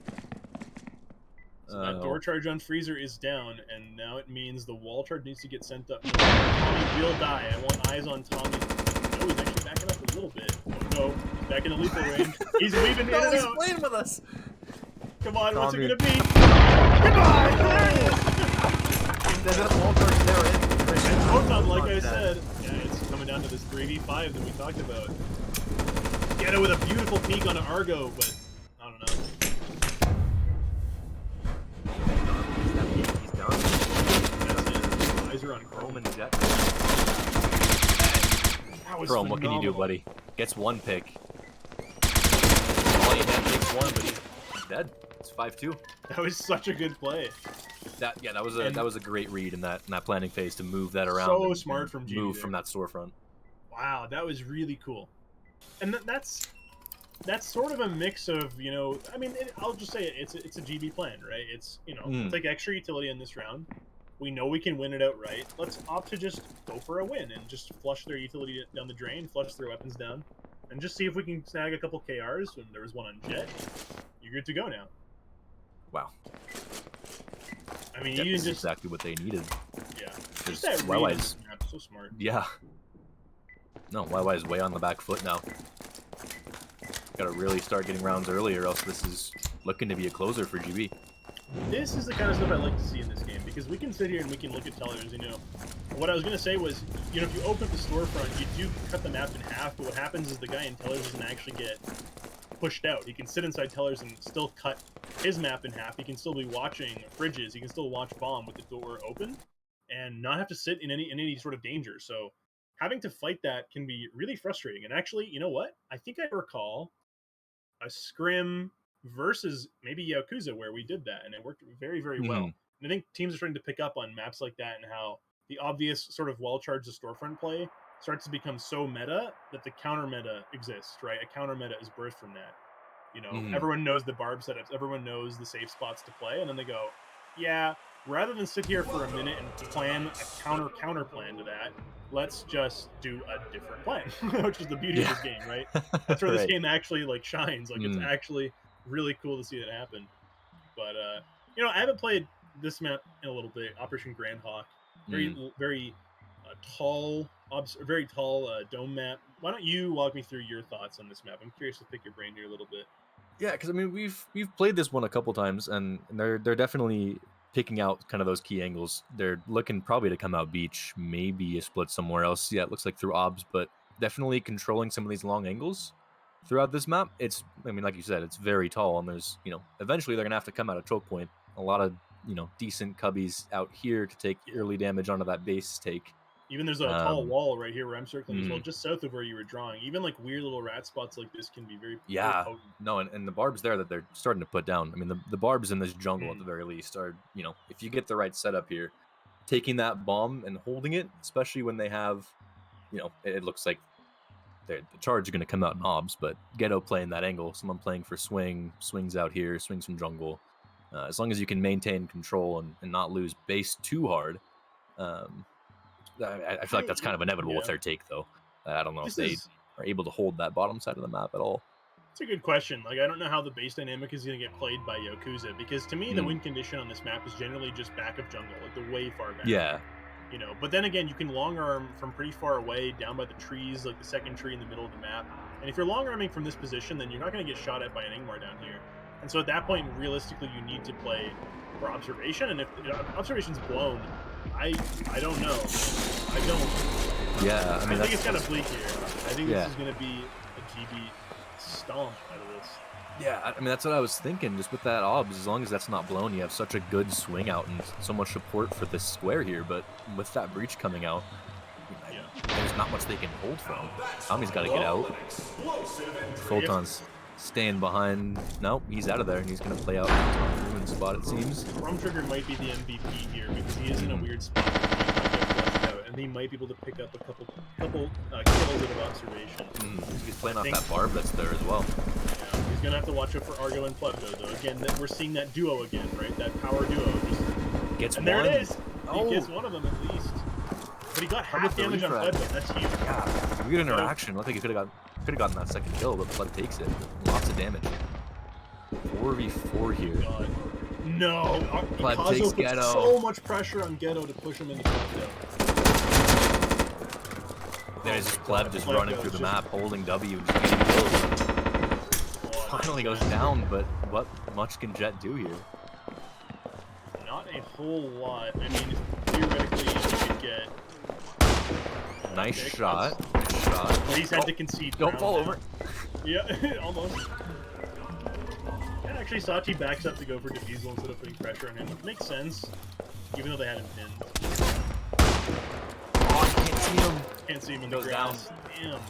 So that door charge on Freezer is down, and now it means the wall charge needs to get sent up. Tommy will die. I want eyes on Tommy. Oh, he's actually backing up a little bit. Oh no, he's back in the lethal range. He's weaving in and he's out. playing with us. Come on, what's it Tommy. gonna be? Goodbye! There it is! There's that wall charge there. And Photon, like I said, yeah, it's coming down to this 3v5 that we talked about. Ghetto with a beautiful peek on Argo, but I don't know. He's down. That's it. Eyes are on Chrome. And Jet. That was Chrome, what can you do, phenomenal. buddy? Gets one pick. All you have takes one, but he's dead. It's 5-2. That was such a good play. That was a great read in that planning phase to move that around. So and smart from GB move there. from that storefront. Wow, that was really cool. And that's sort of a mix of, you know, I mean, I'll just say it's a GB plan, right? It's, you know, it's like extra utility in this round. We know we can win it outright. Let's opt to just go for a win and just flush their utility down the drain, flush their weapons down, and just see if we can snag a couple KRs. When there was one on Jet, you're good to go now. Wow. I mean, That you is can just exactly what they needed. yeah, Because just that read on YY's this map, so smart. yeah. No, YY is way on the back foot now. Got to really start getting rounds early, or else this is looking to be a closer for GB. This is the kind of stuff I like to see in this game, because we can sit here and we can look at tellers, you know. What I was going to say was, you know, if you open up the storefront, you do cut the map in half, but what happens is the guy in tellers doesn't actually get pushed out. He can sit inside tellers and still cut his map in half. He can still be watching fridges. He can still watch Bomb with the door open and not have to sit in any sort of danger. So having to fight that can be really frustrating. And actually, you know what? I think I recall a scrim versus maybe Yaokuza where we did that, and it worked very, very well. And I think teams are starting to pick up on maps like that, and how the obvious sort of wall charge to storefront play starts to become so meta that the counter meta exists, right? A counter meta is birthed from that. You know, everyone knows the barb setups, everyone knows the safe spots to play, and then they go, yeah, rather than sit here for a minute and plan a counter plan to that, let's just do a different plan, which is the beauty of this game, right? That's where this game actually like shines. Like it's actually really cool to see it happen. But you know, I haven't played this map in a little bit. Operation Grand Hawk, very tall dome map. Why don't you walk me through your thoughts on this map? I'm curious to pick your brain here a little bit. Yeah, because I mean we've played this one a couple times, and they're definitely picking out kind of those key angles. They're looking probably to come out beach, maybe a split somewhere else. Yeah, it looks like through obs, but definitely controlling some of these long angles throughout this map. It's, I mean, like you said, it's very tall, and there's, you know, eventually they're gonna have to come out of choke point. A lot of, you know, decent cubbies out here to take early damage onto that base take. Even there's a tall wall right here where I'm circling as well, just south of where you were drawing. Even like weird little rat spots like this can be very very potent. No, and the barbs there that they're starting to put down. I mean, the barbs in this jungle at the very least are, you know, if you get the right setup here, taking that bomb and holding it, especially when they have, you know, it looks like the charge is going to come out in obs, but Ghetto playing that angle, someone playing for swings out here, swings from jungle. As long as you can maintain control and not lose base too hard, I feel like that's kind of inevitable with their take, though. I don't know if they are able to hold that bottom side of the map at all. It's a good question. Like, I don't know how the base dynamic is going to get played by Yaokuza, because to me, the win condition on this map is generally just back of jungle, like the way far back. Yeah. You know, but then again, you can long arm from pretty far away, down by the trees, like the second tree in the middle of the map. And if you're long arming from this position, then you're not going to get shot at by an Ingmar down here. And so at that point, realistically, you need to play for observation. And if observation's blown, I don't know. I don't. Yeah, I mean, I think it's kind of bleak here. I think Yeah. this is going to be a GB stomp out of this. Yeah, I mean, that's what I was thinking. Just with that obs, as long as that's not blown, you have such a good swing out and so much support for this square here. But with that breach coming out, there's not much they can hold from. Tommy's got to get out. Photon's staying behind. Nope, he's out of there, and he's going to play out on the ruin spot, it seems. Chrome Trigger might be the MVP here because he is in a weird spot. He might get flushed out, and he might be able to pick up a couple kills out of observation. He's playing off that barb that's there as well. Yeah, he's going to have to watch out for Argo and Plebdo, though. Again, we're seeing that duo again, right? That power duo. Gets and one. there it is! Oh. He gets one of them at least. But he got half damage on Plebdo. That's huge. Yeah, weird interaction. I don't think he could have gotten that second kill, but Pleb takes it. Lots of damage. 4v4 here. God. No! Pleb Ikazo takes puts Ghetto. so much pressure on Ghetto to push him into Plebdo. There's just Pleb just Pleb running goes through the just- map, holding W, and just getting kills. Finally goes down, but what much can Jet do here? Not a whole lot. I mean, theoretically, you could get... Nice Nick, shot. Nice shot. But he's had to concede. Don't ground fall now. over. Yeah, almost. And actually, SaChi backs up to go for defusal instead of putting pressure on him, which makes sense, even though they had him pinned. Oh, I can't see him. Can't see him in the Goes down. grass. Damn.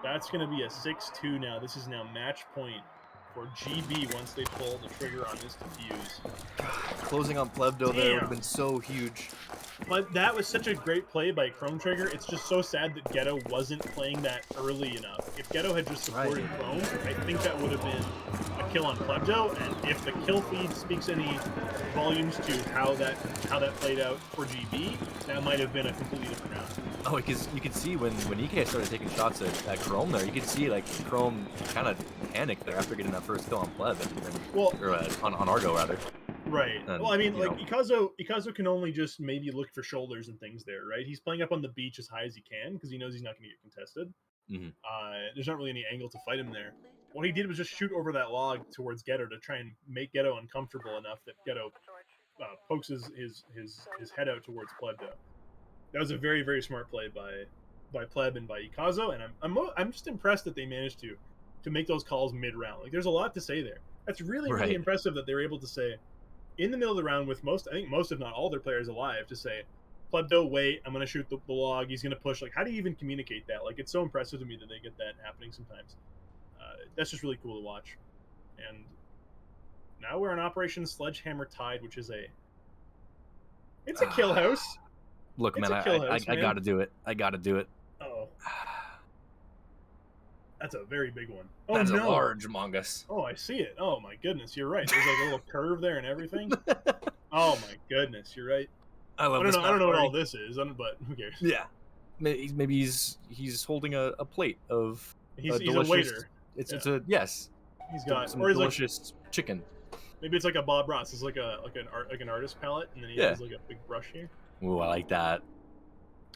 That's going to be a 6-2 now. This is now match point for GB once they pull the trigger on this defuse. Closing on Plebdo there would have been so huge. But that was such a great play by Chrome Trigger. It's just so sad that Ghetto wasn't playing that early enough. If Ghetto had just supported Chrome, I think that would have been a kill on Plebdo. And if the kill feed speaks any volumes to how that played out for GB, that might have been a completely different round. Oh, because you could see when EK started taking shots at Chrome there, you could see like Chrome kind of panicked there after getting that first kill on Pleb, or on Argo rather. Right. And, well, I mean, like Ikazo can only just maybe look for shoulders and things there, right? He's playing up on the beach as high as he can because he knows he's not going to get contested. There's not really any angle to fight him there. What he did was just shoot over that log towards Ghetto to try and make Ghetto uncomfortable enough that Ghetto pokes his head out towards Plebdo. That was a very, very smart play by Pleb and by Ikazo, and I'm just impressed that they managed to make those calls mid-round. Like, there's a lot to say there. That's really, really impressive that they were able to say, in the middle of the round with most if not all their players alive, to say, Plebdo, wait, I'm going to shoot the log, he's going to push. Like, how do you even communicate that? Like, it's so impressive to me that they get that happening sometimes. That's just really cool to watch. And now we're on Operation Sledgehammer Tide, which is it's a kill house. Look, It's man, a kill house, I man. gotta do it. I gotta do it. Oh. That's a very big one. Oh, That's no. a large Mongus. Oh, I see it. Oh, my goodness. You're right. There's like a little curve there and everything. Oh, my goodness. You're right. I love I this. don't know what all this is, but who cares? Yeah. Maybe he's holding a plate of He's a delicious, waiter. It's a yes. He's got some or he's delicious chicken. Maybe it's like a Bob Ross. It's like an artist palette, and then he has like a big brush here. Ooh, I like that.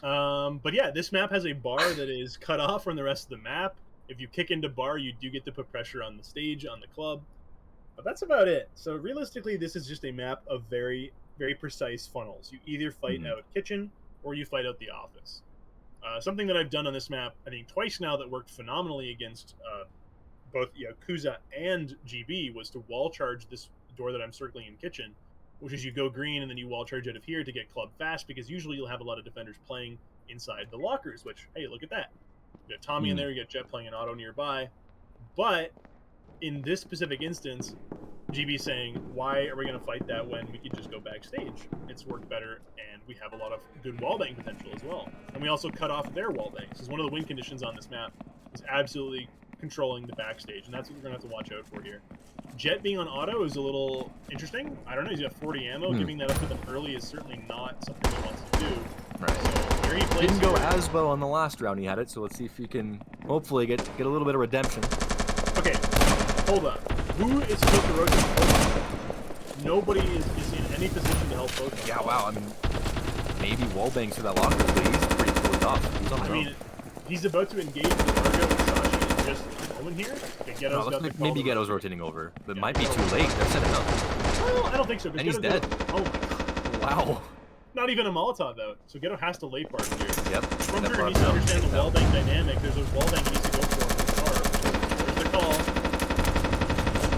But yeah, this map has a bar that is cut off from the rest of the map. If you kick into bar, you do get to put pressure on the stage, on the club. But that's about it. So realistically, this is just a map of very, very precise funnels. You either fight out kitchen or you fight out the office. Something that I've done on this map, I think twice now, that worked phenomenally against both Yaokuza and GB was to wall charge this door that I'm circling in kitchen, which is you go green and then you wall charge out of here to get club fast, because usually you'll have a lot of defenders playing inside the lockers, which, hey, look at that. You got Tommy in there, you got Jet playing an auto nearby. But in this specific instance, GB saying, why are we going to fight that when we could just go backstage? It's worked better, and we have a lot of good wallbang potential as well. And we also cut off their wallbangs, because one of the win conditions on this map is absolutely controlling the backstage, and that's what we're going to have to watch out for here. Jet being on auto is a little interesting. I don't know, he's got 40 ammo. Giving that up to them early is certainly not something he wants to do. Right. So here he plays Didn't go here. as well on the last round he had it, so let's see if he can hopefully get a little bit of redemption. Okay, hold up. Who is supposed to rotate Pokemon? Nobody is in any position to help Pokemon. Yeah, wow, I mean, maybe wallbangs for that locker, but he's pretty closed off. He's on the mean, he's about to engage with Argo and SaChi just going here. Maybe Ghetto's rotating over, but it might be too late. They're setting up. Well, I don't think so. And he's dead. Oh my god. Wow. Not even a Molotov out, so Ghetto has to late park here. Yep. From That here, brought needs to down understand the Breakout. wall bang dynamic. There's a wall bang he needs to go for in the car. There's the call.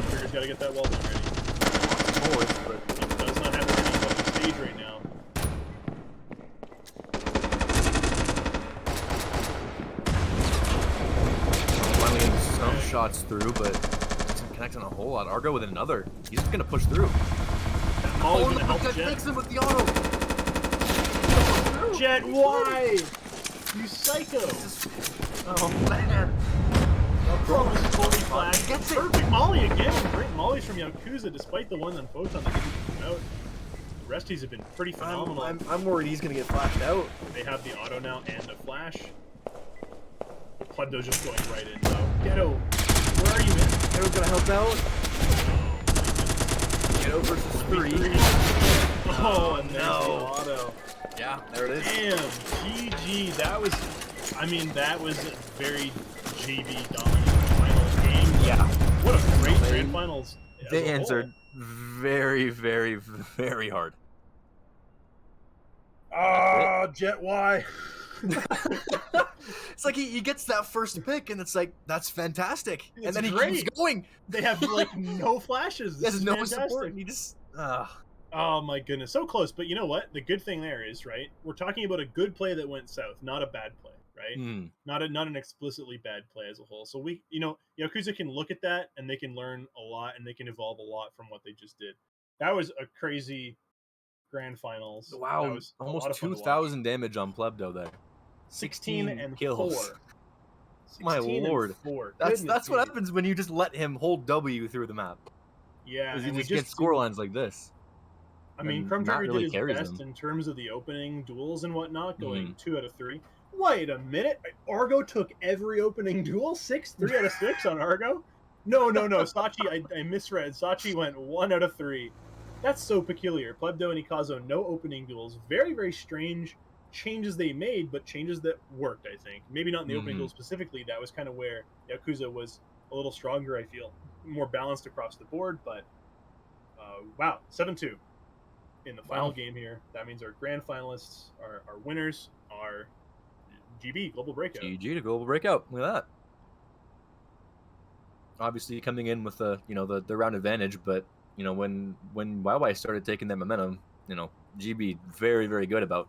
Trigger's got to get that wall bang ready. Forward, but He does not have it ready on the stage right now. finally getting some shots through, but doesn't connect on a whole lot. Argo with another. He's just gonna push through. That Molly's Oh, gonna help Jet Jet. takes him with the auto. Jet, why? You psycho! Oh man. Pro was fully flashed. Gets it. Perfect Molly again. Great Mollies from Yaokuza, despite the one on Photon that didn't come out. The resties have been pretty phenomenal. I'm worried he's gonna get flashed out. They have the auto now and a flash. Plebdo's just going right in, though. Ghetto, where are you, man? Ghetto's gonna help out. Ghetto versus 3. Oh, and there's the no. auto. Yeah, there it is. Damn, GG. That was, I mean, that was a very GB dominant finals game. Yeah. What a great grand finals. as They a whole. answered very, very, very hard. Ah, Jet Y. It's like he gets that first pick, and it's like, that's fantastic. It's and then he great. keeps going. They have like no flashes. He This has is no fantastic. support, and he just... Oh my goodness, so close. But you know what? The good thing there is, right? We're talking about a good play that went south, not a bad play, right? Not an explicitly bad play as a whole. So we, Yakuza can look at that and they can learn a lot and they can evolve a lot from what they just did. That was a crazy grand finals. That Wow, was a lot of almost fun to watch. 2,000 damage on Plebdo there. 16 and kills. 4. My 16 and lord. 4. That's Goodness what me. happens when you just let him hold W through the map. Yeah, Because you and we just get score lines like this. I mean, and Crumb Matt Trigger really did his carries best them. in terms of the opening duels and whatnot, going 2 out of 3. Wait a minute. Argo took every opening duel? 3 out of 6 on Argo? No. SaChi, I misread. SaChi went 1 out of 3. That's so peculiar. Plebdo and Ikazo, no opening duels. Very, very strange changes they made, but changes that worked, I think. Maybe not in the opening duel specifically. That was kind of where Yakuza was a little stronger, I feel. More balanced across the board, but wow, 7-2 in the final game here. That means our grand finalists, our winners, are GB, Global Breakout. GG to Global Breakout. Look at that. Obviously coming in with the round advantage, but when YY started taking their momentum, GB very, very good about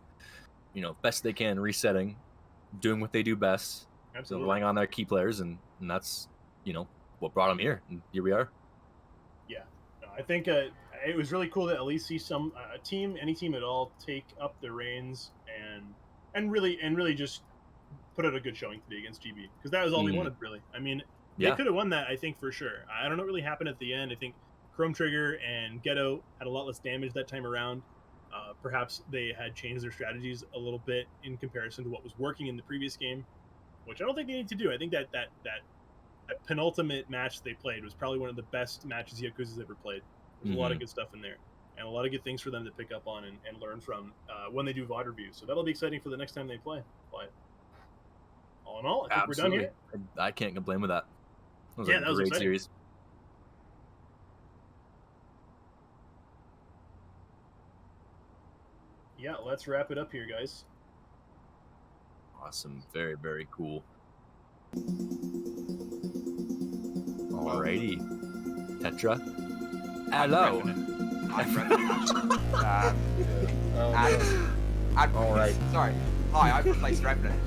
best they can resetting, doing what they do best, Absolutely. relying on their key players, and that's what brought them here, and here we are. Yeah, no, I think it was really cool to at least see some any team at all, take up the reins and really just put out a good showing today against GB, because that was all they wanted, really. I mean, they could have won that, I think, for sure. I don't know what really happened at the end. I think Chrome Trigger and Ghetto had a lot less damage that time around. Perhaps they had changed their strategies a little bit in comparison to what was working in the previous game, which I don't think they need to do. I think that penultimate match they played was probably one of the best matches Yakuza's ever played. There's a lot of good stuff in there, and a lot of good things for them to pick up on and learn from when they do VOD reviews. So that'll be exciting for the next time they play. But all in all, I think we're done here. I can't complain with that. That was Yeah, a that was great exciting. series. Yeah, let's wrap it up here, guys. Awesome. Very, very cool. Alrighty. Tetra. Hello. All right. Sorry. Hi, I've replaced Revenant.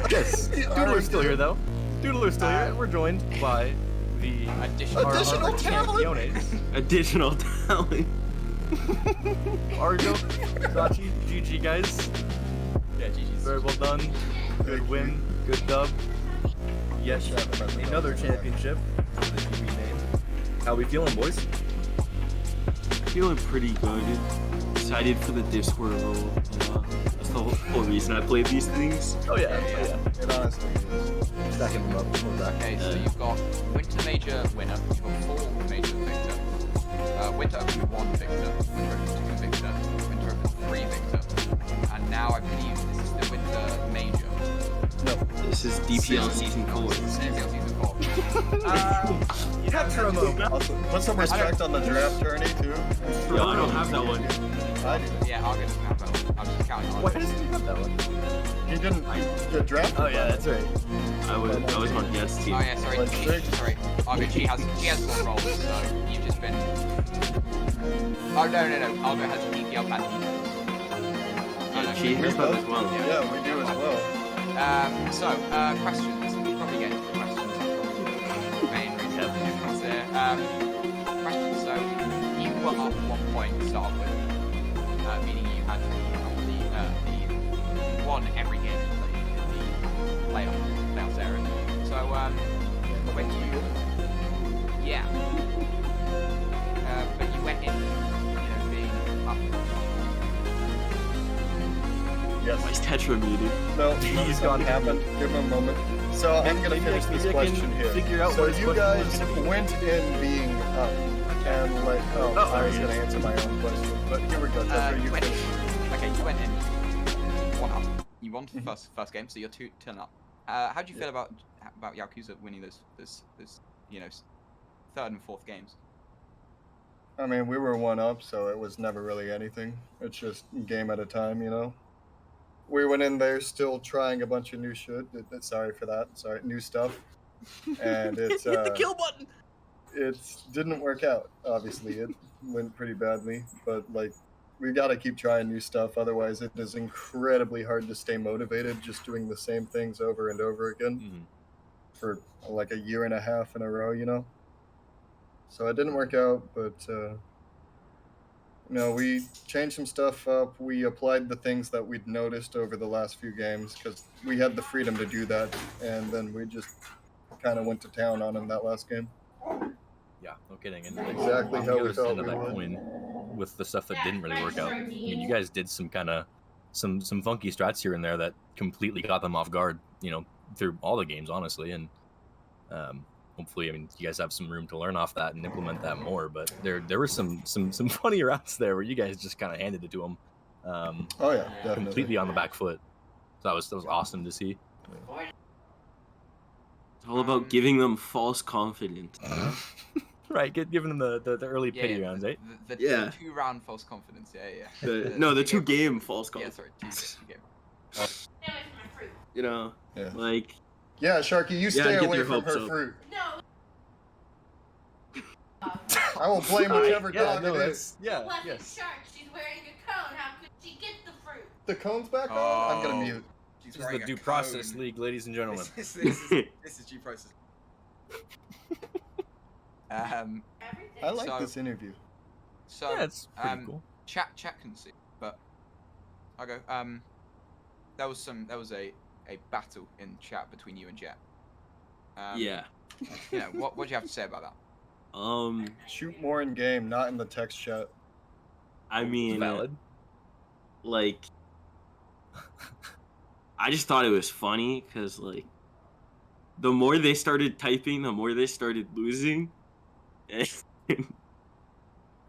Yes. Doodler's still here, though. Doodler's still here, and we're joined by the Additional Championes. Additional talent. Argo, SaChi, GG, guys. Yeah, GG's. Very well done. Good win. Good dub. Yes, another championship for the GB name. How we feeling, boys? Feeling pretty good. Excited for the Discord role. That's the whole reason I played these things. Oh yeah. It honestly is. Stacking them up. We're back. Okay, so you've got Winter Major winner, you've got 4 Major victor, Winter Open 1 victor, Winter Open 2 victor, Winter Open 3 victor, and now I believe this is the Winter Major. No, this is DPL Season 4. DPL Season 4. Put some respect on the draft journey too. Yo, I don't have that one. I did. Yeah, Argo doesn't have that one. I was just counting Why Argo. doesn't he have that one? He didn't get drafted. Oh yeah, that's right. I was on Jets team. Oh yeah, sorry. Like six. Sorry. Argo, she has 4 roles, so you've just been. Oh no. Argo has DPL and defense. She has that as well. Yeah, we do as well. Questions. We'll probably get into the questions. The main reason the difference there. Questions. So, you were up 1 point to start with, meaning you had the won every game in the playoffs area. So, when you, but you went in, being up. Yes. Why is Tetra muted? No, He's nothing gone. happened. Give him a moment. So I'm gonna finish this maybe I can question here. figure out So what his you question guys was gonna be. went in being up and like, I was gonna answer my own question, but here we go. Tetra, you went in. finish. Okay, you went in. 1 up. You won the first game, so you're 2 up. How do you feel about Yaokuza winning those third and fourth games? I mean, we were 1 up, so it was never really anything. It's just game at a time, We went in there still trying a bunch of new shit. Sorry for that. Sorry, new stuff. And it's Hit the kill button. it didn't work out. Obviously, it went pretty badly. But like, we gotta keep trying new stuff. Otherwise, it is incredibly hard to stay motivated just doing the same things over and over again for like a year and a half in a row. So it didn't work out, but we changed some stuff up. We applied the things that we'd noticed over the last few games because we had the freedom to do that, and then we just kind of went to town on him that last game. Yeah, no kidding. And Exactly on how the we other felt end of we that would. coin, with the stuff that didn't really work out. I mean, you guys did some funky strats here and there that completely got them off guard. Through all the games, honestly, and hopefully, I mean, you guys have some room to learn off that and implement that more. But there were some funny routes there where you guys just kind of handed it to them. Oh yeah, definitely. Completely on the back foot. So that was awesome to see. It's all about giving them false confidence. Right, giving them the early pity rounds, right? The Yeah. 2-round false confidence. Yeah. The 2-game false Yeah, confidence. sorry, 2 game. Yeah. Like, Yeah, Sharky, you stay get away your from hopes her up. fruit. No. I will blame whichever dog it is. Yeah, Wasn't yes. shark. She's wearing a cone. How could she get the fruit? The cone's back on? I'm gonna mute. She's This is wearing the a due process cone. league, ladies and gentlemen. This is due process. Everything. I like So- this interview. So Yeah, it's pretty cool. chat can see, but I'll go. There was a battle in chat between you and Jet. yeah. What do you have to say about that? Shoot more in game, not in the text chat. I mean, Valid. like, I just thought it was funny because, like, the more they started typing, the more they started losing. And,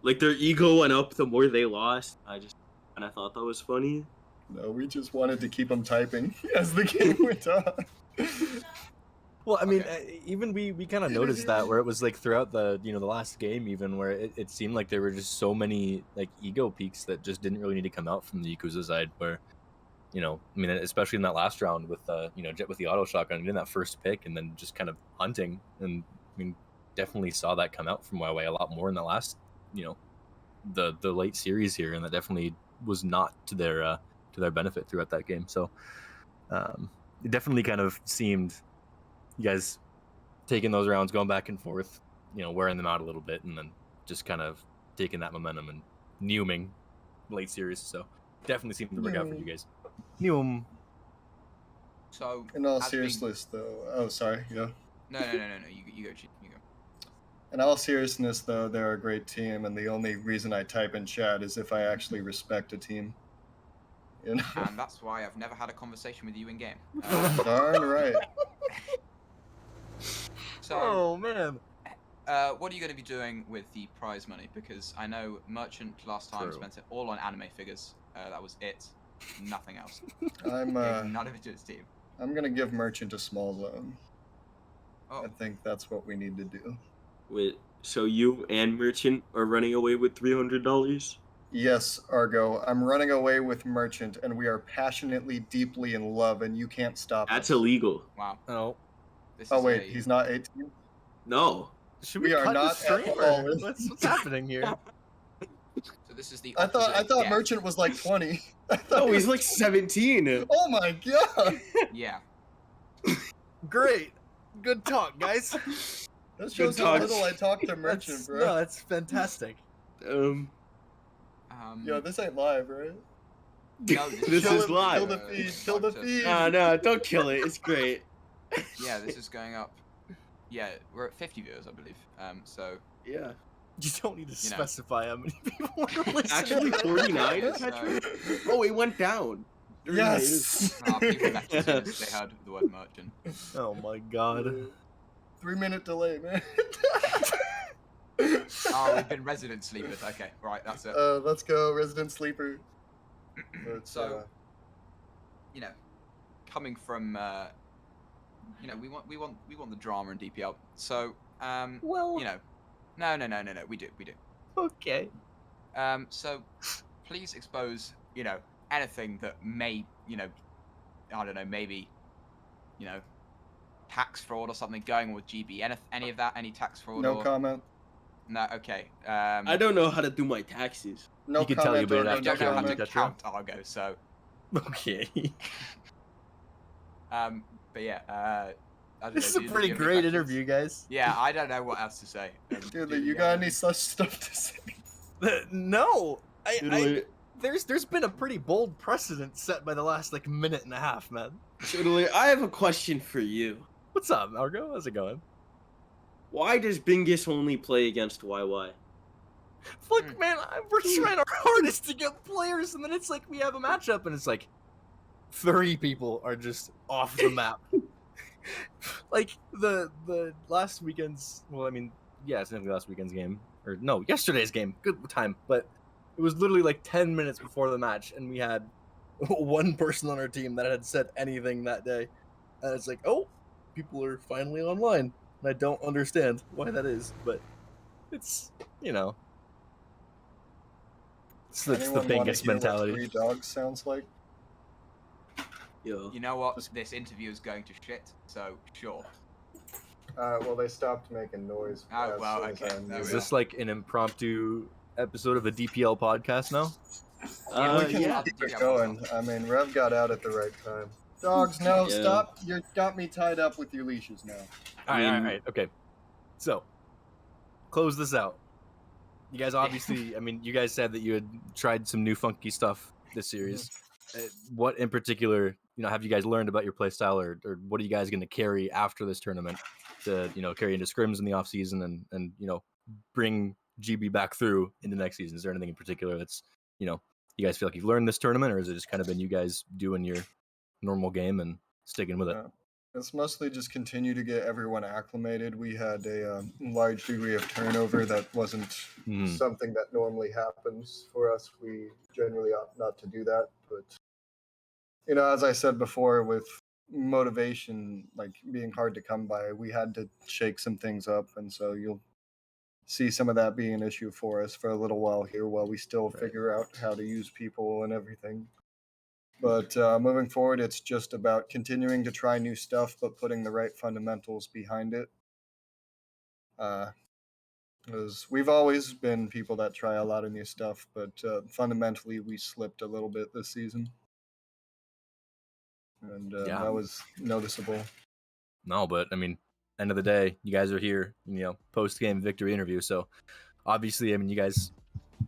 like, their ego went up the more they lost. And I thought that was funny. No, we just wanted to keep them typing as the game went on. Well, I mean, Okay. even we kind of noticed that where it was like throughout the the last game, even where it seemed like there were just so many like ego peaks that just didn't really need to come out from the Yakuza side. Where, I mean, especially in that last round with Jet with the auto shotgun, getting that first pick and then just kind of hunting, and I mean, definitely saw that come out from Huawei a lot more in the last the late series here, and that definitely was not to their benefit throughout that game. So it definitely kind of seemed you guys taking those rounds, going back and forth, wearing them out a little bit, and then just kind of taking that momentum and neuming late series. So definitely seemed to work out for you guys. Neum. So In all as being- seriousness, though, oh sorry, yeah. No. You go, Chief. You go. In all seriousness, though, they're a great team, and the only reason I type in chat is if I actually respect a team. And that's why I've never had a conversation with you in game. Darn right. So, Oh man. what are you going to be doing with the prize money? Because I know Merchant last time True. spent it all on anime figures. That was it. Nothing else. I'm Gave none of it to his team. I'm gonna give Merchant a small loan. Oh, I think that's what we need to do. So you and Merchant are running away with $300? Yes, Argo, I'm running away with Merchant, and we are passionately, deeply in love, and you can't stop That's us. illegal. Wow. Oh, This Oh is wait, a... he's not 18. No. should We we are cut the not stream? Or alcoholics. what's happening here? So this is the I opposite thought of death. Merchant was like 20. I thought No, he he's was- like 17. Oh my god! Yeah. Great, good talk, guys. That shows how talk. little I talk to Merchant, That's, bro. no, that's fantastic. Yo, this ain't live, right? No, This Kill is it, live. Kill the feed. Kill the feed. No, don't kill it. It's great. Yeah, this is going up. Yeah, we're at 50 viewers, I believe. So Yeah. You don't need to You know. specify how many people are listening. Actually, 49, Yeah, Patrick? Oh, it went down. Yes! people left as soon as they heard the word merchant. Oh my god. 3-minute delay, man. Oh, we've been resident sleepers. Okay, right, that's it. Let's go, Resident Sleeper. But, So, you know, coming from, you know, we want the drama in DPL. So, Well, you know, no, we do. okay. So, please expose, you know, anything that may, you know, I don't know, maybe, you know, tax fraud or something going on with GB. Any of that? Any tax fraud? no or... comment. No. Okay. I don't know how to do my taxes. No He can tell you, comment. but or you'd You have no don't know how comment. to Tetra. count Argo, so. Okay. But yeah. I don't This is know, a do pretty you have any great questions? interview, guys. Yeah, I don't know what else to say. Dude, do you got any such stuff to say? No, Italy, there's been a pretty bold precedent set by the last like minute and a half, man. Italy, I have a question for you. What's up, Argo? How's it going? Why does Bingus only play against YY? Look, man, we're trying our hardest to get players, and then it's like we have a matchup, and it's like 30 people are just off the map. Like the last weekend's, well, I mean, yeah, it's definitely last weekend's game, or no, yesterday's game. Good time, but it was literally like 10 minutes before the match, and we had one person on our team that had said anything that day, and it's like, oh, people are finally online, and I don't understand why that is, but it's, you know. It's the Anyone wanna Bingus hear what mentality. 3 dogs sounds like? Yo. You know what? This interview is going to shit. So sure. Well, they stopped making noise. Oh, as well, soon as okay, I there muted Is we it. this like an impromptu episode of the DPL podcast now? We can Yeah. keep it going. I mean, Rev got out at the right time. Dogs, no, Yeah. stop. You got me tied up with your leashes now. All right, all mean- right, okay. So, close this out. You guys obviously, I mean, you guys said that you had tried some new funky stuff this series. What in particular, you know, have you guys learned about your play style, or what are you guys going to carry after this tournament to, you know, carry into scrims in the off season and you know, bring GB back through into next season? Is there anything in particular that's, you know, you guys feel like you've learned this tournament, or has it just kind of been you guys doing your normal game and sticking with it? It's mostly just continue to get everyone acclimated. We had a large degree of turnover that wasn't Mhm. something that normally happens for us. We generally opt not to do that. But, you know, as I said before, with motivation like being hard to come by, we had to shake some things up. And so you'll see some of that being an issue for us for a little while here while we still Right. figure out how to use people and everything. But moving forward, it's just about continuing to try new stuff, but putting the right fundamentals behind it. Because we've always been people that try a lot of new stuff, but fundamentally we slipped a little bit this season. And Yeah. that was noticeable. No, but I mean, end of the day, you guys are here, you know, post game victory interview. So obviously, I mean, you guys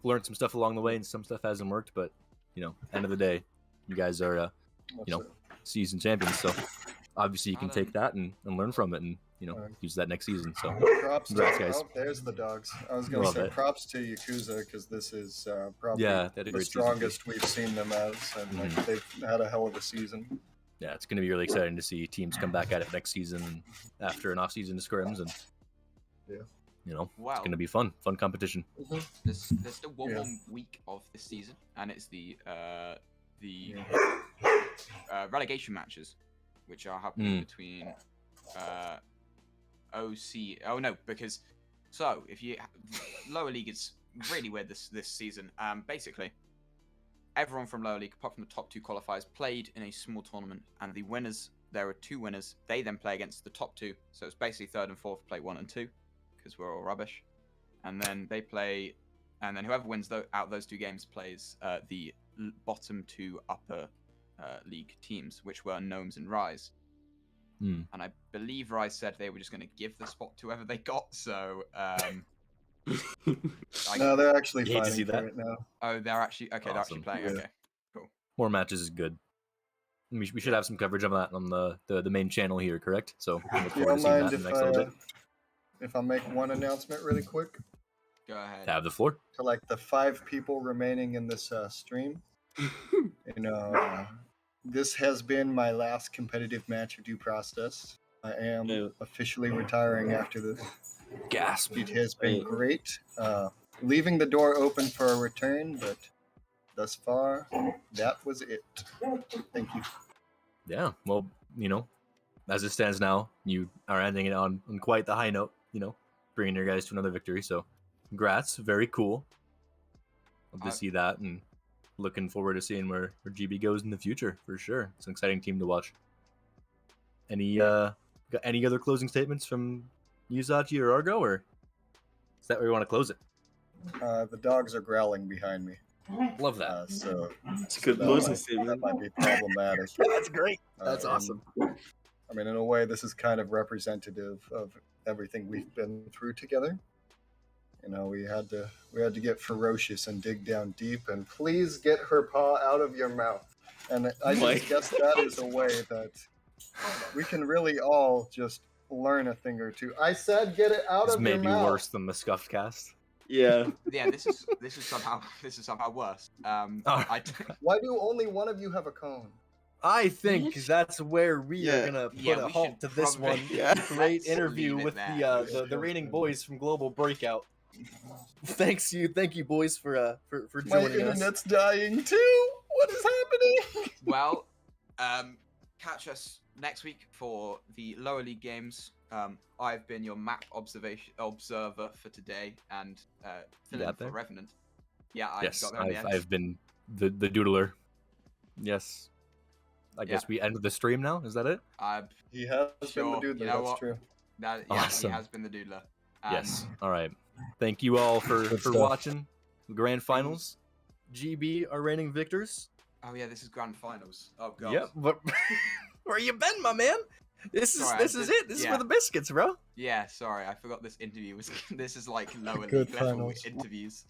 learned some stuff along the way, and some stuff hasn't worked. But you know, end of the day, you guys are, That's you know, it. season champions. So obviously, you can take that and learn from it, and you know, Right. use that next season. So Props Congrats, to, guys. oh, there's the dogs. I was going to Love say it. props to Yakuza because this is probably Yeah, they had a the great season, too. strongest we've seen them as, and like, Mhm. they've had a hell of a season. yeah, it's going to be really exciting to see teams come back at it next season and after an off season of scrims, and Yeah. you know, Wow. it's going to be fun competition. There's still one week of this season, and it's the relegation matches, which are happening between OC. Oh no, because so if you lower league, it's really weird this season. Basically, everyone from lower league, apart from the top 2 qualifiers, played in a small tournament, and the winners. There are 2 winners. They then play against the top 2. So it's basically 3rd and 4th play 1 and 2, because we're all rubbish. And then they play, and then whoever wins out those 2 games plays the bottom 2 upper league teams, which were Gnomes and Rise. And I believe Rise said they were just going to give the spot to whoever they got. So No, they're actually You hate to fighting see for that. it now. oh, they're actually okay. They're actually Awesome. playing. Yeah. Okay. More matches is good. We should have some coverage of that on the main channel here, correct? So we look You forward to don't seeing mind that in the if next little bit. I make one announcement really quick Go ahead. Have the floor. to like the 5 people remaining in this stream? You know, this has been my last competitive match of Due Process. I am officially retiring after this. Gasp. It has been great. Leaving the door open for a return, but thus far, that was it. Thank you. Yeah. Well, as it stands now, you are ending it on quite the high note. Bringing your guys to another victory. So, congrats. Very cool. Love to see that, and looking forward to seeing where GB goes in the future for sure. It's an exciting team to watch. Got any other closing statements from you, SaChi or Argo, or is that where you want to close it? The dogs are growling behind me. Love that. So It's a good that closing might, statement. that might be problematic. That's great. That's And, awesome. I mean, in a way, this is kind of representative of everything we've been through together. We had to get ferocious and dig down deep. And please get her paw out of your mouth. And I just guess that is a way that we can really all just learn a thing or two. I said, get it out This of may your be mouth. worse than the scuffed cast. Yeah. Yeah, this is somehow worse. Why do only one of you have a cone? I think that's where we are Yeah. gonna put Yeah, a we halt should to this probably- one. Yeah. Great Let's interview leave it with there. the reigning boys from Global Breakout. Thank you boys for My joining us. internet's dying too. What is happening? Well, catch us next week for the lower league games. I've been your map observer for today, and fill in for Revenant. Yeah, I've been the doodler. Yes. I guess we ended the stream now. Is that it? He has Sure. been the doodler. You know That's what? true. Awesome. He has been the doodler. Yes. All right. Thank you all for stuff. watching the grand finals. GB are reigning victors. Oh yeah, this is grand finals. Oh god. Yep. But where you been, my man? This is it. This is for the biscuits, bro. Yeah, sorry, I forgot this interview was. This is like lower Good league level finals. interviews.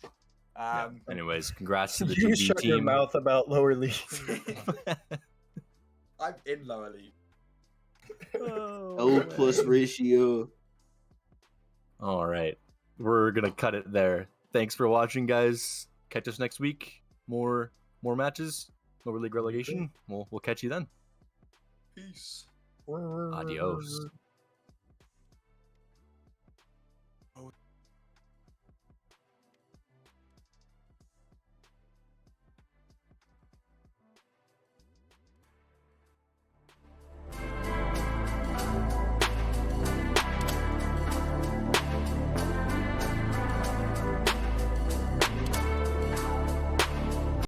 Anyways, congrats to the You GB shut your team. mouth about lower league. I'm in lower league. L plus ratio. All right. We're going to cut it there. Thanks for watching, guys. Catch us next week. More matches. Lower league relegation. We'll catch you then. Peace. Adios.